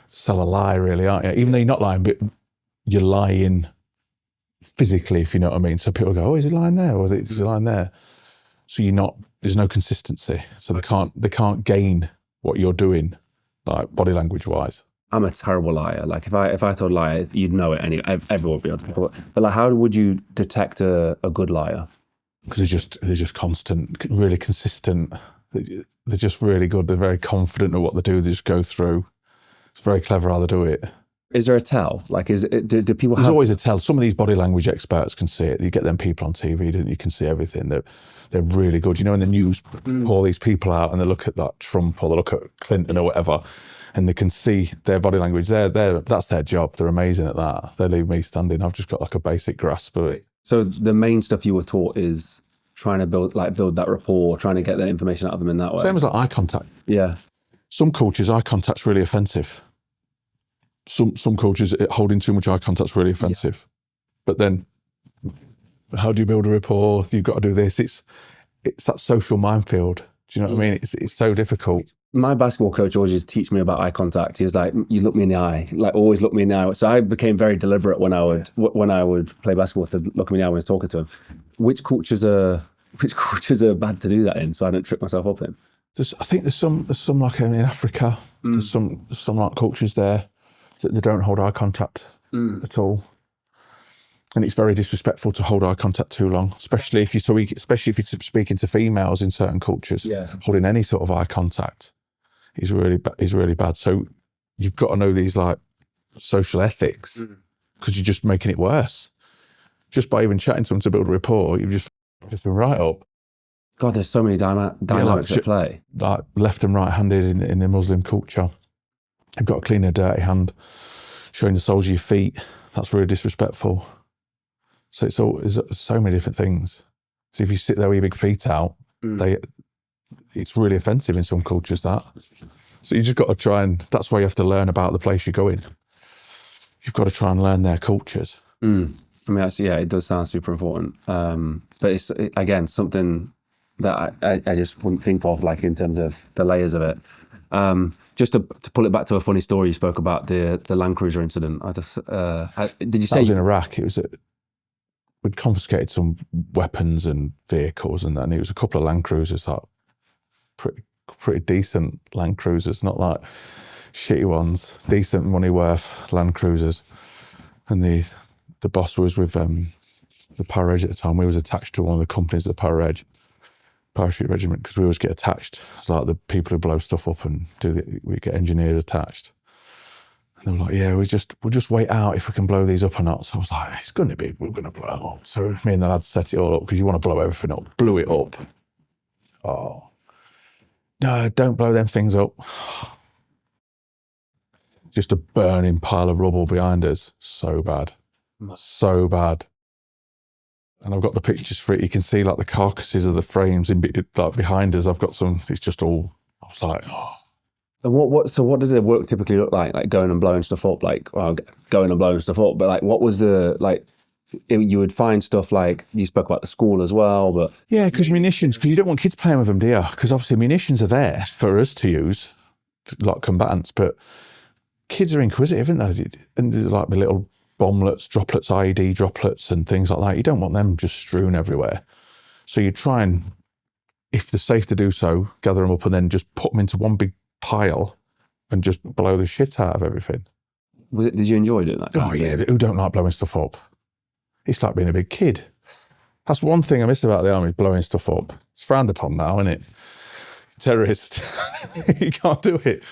sell a lie, really, aren't you? Even though you're not lying, but you're lying physically, if you know what I mean. So people go, oh, is he lying there? Or is he lying there? So there's no consistency. So they can't gain what you're doing, like body language wise. I'm a terrible liar. Like if I told a lie, you'd know it anyway. Everyone would be able to pick up. But like, how would you detect a good liar? Because they're just constant, really consistent. They're just really good. They're very confident of what they do. They just go through. It's very clever how they do it. Is there a tell? Like, do people There's always a tell. Some of these body language experts can see it. You get them people on TV, don't you? You can see everything. They're really good. You know, in the news, pull these people out and they look at that Trump or they look at Clinton or whatever, and they can see their body language. That's their job. They're amazing at that. They leave me standing. I've just got like a basic grasp of it. So the main stuff you were taught is trying to build that rapport, trying to get that information out of them in that way. Same as like eye contact. Yeah. Some cultures, eye contact's really offensive. Some cultures, holding too much eye contact's really offensive. Yeah. But then, how do you build a rapport? You've got to do this. It's that social minefield. Do you know what I mean? It's so difficult. My basketball coach always used to teach me about eye contact. He was like, "You look me in the eye, like always look me in the eye." So I became very deliberate when I would play basketball to look me in the eye when I was talking to him. Which cultures are bad to do that in, so I don't trip myself up in? I think there's some like in Africa. There's some like cultures there that they don't hold eye contact at all, and it's very disrespectful to hold eye contact too long, especially if you're speaking to females in certain cultures. Yeah. Holding any sort of eye contact is really bad. So you've got to know these like social ethics, because you're just making it worse. Just by even chatting to them to build a rapport, you've just them right up. God, there's so many dynamics at play. Like left and right-handed in the Muslim culture. You've got to clean a dirty hand, showing the soles of your feet. That's really disrespectful. So it's so many different things. So if you sit there with your big feet out, it's really offensive in some cultures, that. So you just got to try and, that's why you have to learn about the place you're going. You've got to try and learn their cultures. I mean, it does sound super important. But it's, again, something that I just wouldn't think of, like, in terms of the layers of it. Just to pull it back to a funny story, you spoke about the Land Cruiser incident. Did you say? That was in Iraq. We'd confiscated some weapons and vehicles and that, and it was a couple of Land Cruisers, like pretty decent Land Cruisers, not like shitty ones, decent money worth Land Cruisers. And the boss was with the Parachute at the time. We was attached to one of the companies of the Parachute Regiment, because we always get attached. It's like the people who blow stuff up and we get engineered attached. And they were like, yeah, we'll just wait out if we can blow these up or not. So I was like, we're going to blow it up. So me and the lads set it all up, because you want to blow everything up. Blew it up. Oh, no, don't blow them things up. Just a burning pile of rubble behind us. So bad. So bad. And I've got the pictures for it. You can see like the carcasses of the frames like behind us. I've got some, it's just all, I was like, oh. And what did the work typically look like? Like going and blowing stuff up, going and blowing stuff up. But like, what was you would find stuff like, you spoke about the school as well, but. Yeah, because munitions, because you don't want kids playing with them, do you? Because obviously munitions are there for us to use, like combatants, but kids are inquisitive, aren't they? And they're like my little bomblets, droplets, IED droplets and things like that. You don't want them just strewn everywhere. So you try and, if they're safe to do so, gather them up and then just put them into one big pile and just blow the shit out of everything. Did you enjoy doing that? Oh yeah, who don't like blowing stuff up? It's like being a big kid. That's one thing I miss about the army, blowing stuff up. It's frowned upon now, isn't it? Terrorist. You can't do it.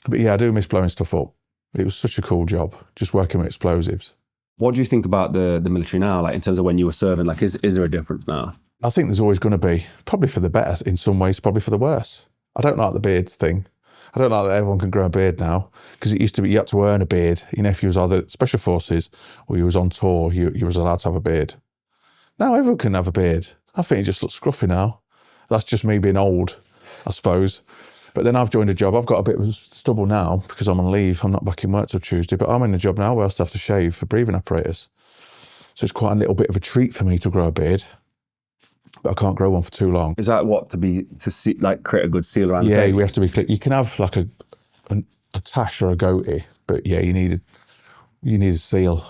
But yeah, I do miss blowing stuff up. It was such a cool job, just working with explosives. What do you think about the military now, like in terms of when you were serving? Like, is there a difference now? I think there's always going to be, probably for the better in some ways, probably for the worse. I don't like the beard thing. I don't like that everyone can grow a beard now, because it used to be you had to earn a beard. You know, if you was either Special Forces or you was on tour, you was allowed to have a beard. Now everyone can have a beard. I think it just looks scruffy now. That's just me being old, I suppose. But then I've joined a job. I've got a bit of stubble now because I'm on leave. I'm not back in work till Tuesday, but I'm in a job now where I still have to shave for breathing apparatus. So it's quite a little bit of a treat for me to grow a beard, but I can't grow one for too long. Is that create a good seal around the face? Yeah, we have to be clear. You can have like a tash or a goatee, but yeah, you need a seal.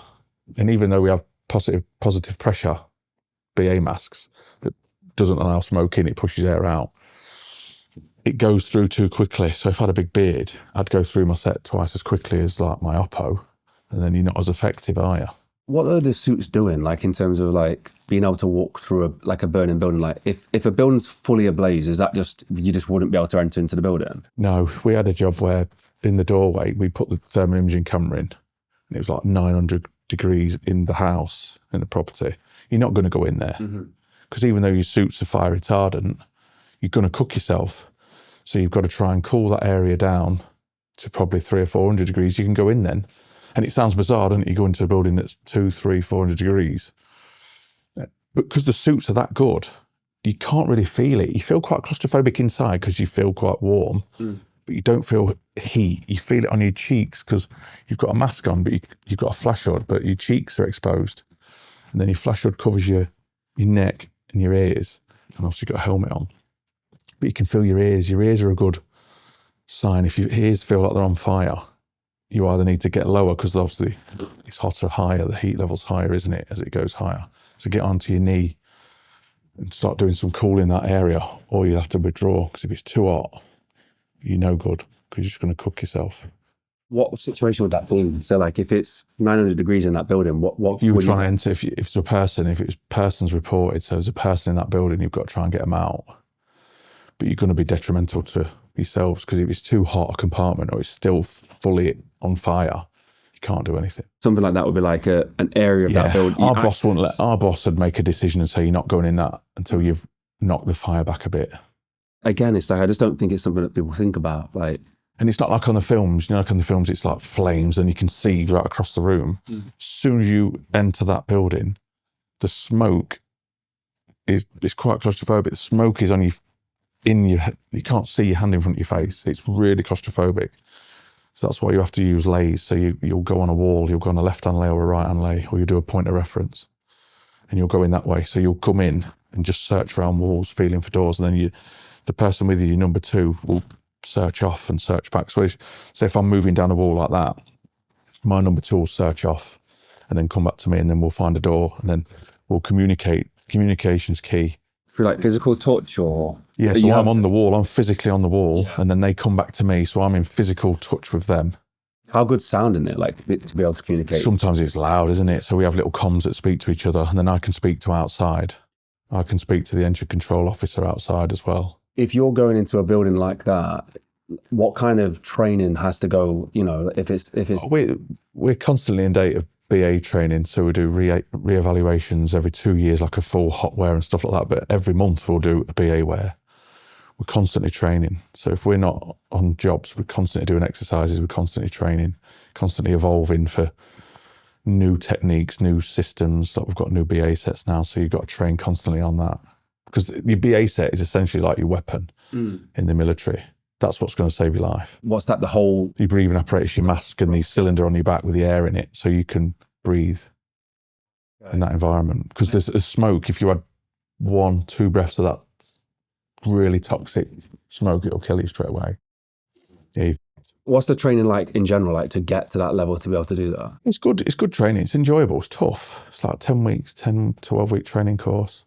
And even though we have positive pressure BA masks that doesn't allow smoking, it pushes air out, it goes through too quickly. So if I had a big beard, I'd go through my set twice as quickly as like my oppo, and then you're not as effective, are you? What are the suits doing, like in terms of like being able to walk through a burning building? Like if a building's fully ablaze, is that just, you just wouldn't be able to enter into the building? No, we had a job where in the doorway, we put the thermal imaging camera in, and it was like 900 degrees in the house, in the property. You're not going to go in there, because even though your suits are fire retardant, you're going to cook yourself. So you've got to try and cool that area down to probably 300 or 400 degrees. You can go in then. And it sounds bizarre, doesn't it? You go into a building that's 200, 300, 400 degrees. But because the suits are that good, you can't really feel it. You feel quite claustrophobic inside because you feel quite warm, but you don't feel heat. You feel it on your cheeks because you've got a mask on, but you've got a flash hood, but your cheeks are exposed. And then your flash hood covers your neck and your ears. And obviously you've got a helmet on. But you can feel your ears. Your ears are a good sign. If your ears feel like they're on fire, you either need to get lower, because obviously it's hotter higher, the heat level's higher, isn't it, as it goes higher. So get onto your knee and start doing some cooling in that area, or you have to withdraw, because if it's too hot, you're no good, because you're just going to cook yourself. What situation would that be? So like if it's 900 degrees in that building, what If you were would trying to enter, if it's a person, if it's person's reported, so there's a person in that building, you've got to try and get them out. But you're going to be detrimental to yourselves, because if it's too hot a compartment, or it's still fully on fire, you can't do anything. something like that would be like an area of that building. Our boss wouldn't let, our boss would make a decision and say, you're not going in that until you've knocked the fire back a bit. Again, it's like, I just don't think it's something that people think about. Like, and it's not like on the films, like on the films, it's like flames and you can see right across the room. As soon as you enter that building, the smoke is quite claustrophobic. The smoke is on you, you can't see your hand in front of your face. It's really claustrophobic. So that's why you have to use lays. So you'll go on a wall, you'll go on a left-hand lay or a right-hand lay, or you do a point of reference and you'll go in that way. So you'll come in and just search around walls, feeling for doors. And then the person with you, your number two, will search off and search back. So if I'm moving down a wall like that, my number two will search off and then come back to me, and then we'll find a door and then we'll communicate. Communication's key. through like physical touch or? Yeah, so I'm on the wall, I'm physically on the wall, and then they come back to me, so I'm in physical touch with them. How good's sound in it, like to be able to communicate? Sometimes it's loud, isn't it? So we have little comms that speak to each other, and then I can speak to outside. I can speak to the entry control officer outside as well. If you're going into a building like that, what kind of training has to go, if it's... We're constantly in date of BA training, so we do re-evaluations every 2 years, like a full hot wear and stuff like that, but every month we'll do a BA wear. We're constantly training. So if we're not on jobs, we're constantly doing exercises, we're constantly training, constantly evolving for new techniques, new systems. Like we've got new BA sets now, so you've got to train constantly on that. Because your BA set is essentially like your weapon in the military. That's what's going to save your life. What's that, the whole... Your breathing apparatus, your mask and the cylinder on your back with the air in it, so you can breathe in that environment. Because there's a smoke, if you had 1-2 breaths of that really toxic smoke, it'll kill you straight away. Yeah. What's the training like in general, like to get to that level to be able to do that? It's good training. It's enjoyable. It's tough. It's like 12-week training course.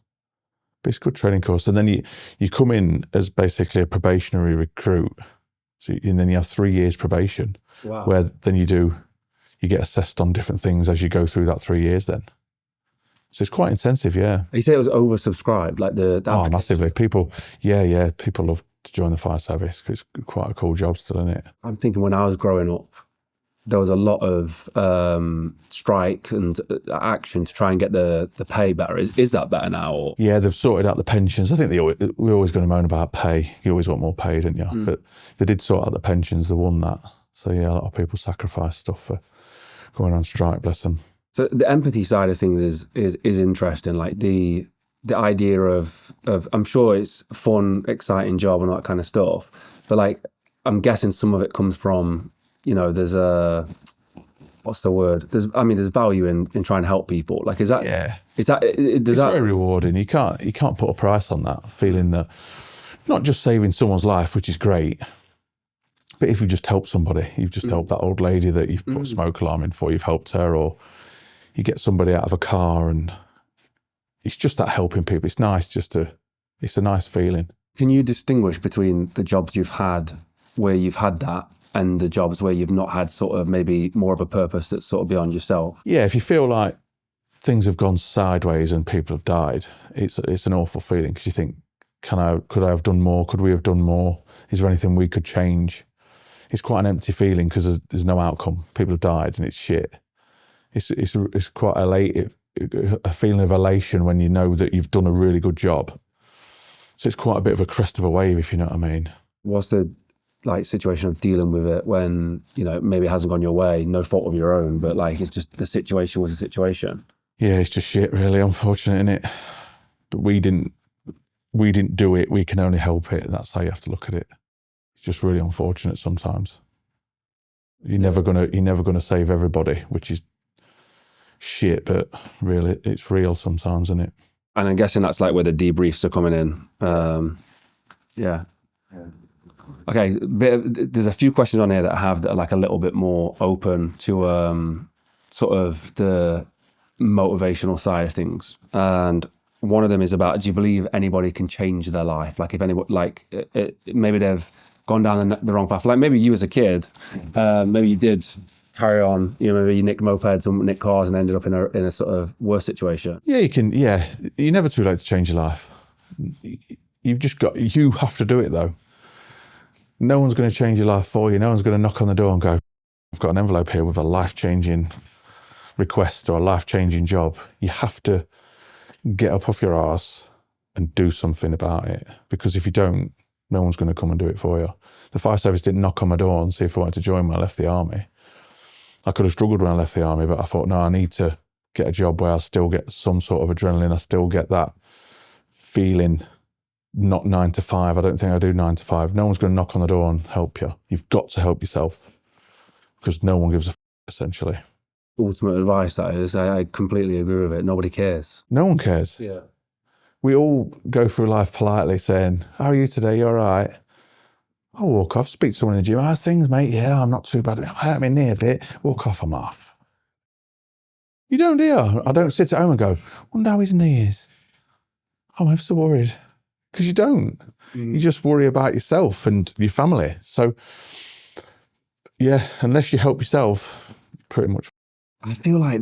But it's a good training course. And then you come in as basically a probationary recruit. And then you have 3 years probation. Wow. Where then you get assessed on different things as you go through that 3 years then. So it's quite intensive, yeah. You say it was oversubscribed, like the massively. People love to join the fire service because it's quite a cool job still, isn't it? I'm thinking when I was growing up, there was a lot of strike and action to try and get the pay better. Is that better now? Or? Yeah, they've sorted out the pensions. I think we're always going to moan about pay. You always want more pay, don't you? But they did sort out the pensions. They won that. So yeah, a lot of people sacrifice stuff for going on strike, bless them. So the empathy side of things is interesting. Like the idea of I'm sure it's a fun, exciting job and all that kind of stuff. But like, I'm guessing some of it comes from, there's what's the word? There's value in trying to help people. Like, is that? Yeah. It's very rewarding. You can't put a price on that feeling that not just saving someone's life, which is great, but if you just help somebody, you've just helped that old lady that you've put a smoke alarm in for, you've helped her, or you get somebody out of a car, and it's just that helping people. It's nice it's a nice feeling. Can you distinguish between the jobs you've had where you've had that and the jobs where you've not had sort of maybe more of a purpose that's sort of beyond yourself? Yeah, if you feel like things have gone sideways and people have died, it's an awful feeling because you think, could I have done more? Could we have done more? Is there anything we could change? It's quite an empty feeling because there's no outcome. People have died and it's shit. It's quite a feeling of elation when you know that you've done a really good job. So it's quite a bit of a crest of a wave, if you know what I mean. What's the situation of dealing with it when, maybe it hasn't gone your way, no fault of your own, but like it's just the situation was a situation? Yeah, it's just shit, really, unfortunate, isn't it? But we didn't do it, we can only help it. That's how you have to look at it. It's just really unfortunate sometimes. You're never gonna save everybody, which is shit, but really it's real sometimes, isn't it? And I'm guessing that's like where the debriefs are coming in. Yeah. Okay, there's a few questions on here that I have that are like a little bit more open to sort of the motivational side of things. And one of them is about, do you believe anybody can change their life? Like if anybody, maybe they've gone down the wrong path. Like maybe you as a kid, maybe you did carry on, you know, maybe you nicked mopeds and nicked cars and ended up in a sort of worse situation. Yeah, you can. Yeah, you're never too late to change your life. You have to do it though. No one's going to change your life for you. No one's going to knock on the door and go, I've got an envelope here with a life-changing request or a life-changing job. You have to get up off your arse and do something about it, because if you don't, no one's going to come and do it for you. The fire service didn't knock on my door and see if I wanted to join when I left the army. I could have struggled when I left the army, but I thought, no, I need to get a job where I still get some sort of adrenaline. I still get that feeling. Not 9 to 5. I don't think I do 9 to 5. No one's going to knock on the door and help you. You've got to help yourself, because no one gives a essentially. Ultimate advice, that is. I completely agree with it. Nobody cares. No one cares. Yeah. We all go through life politely saying, how are you today? You all right? I'll walk off, speak to someone in the gym. How's things, mate? Yeah, I'm not too bad. I hurt my knee a bit. Walk off, I'm off. You don't, do you? I don't sit at home and go, wonder how his knee is. Oh, I'm so worried. Because you don't. You just worry about yourself and your family. So, yeah, unless you help yourself, pretty much. I feel like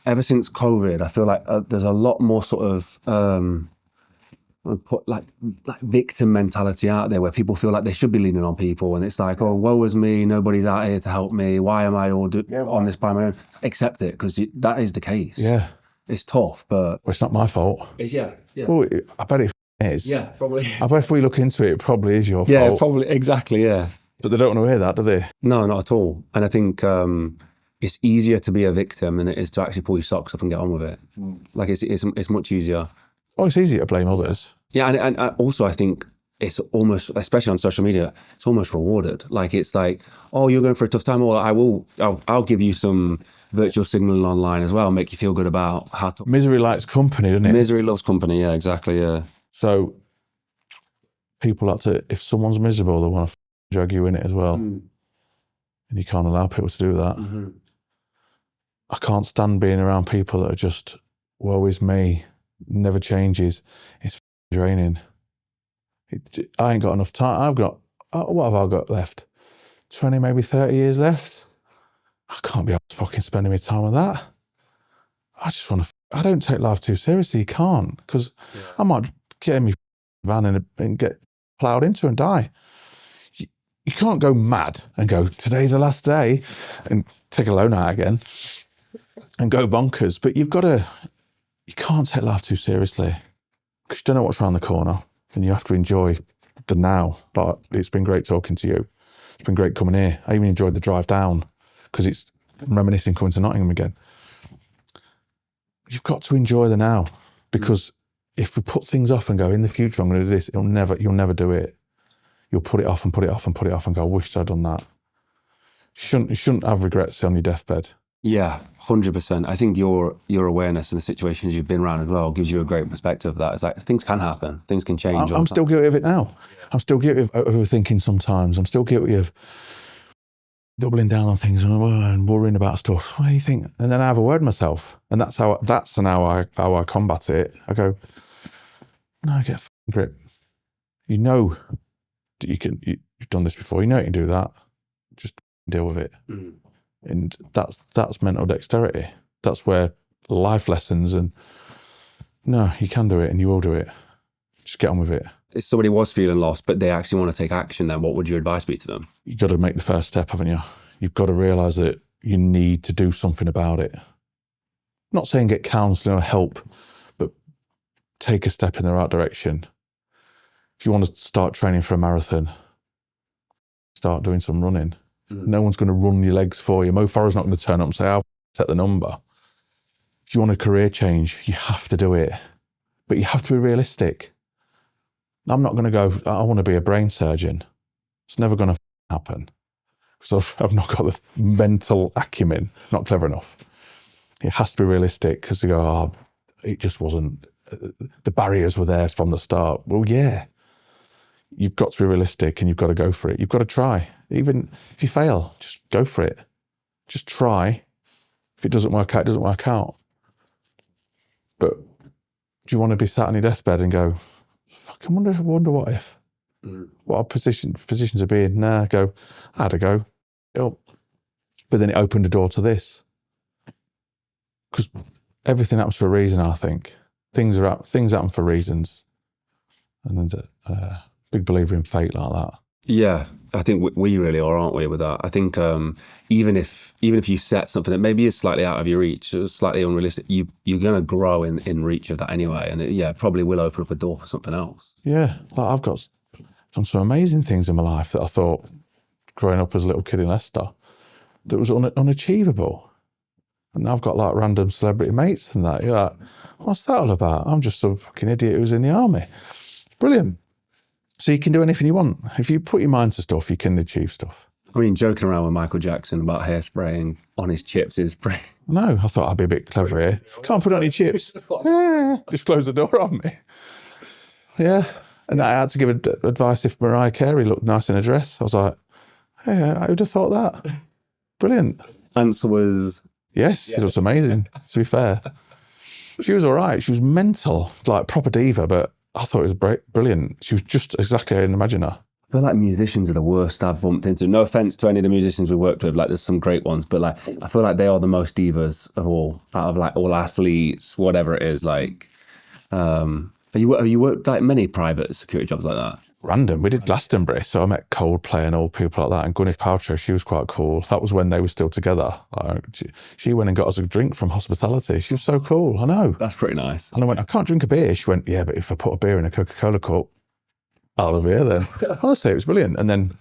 ever since COVID, I feel like there's a lot more sort of like victim mentality out there, where people feel like they should be leaning on people, and it's like, oh, woe is me, nobody's out here to help me. Why am I all on this by my own? Accept it, because that is the case. Yeah. It's tough, but... Well, it's not my fault. Yeah. Well, I bet it is. Yeah, probably. I bet if we look into it, it probably is your fault. Yeah, probably, exactly, yeah. But they don't want to hear that, do they? No, not at all. And I think it's easier to be a victim than it is to actually pull your socks up and get on with it. Like, it's much easier. Oh, it's easier to blame others. Yeah, and also I think it's almost, especially on social media, it's almost rewarded. Like, it's like, oh, you're going for a tough time. Well, I'll give you some virtual signaling online as well, make you feel good about how to... Misery likes company, doesn't it? Misery loves company, yeah, exactly, yeah. So people like to, if someone's miserable, they want to drag you in it as well. And you can't allow people to do that. I can't stand being around people that are just, woe is me, never changes. It's draining. I ain't got enough time. I've got, what have I got left? 20, maybe 30 years left. I can't be fucking spending my time with that. I just want to, I don't take life too seriously. You can't, because I might get in my van and get ploughed into and die. You can't go mad and go, today's the last day, and take a loan out again and go bonkers. But you can't take life too seriously, because you don't know what's around the corner, and you have to enjoy the now. Like, it's been great talking to you. It's been great coming here. I even enjoyed the drive down, because it's reminiscing coming to Nottingham again. You've got to enjoy the now, because if we put things off and go, in the future I'm going to do this, you'll never do it. You'll put it off and put it off and put it off and go, I wish I'd done that. You shouldn't have regrets on your deathbed. Yeah, 100%. I think your awareness and the situations you've been around as well gives you a great perspective of that. It's like, things can happen, things can change. I'm still guilty of it now. I'm still guilty of overthinking sometimes. I'm still guilty of doubling down on things and worrying about stuff. What do you think? And then I have a word myself, and that's how I combat it. I go, no, get a grip. You know that you've done this before. You know you can do that. Just deal with it. And that's mental dexterity. That's where life lessons, and no, you can do it and you will do it. Just get on with it. If somebody was feeling lost, but they actually want to take action, then what would your advice be to them? You've got to make the first step, haven't you? You've got to realise that you need to do something about it. Not saying get counselling or help, but take a step in the right direction. If you want to start training for a marathon, start doing some running. No one's going to run your legs for you. Mo Farah's not going to turn up and say, I'll set the number. If you want a career change, you have to do it. But you have to be realistic. I'm not going to go, I want to be a brain surgeon. It's never going to happen, because I've not got the mental acumen, not clever enough. It has to be realistic, because they go, oh, it just wasn't, the barriers were there from the start. Well, yeah, you've got to be realistic and you've got to go for it. You've got to try. Even if you fail, just go for it. Just try. If it doesn't work out, it doesn't work out. But do you want to be sat on your deathbed and go, fuck, I wonder what if? What our position to be in? Nah, go, I had a go. Oh. But then it opened the door to this. Because everything happens for a reason, I think. Things happen for reasons. And there's a big believer in fate like that. Yeah, I think we really are, aren't we, with that? I think even if you set something that maybe is slightly out of your reach, or slightly unrealistic, you're going to grow in reach of that anyway. And it probably will open up a door for something else. Yeah, like I've got done some amazing things in my life that I thought, growing up as a little kid in Leicester, that was unachievable. And now I've got like random celebrity mates and that. You're like, what's that all about? I'm just some fucking idiot who was in the army. Brilliant. So you can do anything you want. If you put your mind to stuff, you can achieve stuff. I mean, joking around with Michael Jackson about hairspraying on his chips is pretty... No, I thought I'd be a bit clever here. Can't put it on your chips. Just close the door on me. Yeah. And I had to give advice if Mariah Carey looked nice in a dress. I was like, hey, who'd have thought that? Brilliant. Answer was... Yes, it was amazing, to be fair. She was all right. She was mental, like proper diva, but I thought it was brilliant. She was just exactly how I'd imagine her. I feel like musicians are the worst I've bumped into. No offense to any of the musicians we worked with, like there's some great ones, but like I feel like they are the most divas of all, out of like all athletes, whatever it is. Like, have you worked like many private security jobs like that? Random. We did Glastonbury, so I met Coldplay and all people like that. And Gwyneth Paltrow, she was quite cool. That was when they were still together. She went and got us a drink from hospitality. She was so cool. I know. That's pretty nice. And I went, I can't drink a beer. She went, yeah, but if I put a beer in a Coca-Cola cup, I'll have a beer then. Honestly, it was brilliant. And then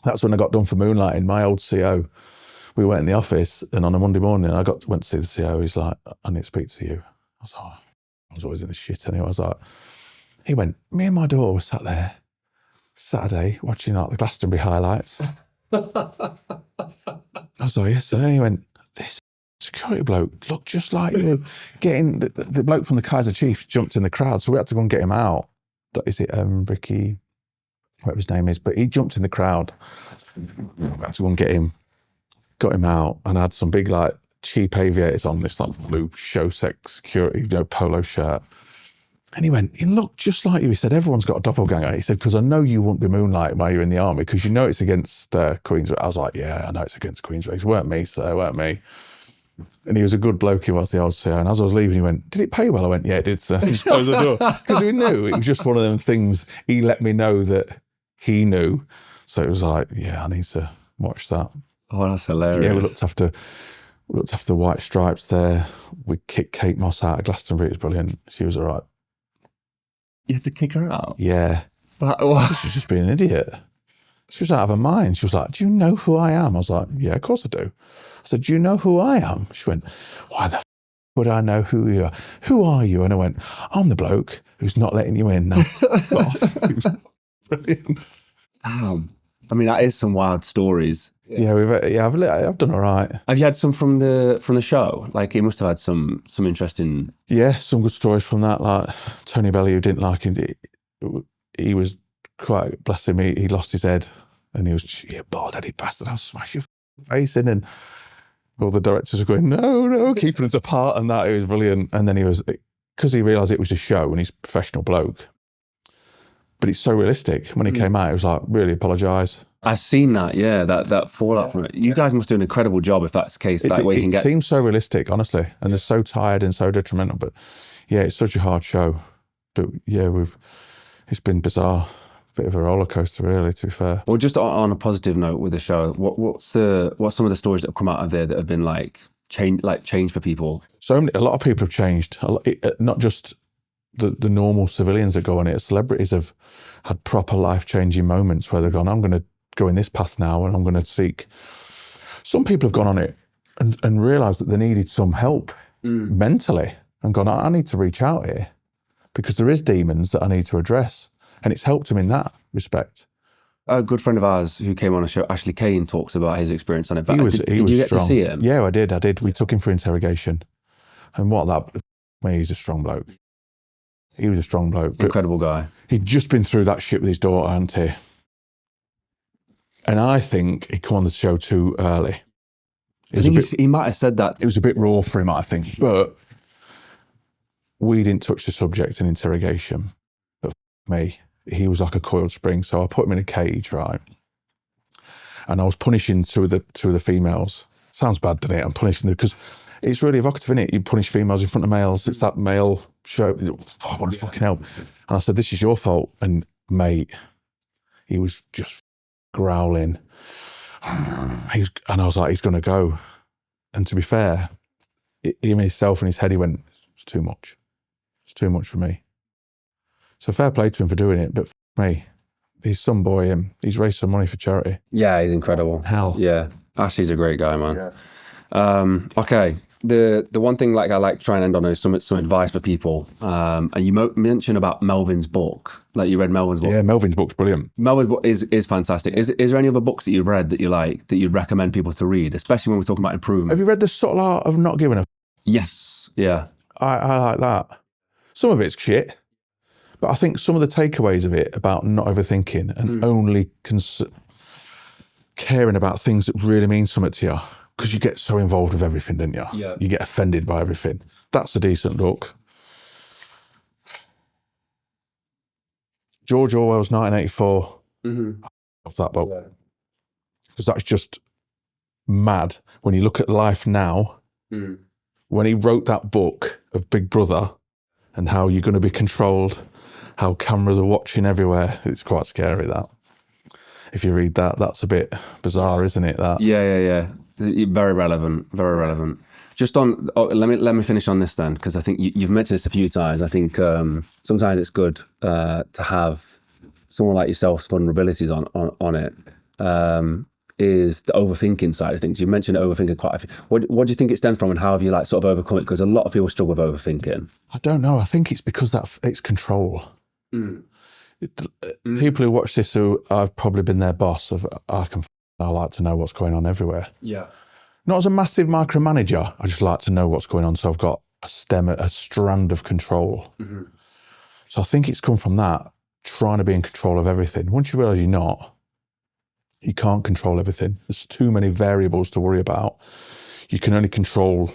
that's when I got done for Moonlighting. My old CO, we went in the office, and on a Monday morning, went to see the CO. He's like, I need to speak to you. I was like, I was always in the shit anyway. I was like, he went, me and my daughter were sat there Saturday watching like the Glastonbury highlights. I was like, yes, sir. He went, this security bloke looked just like you. Getting the bloke from the Kaiser Chiefs jumped in the crowd, so we had to go and get him out. Is it Ricky, whatever his name is, but he jumped in the crowd. We had to go and get him, got him out, and I had some big like cheap aviators on, this like blue show sex security, polo shirt. And he went, he looked just like you. He said, everyone's got a doppelganger. He said, because I know you won't be moonlighting while you're in the army, because you know it's against Queensway. I was like, yeah, I know it's against Queensway. It weren't me, sir, it weren't me. And he was a good bloke, he was, the old CEO. And as I was leaving, he went, did it pay well? I went, yeah, it did, sir. He just closed the door. Because we knew, it was just one of them things. He let me know that he knew. So it was like, yeah, I need to watch that. Oh, that's hilarious. Yeah, we looked after the White Stripes there. We kicked Kate Moss out of Glastonbury. It was brilliant. She was all right. You have to kick her out? Yeah. What? She was just being an idiot. She was out of her mind. She was like, do you know who I am? I was like, yeah, of course I do. I said, do you know who I am? She went, why the would I know who you are? Who are you? And I went, I'm the bloke who's not letting you in. Now, it was brilliant. Damn. I mean, that is some wild stories. Yeah, I've done all right. Have you had some from the show? Like, you must have had some interesting... Yeah, some good stories from that. Like Tony Belly, who didn't like him, he was quite, bless him, he lost his head, and he was, you bald-headed bastard, I'll smash your face in. And all the directors were going, no, keeping us apart, and that, it was brilliant. And then he was, because he realised it was a show, and he's a professional bloke, but it's so realistic. When he came out, it was like, really apologise. I've seen that, yeah, that fallout from it. You guys must do an incredible job if that's the case. That way you can get... It seems so realistic, honestly, and they're so tired and so detrimental. But yeah, it's such a hard show. But yeah, it's been bizarre. Bit of a roller coaster, really, to be fair. Well, just on a positive note with the show, what's some of the stories that have come out of there that have been change for people? A lot of people have changed. Not just the normal civilians that go on it. Celebrities have had proper life-changing moments where they've gone, I'm going to go in this path now, and I'm going to seek. Some people have gone on it and realised that they needed some help mentally, and gone, I need to reach out here because there is demons that I need to address, and it's helped him in that respect. A good friend of ours who came on a show, Ashley Kane, talks about his experience on it. But did you get strong. To see him? Yeah, I did. We took him for interrogation, and he's a strong bloke. He was a strong bloke. Incredible guy. He'd just been through that shit with his daughter, hadn't he? And I think he come on the show too early. I think he might have said that. It was a bit raw for him, I think. But we didn't touch the subject in Interrogation. But me, he was like a coiled spring. So I put him in a cage, right? And I was punishing two of the females. Sounds bad, doesn't it? I'm punishing them because it's really evocative, isn't it? You punish females in front of males. It's that male show. Oh, what the fucking hell? And I said, this is your fault. And mate, he was just growling. And I was like, he's going to go. And to be fair, him himself in his head, he went, it's too much. It's too much for me. So fair play to him for doing it. But me, he's some boy, he's raised some money for charity. Yeah, he's incredible. Hell. Yeah. Ashley's a great guy, man. Yeah. Okay. The one thing like I like to try and end on is some advice for people. And you mentioned about Melvin's book. Like you read Melvin's book. Yeah, Melvin's book's brilliant. Melvin's book is fantastic. Is there any other books that you've read that you like, that you'd recommend people to read, especially when we're talking about improvement? Have you read The Subtle Art of Not Giving a Yes. Yeah. I like that. Some of it's shit, but I think some of the takeaways of it about not overthinking and only caring about things that really mean something to you, because you get so involved with everything, don't you? Yeah. You get offended by everything. That's a decent book. George Orwell's 1984. I love that book. Because that's just mad when you look at life now. When he wrote that book of Big Brother and how you're going to be controlled, how cameras are watching everywhere, it's quite scary, that. If you read that, that's a bit bizarre, isn't it? That. Yeah. Very relevant. Very relevant. Just on, let me finish on this then, because I think you've mentioned this a few times. I think sometimes it's good to have someone like yourself's vulnerabilities on it. Is the overthinking side of things. You mentioned overthinking quite a few. What do you think it stems from, and how have you like sort of overcome it? Because a lot of people struggle with overthinking. I don't know. I think it's because it's control. People who watch this, who I've probably been their boss, I like to know what's going on everywhere. Yeah. Not as a massive micromanager. I just like to know what's going on, so I've got a strand of control. So I think it's come from that, trying to be in control of everything. Once you realise you're not, you can't control everything. There's too many variables to worry about. You can only control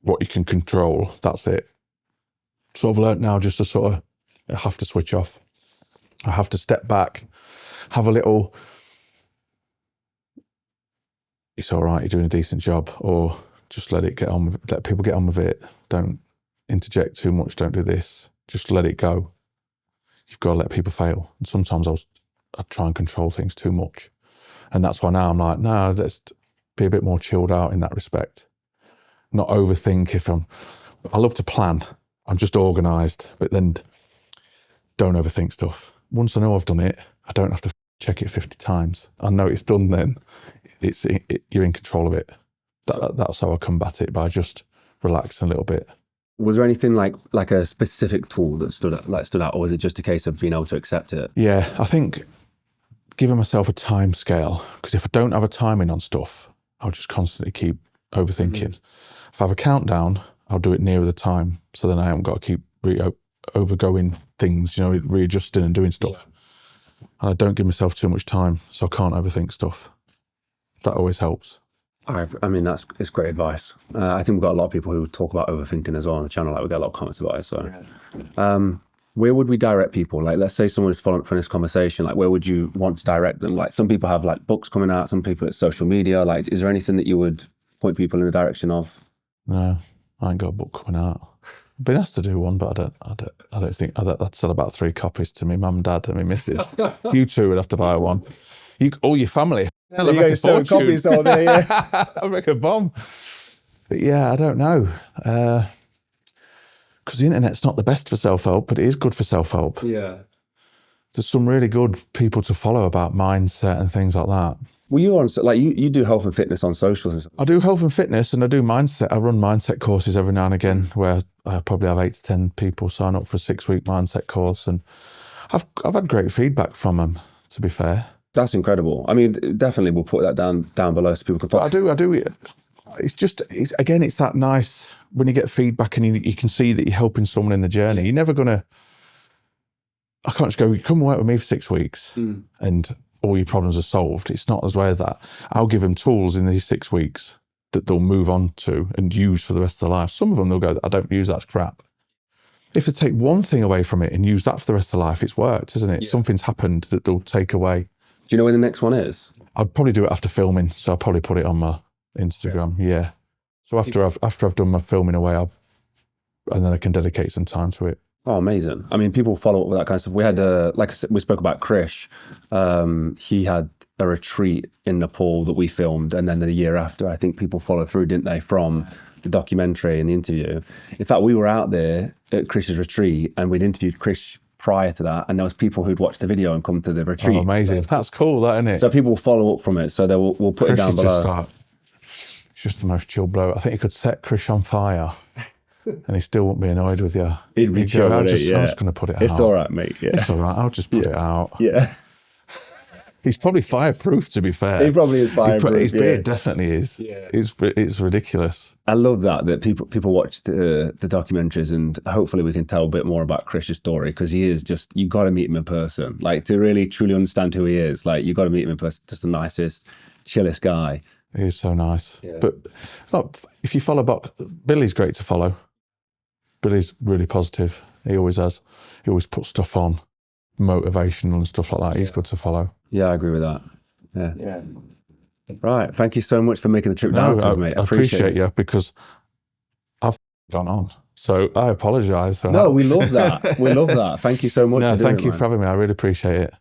what you can control. That's it. So I've learnt now just to sort of, I have to switch off. I have to step back, have a little, it's all right, you're doing a decent job, or just let people get on with it. Don't interject too much, don't do this. Just let it go. You've got to let people fail. And sometimes I'd try and control things too much. And that's why now I'm like, no, let's be a bit more chilled out in that respect. Not overthink. I love to plan. I'm just organised, but then don't overthink stuff. Once I know I've done it, I don't have to check it 50 times. I know it's done then. You're in control of it. That's how I combat it, by just relaxing a little bit. Was there anything like a specific tool that stood out, or was it just a case of being able to accept it? Yeah, I think giving myself a time scale, because if I don't have a timing on stuff, I'll just constantly keep overthinking. If I have a countdown, I'll do it nearer the time, so then I haven't got to keep overgoing things, readjusting and doing stuff. And I don't give myself too much time, so I can't overthink stuff. That always helps. I mean, it's great advice. I think we've got a lot of people who talk about overthinking as well on the channel. Like, we get a lot of comments about it. So, where would we direct people? Like, let's say someone is following from this conversation. Like, where would you want to direct them? Like, some people have like books coming out. Some people it's social media. Like, is there anything that you would point people in the direction of? No, I ain't got a book coming out. I've been asked to do one, but I don't think I'd sell about 3 copies to me mum, dad, and my missus. You two would have to buy one. All your family. I'll make a fortune. I'll make a bomb. But yeah, I don't know. Because the internet's not the best for self-help, but it is good for self-help. Yeah. There's some really good people to follow about mindset and things like that. Well, you on like you do health and fitness on socials and stuff. I do health and fitness, and I do mindset. I run mindset courses every now and again, where I probably have 8 to 10 people sign up for a 6-week mindset course, and I've had great feedback from them, to be fair. That's incredible. I mean, definitely we'll put that down below so people can follow. I do. Again, it's that nice when you get feedback and you can see that you're helping someone in the journey. You're never gonna. I can't just go, come work with me for 6 weeks and all your problems are solved. It's not as way as that. I'll give them tools in these 6 weeks that they'll move on to and use for the rest of their life. Some of them they'll go, I don't use that's crap. If they take one thing away from it and use that for the rest of their life, it's worked, isn't it? Yeah. Something's happened that they'll take away. Do you know when the next one is? I'd probably do it after filming, so I'll probably put it on my Instagram. Yeah. So after I've done my filming away, and then I can dedicate some time to it. Oh, amazing. I mean, people follow up with that kind of stuff. We had, like I said, we spoke about Krish. He had a retreat in Nepal that we filmed. And then the year after, I think people followed through, didn't they, from the documentary and the interview. In fact, we were out there at Krish's retreat and we'd interviewed Krish prior to that. And there was people who'd watched the video and come to the retreat. Oh, amazing. So that's cool, that, isn't it? So people will follow up from it. So we'll put it down below. It's just the most chill bloke. I think you could set Krish on fire. And he still won't be annoyed with you. He'd be chill with it, yeah. I'm just going to put it out. It's all right, mate. Yeah. It's all right. I'll just put it out. Yeah. He's probably fireproof, to be fair. He probably is fireproof. His beard definitely is. Yeah. It's ridiculous. I love that people watch the documentaries and hopefully we can tell a bit more about Krish's story because he is just, you got to meet him in person. Like to really truly understand who he is, like you got to meet him in person. Just the nicest, chillest guy. He is so nice. Yeah. But look, if you follow Billy's great to follow. Billy's really positive. He always has. He always puts stuff on, motivational and stuff like that. He's good to follow. Yeah, I agree with that. Yeah. Right. Thank you so much for making the trip down to us, mate. I appreciate you because I've gone on. So I apologise. No, we love that. We love that. Thank you so much. No, thank you for having me. I really appreciate it.